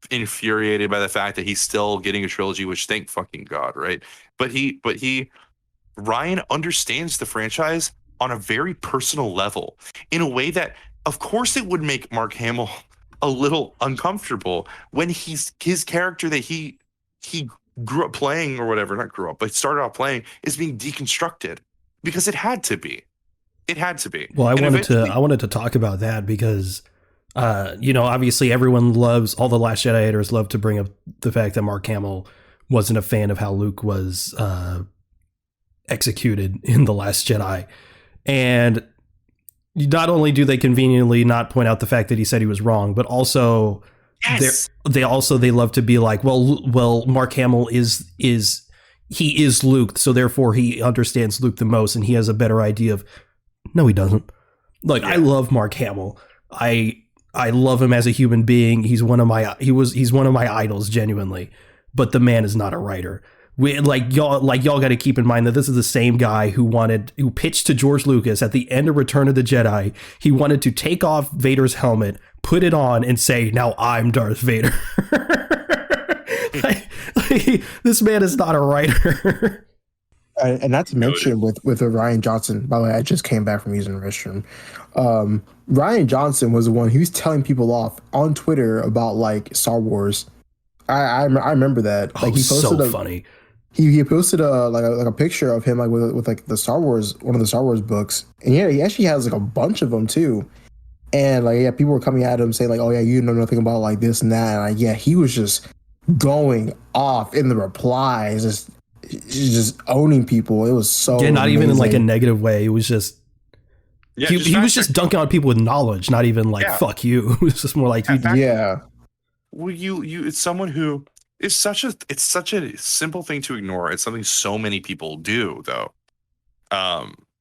infuriated by the fact that he's still getting a trilogy, which, thank fucking God, right? But Ryan understands the franchise on a very personal level, in a way that, of course, it would make Mark Hamill a little uncomfortable when his character that he grew up playing, or whatever, not grew up, but started off playing, is being deconstructed, because it had to be. It had to be. Well, I wanted to talk about that because, you know, obviously everyone loves, all the Last Jedi haters love to bring up the fact that Mark Hamill wasn't a fan of how Luke was executed in The Last Jedi. And not only do they conveniently not point out the fact that he said he was wrong, but also Yes. they love to be like, well, Mark Hamill is Luke, so therefore he understands Luke the most, and he has a better idea of. No, he doesn't. Like, yeah. I love Mark Hamill. I love him as a human being. He's one of my idols, genuinely. But the man is not a writer. Y'all got to keep in mind that this is the same guy who pitched to George Lucas at the end of Return of the Jedi. He wanted to take off Vader's helmet, put it on, and say, "Now I'm Darth Vader." This man is not a writer. And not to mention Noted. with Ryan Johnson. By the way, I just came back from using the restroom. Ryan Johnson was the one who was telling people off on Twitter about like Star Wars. I remember that. Like Oh, he posted so a funny. he posted a picture of him like with like the Star Wars, one of the Star Wars books, and yeah, he actually has like a bunch of them too. And like, yeah, people were coming at him saying like, "Oh yeah, you know nothing about like this and that." And like, yeah, he was just going off in the replies, just owning people. It was so Yeah, not even in like a amazing. negative way. It was just Yeah, he was just dunking on people with knowledge, not even like Yeah. fuck you. It was just more like Yeah, well, it's someone who is it's such a simple thing to ignore. It's something so many people do, though.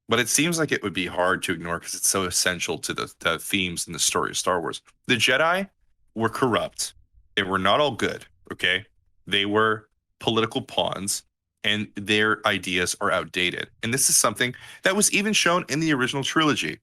But it seems like it would be hard to ignore because it's so essential to the themes and the story of Star Wars. The Jedi were corrupt. They were not all good. Okay, they were political pawns, and their ideas are outdated. And this is something that was even shown in the original trilogy.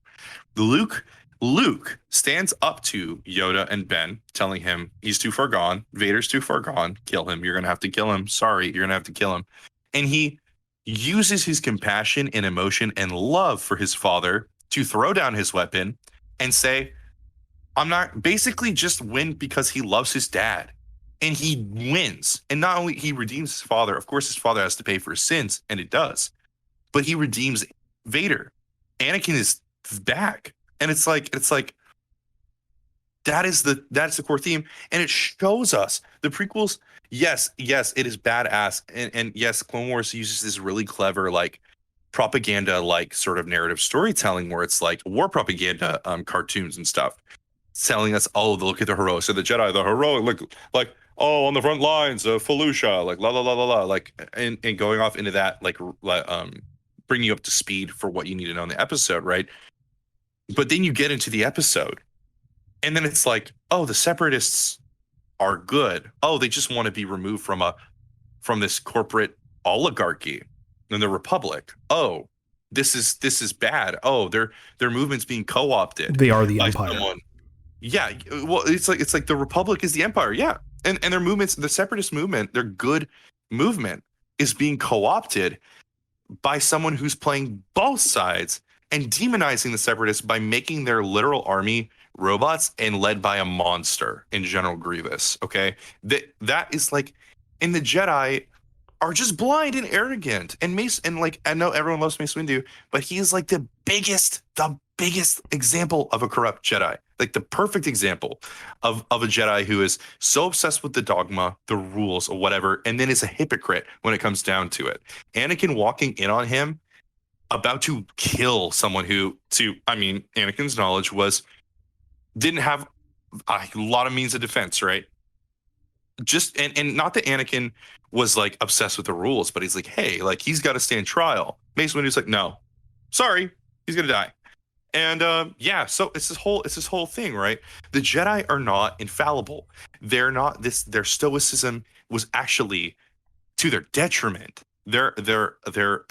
Luke stands up to Yoda and Ben, telling him he's too far gone. Vader's too far gone. Kill him. You're going to have to kill him. Sorry, you're going to have to kill him. And he uses his compassion and emotion and love for his father to throw down his weapon and say, I'm not basically just win because he loves his dad. And he wins. And not only he redeems his father, of course, his father has to pay for his sins, and it does, but he redeems Vader. Anakin is back. And it's like that's the core theme. And it shows us the prequels. Yes, it is badass. And yes, Clone Wars uses this really clever, like propaganda, like sort of narrative storytelling where it's like war propaganda cartoons and stuff, telling us, oh, look at the heroics of the Jedi, the heroic, like oh, on the front lines of Felucia, like la la la la la, like and going off into that, like bring you up to speed for what you need to know in the episode, right? But then you get into the episode, and then it's like, oh, the Separatists are good. Oh, they just want to be removed from this corporate oligarchy in the Republic. Oh, this is bad. Oh, their movement's being co-opted they are the by empire. someone. Yeah, well, it's like the Republic is the Empire. Yeah, and their movements, the Separatist movement, their good movement, is being co-opted by someone who's playing both sides and demonizing the Separatists by making their literal army robots and led by a monster in General Grievous. Okay, that is like, and the Jedi are just blind and arrogant. And Mace, and like, I know everyone loves Mace Windu, but he is like the biggest example of a corrupt Jedi. Like the perfect example of a Jedi who is so obsessed with the dogma, the rules, or whatever, and then is a hypocrite when it comes down to it. Anakin walking in on him, about to kill someone who, Anakin's knowledge didn't have a lot of means of defense, right? Just and not that Anakin was like obsessed with the rules, but he's like, hey, like he's got to stand trial. Mace Windu's like, no, sorry, he's gonna die. And so it's this whole thing, right? The Jedi are not infallible. They're not this. Their stoicism was actually to their detriment. They're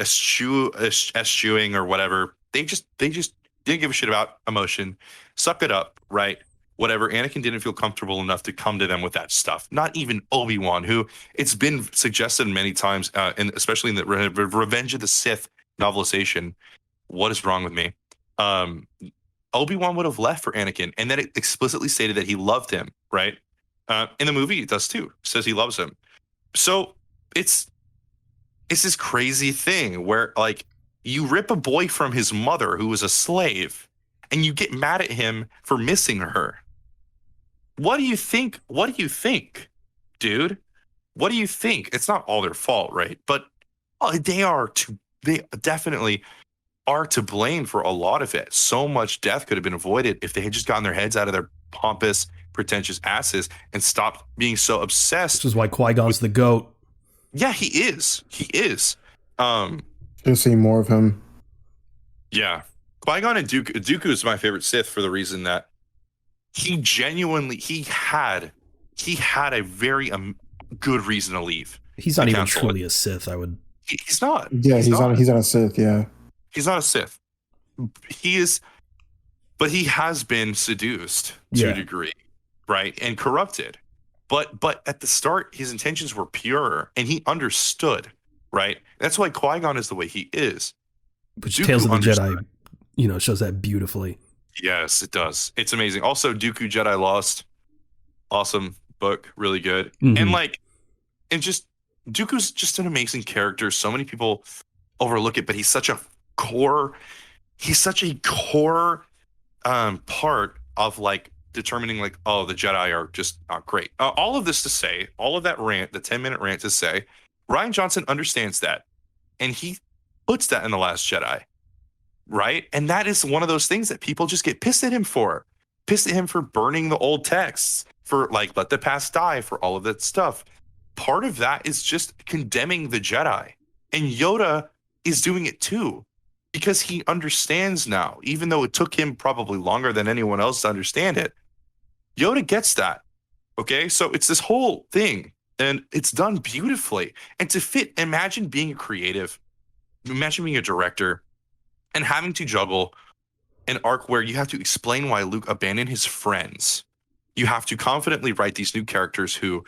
eschewing or whatever. They just didn't give a shit about emotion. Suck it up, right? Whatever. Anakin didn't feel comfortable enough to come to them with that stuff. Not even Obi-Wan, who it's been suggested many times, and especially in the Revenge of the Sith novelization. What is wrong with me? Obi-Wan would have left for Anakin, and then it explicitly stated that he loved him, right? In the movie, it does too. Says he loves him. So it's this crazy thing where like you rip a boy from his mother who was a slave, and you get mad at him for missing her. What do you think? What do you think, dude? What do you think? It's not all their fault, right? But they definitely are to blame for a lot of it. So much death could have been avoided if they had just gotten their heads out of their pompous, pretentious asses and stopped being so obsessed. This is why Qui-Gon's the GOAT. Yeah, he is. He is. just see more of him. Yeah. Qui-Gon and Dooku is my favorite Sith for the reason that he had a very good reason to leave. He's not even truly a Sith, I would. He's not. Yeah, he's not a Sith. Yeah, he's not a Sith. He is, but he has been seduced to a degree, right, and corrupted. But at the start, his intentions were pure, and he understood. right? That's why Qui-Gon is the way he is. Which Dooku Tales of the understood. Jedi, shows that beautifully. Yes, it does. It's amazing. Also, Dooku Jedi Lost, awesome book, really good. And Mhm. like, and just Dooku's just an amazing character. So many people overlook it, but he's such a core part of like determining like, oh, the Jedi are just not great. All of this to say, all of that rant, the 10-minute rant to say, Ryan Johnson understands that, and he puts that in The Last Jedi, right? And that is one of those things that people just get pissed at him for. Pissed at him for burning the old texts, for like let the past die, for all of that stuff. Part of that is just condemning the Jedi. And Yoda is doing it too, because he understands now, even though it took him probably longer than anyone else to understand it. Yoda gets that. Okay. So it's this whole thing, and it's done beautifully. And to fit, imagine being a creative, imagine being a director and having to juggle an arc where you have to explain why Luke abandoned his friends. You have to confidently write these new characters who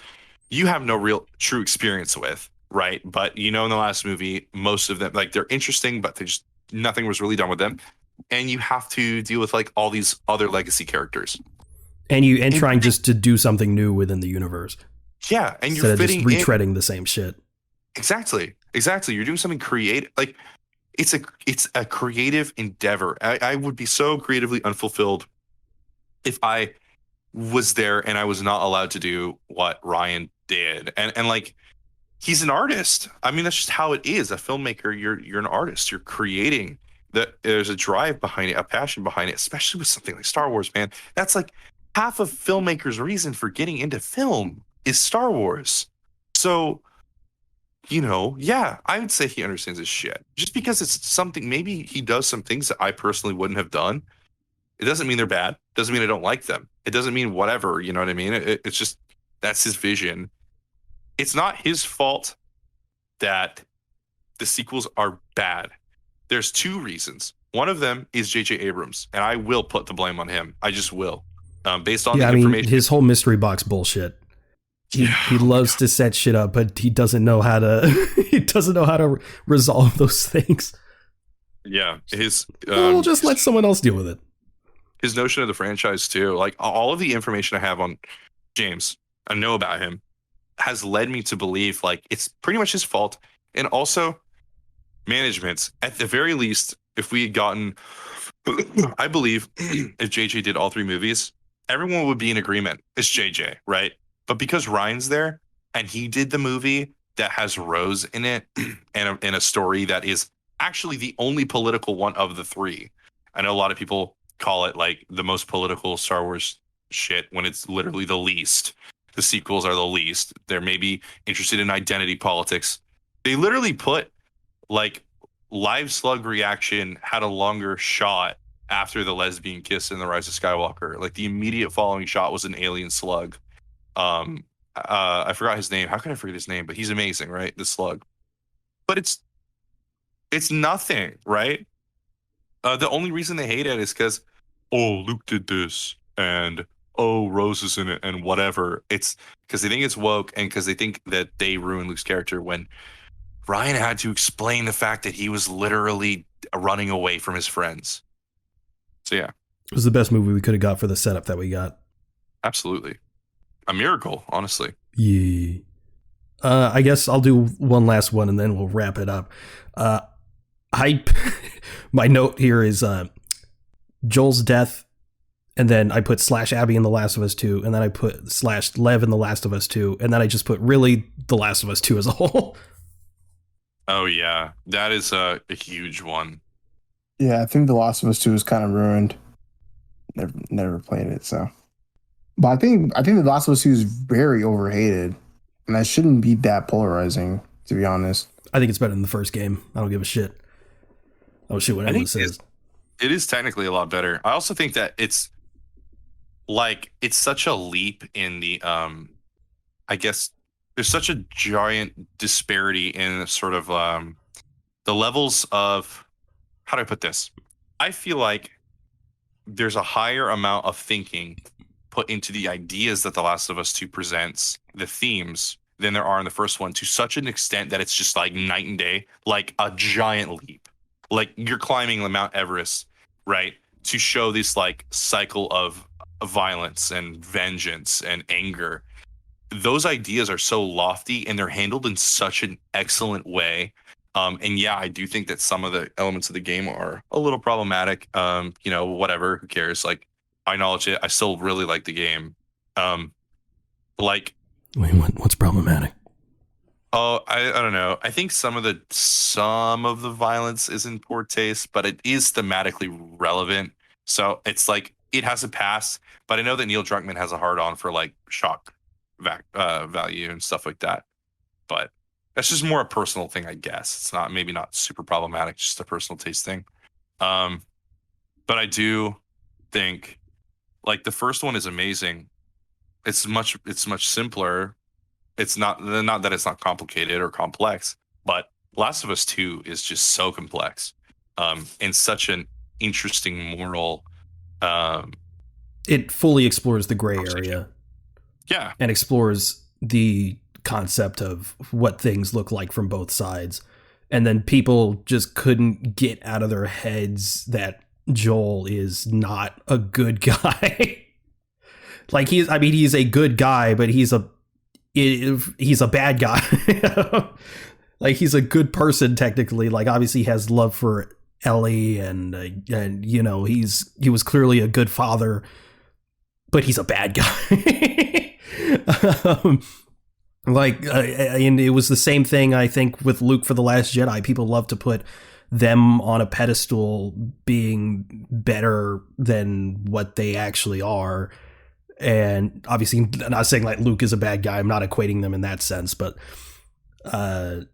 you have no real true experience with, right? But in the last movie, most of them, like, they're interesting, but they just nothing was really done with them. And you have to deal with like all these other legacy characters. And And trying just to do something new within the universe yeah, and instead you're of just fitting in. retreading the same shit. Exactly. You're doing something creative. Like it's a creative endeavor. I would be so creatively unfulfilled if I was there and I was not allowed to do what Ryan did. And like, he's an artist. I mean, that's just how it is. A filmmaker, you're an artist. You're creating. That there's a drive behind it, a passion behind it, especially with something like Star Wars, man. That's like half of filmmakers' reason for getting into film is Star Wars. So, yeah, I would say he understands his shit. Just because it's something, maybe he does some things that I personally wouldn't have done. It doesn't mean they're bad. Doesn't mean I don't like them. It doesn't mean whatever. You know what I mean? It's just that's his vision. It's not his fault that the sequels are bad. There's two reasons. One of them is J.J. Abrams, and I will put the blame on him. I just will, based on Yeah, the I mean, information. his whole mystery box bullshit. He Oh my loves to set shit up, but he doesn't know how to he doesn't know how to resolve those things. Yeah, his We'll just let someone else deal with it. his notion of the franchise too. Like all of the information I have on James, I know about him, has led me to believe like it's pretty much his fault, and also management. At the very least, if we had gotten, I believe, if JJ did all three movies, everyone would be in agreement. It's JJ, right? But because Ryan's there and he did the movie that has Rose in it and a story that is actually the only political one of the three. I know a lot of people call it like the most political Star Wars shit when it's literally the least. The sequels are the least. They're maybe interested in identity politics. They literally put like Live Slug Reaction had a longer shot after the lesbian kiss in The Rise of Skywalker. Like the immediate following shot was an alien slug. I forgot his name. How can I forget his name? But he's amazing, right? The slug. But it's nothing, right? The only reason they hate it is because, oh, Luke did this, and oh, Rose is in it, and whatever. It's because they think it's woke, and because they think that they ruined Luke's character when Ryan had to explain the fact that he was literally running away from his friends. So yeah, It was the best movie we could have got for the setup that we got. absolutely. A miracle, honestly. Yeah. I guess I'll do one last one and then we'll wrap it up. My note here is Joel's death, and then I put /Abby in The Last of Us 2, and then I put /Lev in The Last of Us 2, and then I just put really The Last of Us 2 as a whole. Oh yeah, that is a huge one. Yeah, I think The Last of Us 2 is kind of ruined. Never played it, so. But I think The Last of Us 2 is very overhated, and that shouldn't be that polarizing, to be honest. I think it's better than the first game. I don't give a shit. I don't shit what anyone says. It is technically a lot better. I also think that it's such a leap in the I guess there's such a giant disparity in sort of the levels of, how do I put this? I feel like there's a higher amount of thinking put into the ideas that The Last of Us 2 presents, the themes, than there are in the first one, to such an extent that it's just like night and day, like a giant leap. Like you're climbing Mount Everest, right? To show this like cycle of violence and vengeance and anger. Those ideas are so lofty and they're handled in such an excellent way. And yeah, I do think that some of the elements of the game are a little problematic. Whatever, who cares? Like, I acknowledge it. I still really like the game. Wait, what's problematic? Oh, I don't know. I think some of the violence is in poor taste, but it is thematically relevant. So it's like it has a pass. But I know that Neil Druckmann has a hard on for like shock value and stuff like that. But that's just more a personal thing, I guess. It's maybe not super problematic, just a personal taste thing. But I do think like the first one is amazing. It's much simpler. It's not that it's not complicated or complex, but Last of Us 2 is just so complex, and such an interesting moral. It fully explores the gray area. Yeah. And explores the concept of what things look like from both sides. And then people just couldn't get out of their heads that Joel is not a good guy. Like he's a good guy, but he's a bad guy. Like he's a good person technically. Like obviously he has love for Ellie and he was clearly a good father, but he's a bad guy. And it was the same thing I think with Luke for The Last Jedi. People love to put them on a pedestal being better than what they actually are. And obviously I'm not saying like Luke is a bad guy. I'm not equating them in that sense, but the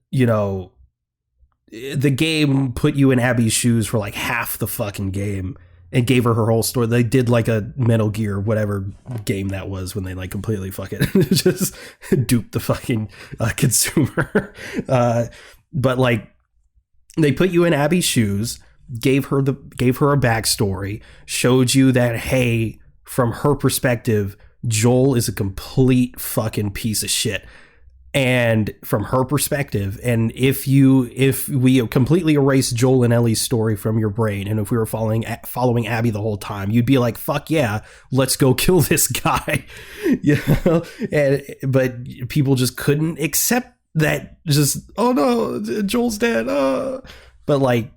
game put you in Abby's shoes for like half the fucking game and gave her whole story. They did like a Metal Gear, whatever game that was, when they like completely fucking just duped the fucking consumer. But like they put you in Abby's shoes, gave her a backstory, showed you that, hey, from her perspective, Joel is a complete fucking piece of shit. And from her perspective, and if we completely erase Joel and Ellie's story from your brain, and if we were following Abby the whole time, you'd be like, fuck yeah, let's go kill this guy. But people just couldn't accept that. Just, oh no, Joel's dead. But like,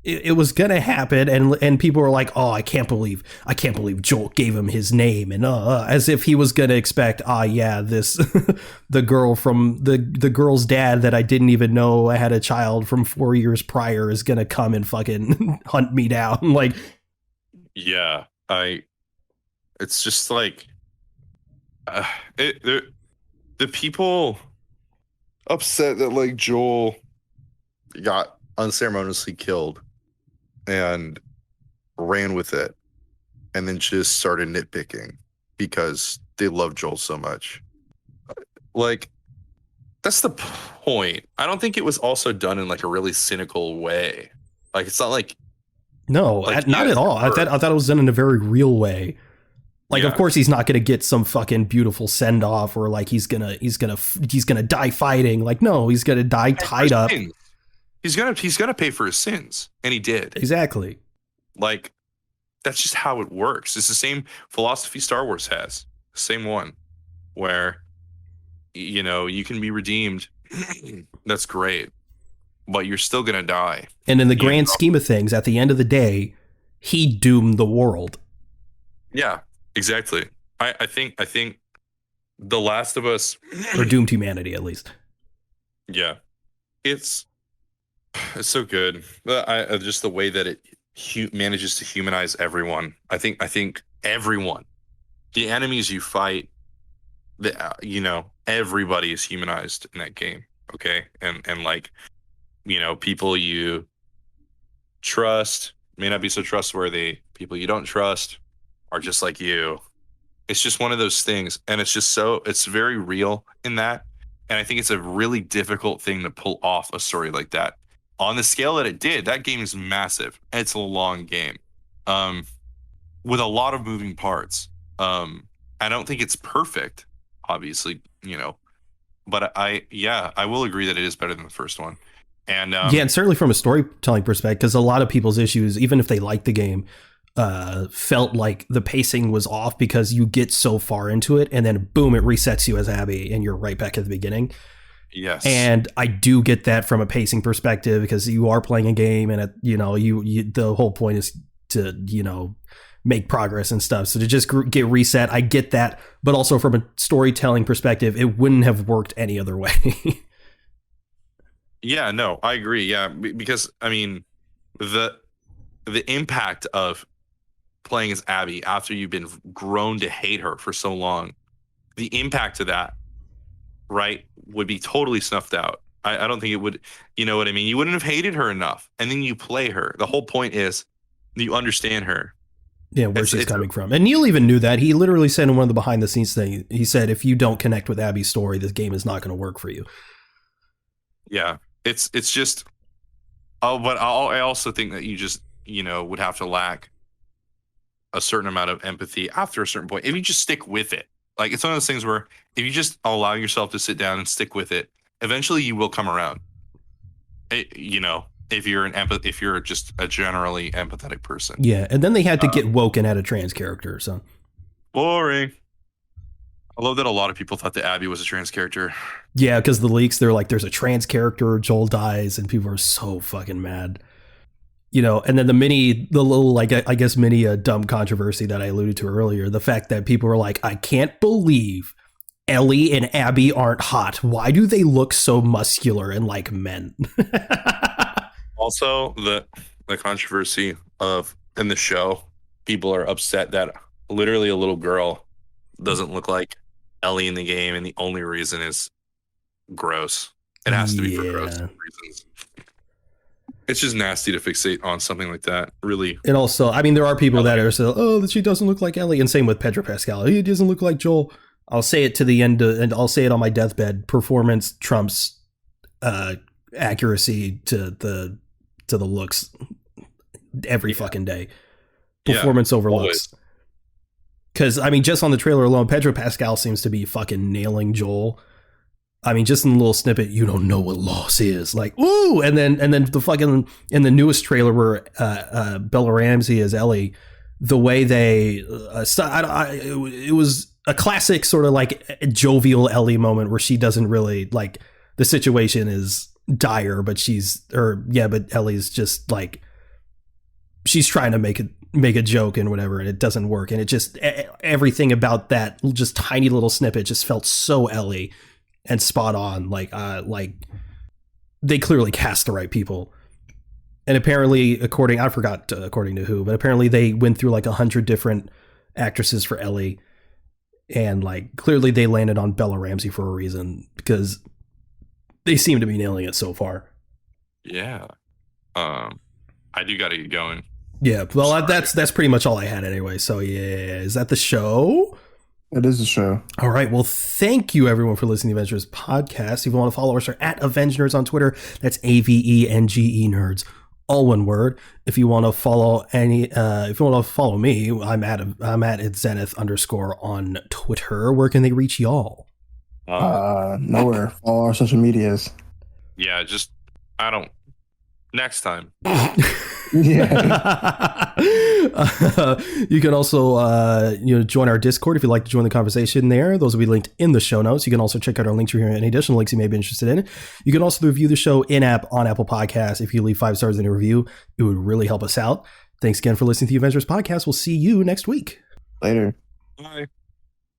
it was gonna happen, and people were like, "Oh, I can't believe Joel gave him his name," and as if he was gonna expect, this the girl from the girl's dad that I didn't even know I had a child from 4 years prior is gonna come and fucking hunt me down. Like, yeah, it's just like the people upset that like Joel got unceremoniously killed and ran with it, and then just started nitpicking because they love Joel so much. Like, that's the point. I don't think it was also done in like a really cynical way. Like, it's not like not at all. I thought it was done in a very real way. Like, of course, he's not going to get some fucking beautiful send off, or like he's gonna die fighting. Like, no, he's gonna die tied up. He's gonna pay for his sins, and he did. Exactly. Like, that's just how it works. It's the same philosophy Star Wars has. Same one, where you can be redeemed. That's great, but you're still gonna die. And in the grand scheme of things, at the end of the day, he doomed the world. Yeah, exactly. I think The Last of Us, or doomed humanity at least. Yeah, it's so good. Just the way that it manages to humanize everyone. I think everyone, the enemies you fight, everybody is humanized in that game. Okay, and like, people you trust may not be so trustworthy. People you don't trust are just like you. It's just one of those things, and it's very real in that. And I think it's a really difficult thing to pull off a story like that. On the scale that it did, that game is massive. It's a long game, with a lot of moving parts. I don't think it's perfect, obviously, but I will agree that it is better than the first one. And yeah, and certainly from a storytelling perspective, because a lot of people's issues, even if they like the game, felt like the pacing was off because you get so far into it and then boom, it resets you as Abby and you're right back at the beginning. Yes. And I do get that from a pacing perspective because you are playing a game and the whole point is to, make progress and stuff. So to just get reset, I get that. But also from a storytelling perspective, it wouldn't have worked any other way. Yeah, no, I agree. Yeah, because I mean, the impact of playing as Abby after you've been grown to hate her for so long, the impact of that, right, would be totally snuffed out. I don't think it would. You know what I mean? You wouldn't have hated her enough, and then you play her. The whole point is you understand her. Yeah, where she's coming from. And Neil even knew that. He literally said in one of the behind the scenes thing, he said, if you don't connect with Abby's story, this game is not going to work for you. Yeah, it's just. Oh, but I also think that you just would have to lack a certain amount of empathy after a certain point. If you just stick with it, like it's one of those things where if you just allow yourself to sit down and stick with it, eventually you will come around. If you're just a generally empathetic person. Yeah, and then they had to get woke and add a trans character. So boring. I love that a lot of people thought that Abby was a trans character. Yeah, because the leaks, they're like, there's a trans character, Joel dies, and people are so fucking mad. And then the little, like, I guess mini dumb controversy that I alluded to earlier, the fact that people were like, I can't believe Ellie and Abby aren't hot. Why do they look so muscular and like men? Also, the controversy of in the show, people are upset that literally a little girl doesn't look like Ellie in the game, and the only reason is gross. It has to be for gross reasons. It's just nasty to fixate on something like that, really. And also, I mean, there are people that are saying, oh, she doesn't look like Ellie. And same with Pedro Pascal. He doesn't look like Joel. I'll say it to the end, and I'll say it on my deathbed. Performance trumps accuracy to the looks every fucking day. Performance over looks. Because, I mean, just on the trailer alone, Pedro Pascal seems to be fucking nailing Joel. I mean, just in the little snippet, you don't know what loss is. Like, ooh! And then the fucking, in the newest trailer where Bella Ramsey is Ellie, the way they, it was a classic sort of like jovial Ellie moment where she doesn't really, like, the situation is dire, but but Ellie's just like, she's trying to make a joke and whatever, and it doesn't work. And it just, everything about that just tiny little snippet just felt so Ellie and spot on. Like they clearly cast the right people. And apparently, according to who, but apparently they went through like 100 different actresses for Ellie. And like, clearly they landed on Bella Ramsey for a reason, because they seem to be nailing it so far. Yeah. I do got to get going. Yeah. Well, that's pretty much all I had anyway. So yeah, is that the show? It is the show. All right. Well, thank you everyone for listening to Avengenerds podcast. If you want to follow us, are at Avengenerds on Twitter. That's AVENGE nerds, all one word. If you want to follow me, I'm at @Zenith_ on Twitter. Where can they reach y'all? Nowhere. Follow our social medias. Yeah, next time. Yeah. You can also join our Discord if you'd like to join the conversation there. Those will be linked in the show notes. You can also check out our links for any additional links you may be interested in. You can also review the show in-app on Apple Podcasts. If you leave 5 stars in a review, it would really help us out. Thanks again for listening to the Avengers podcast. We'll see you next week. Later. Bye.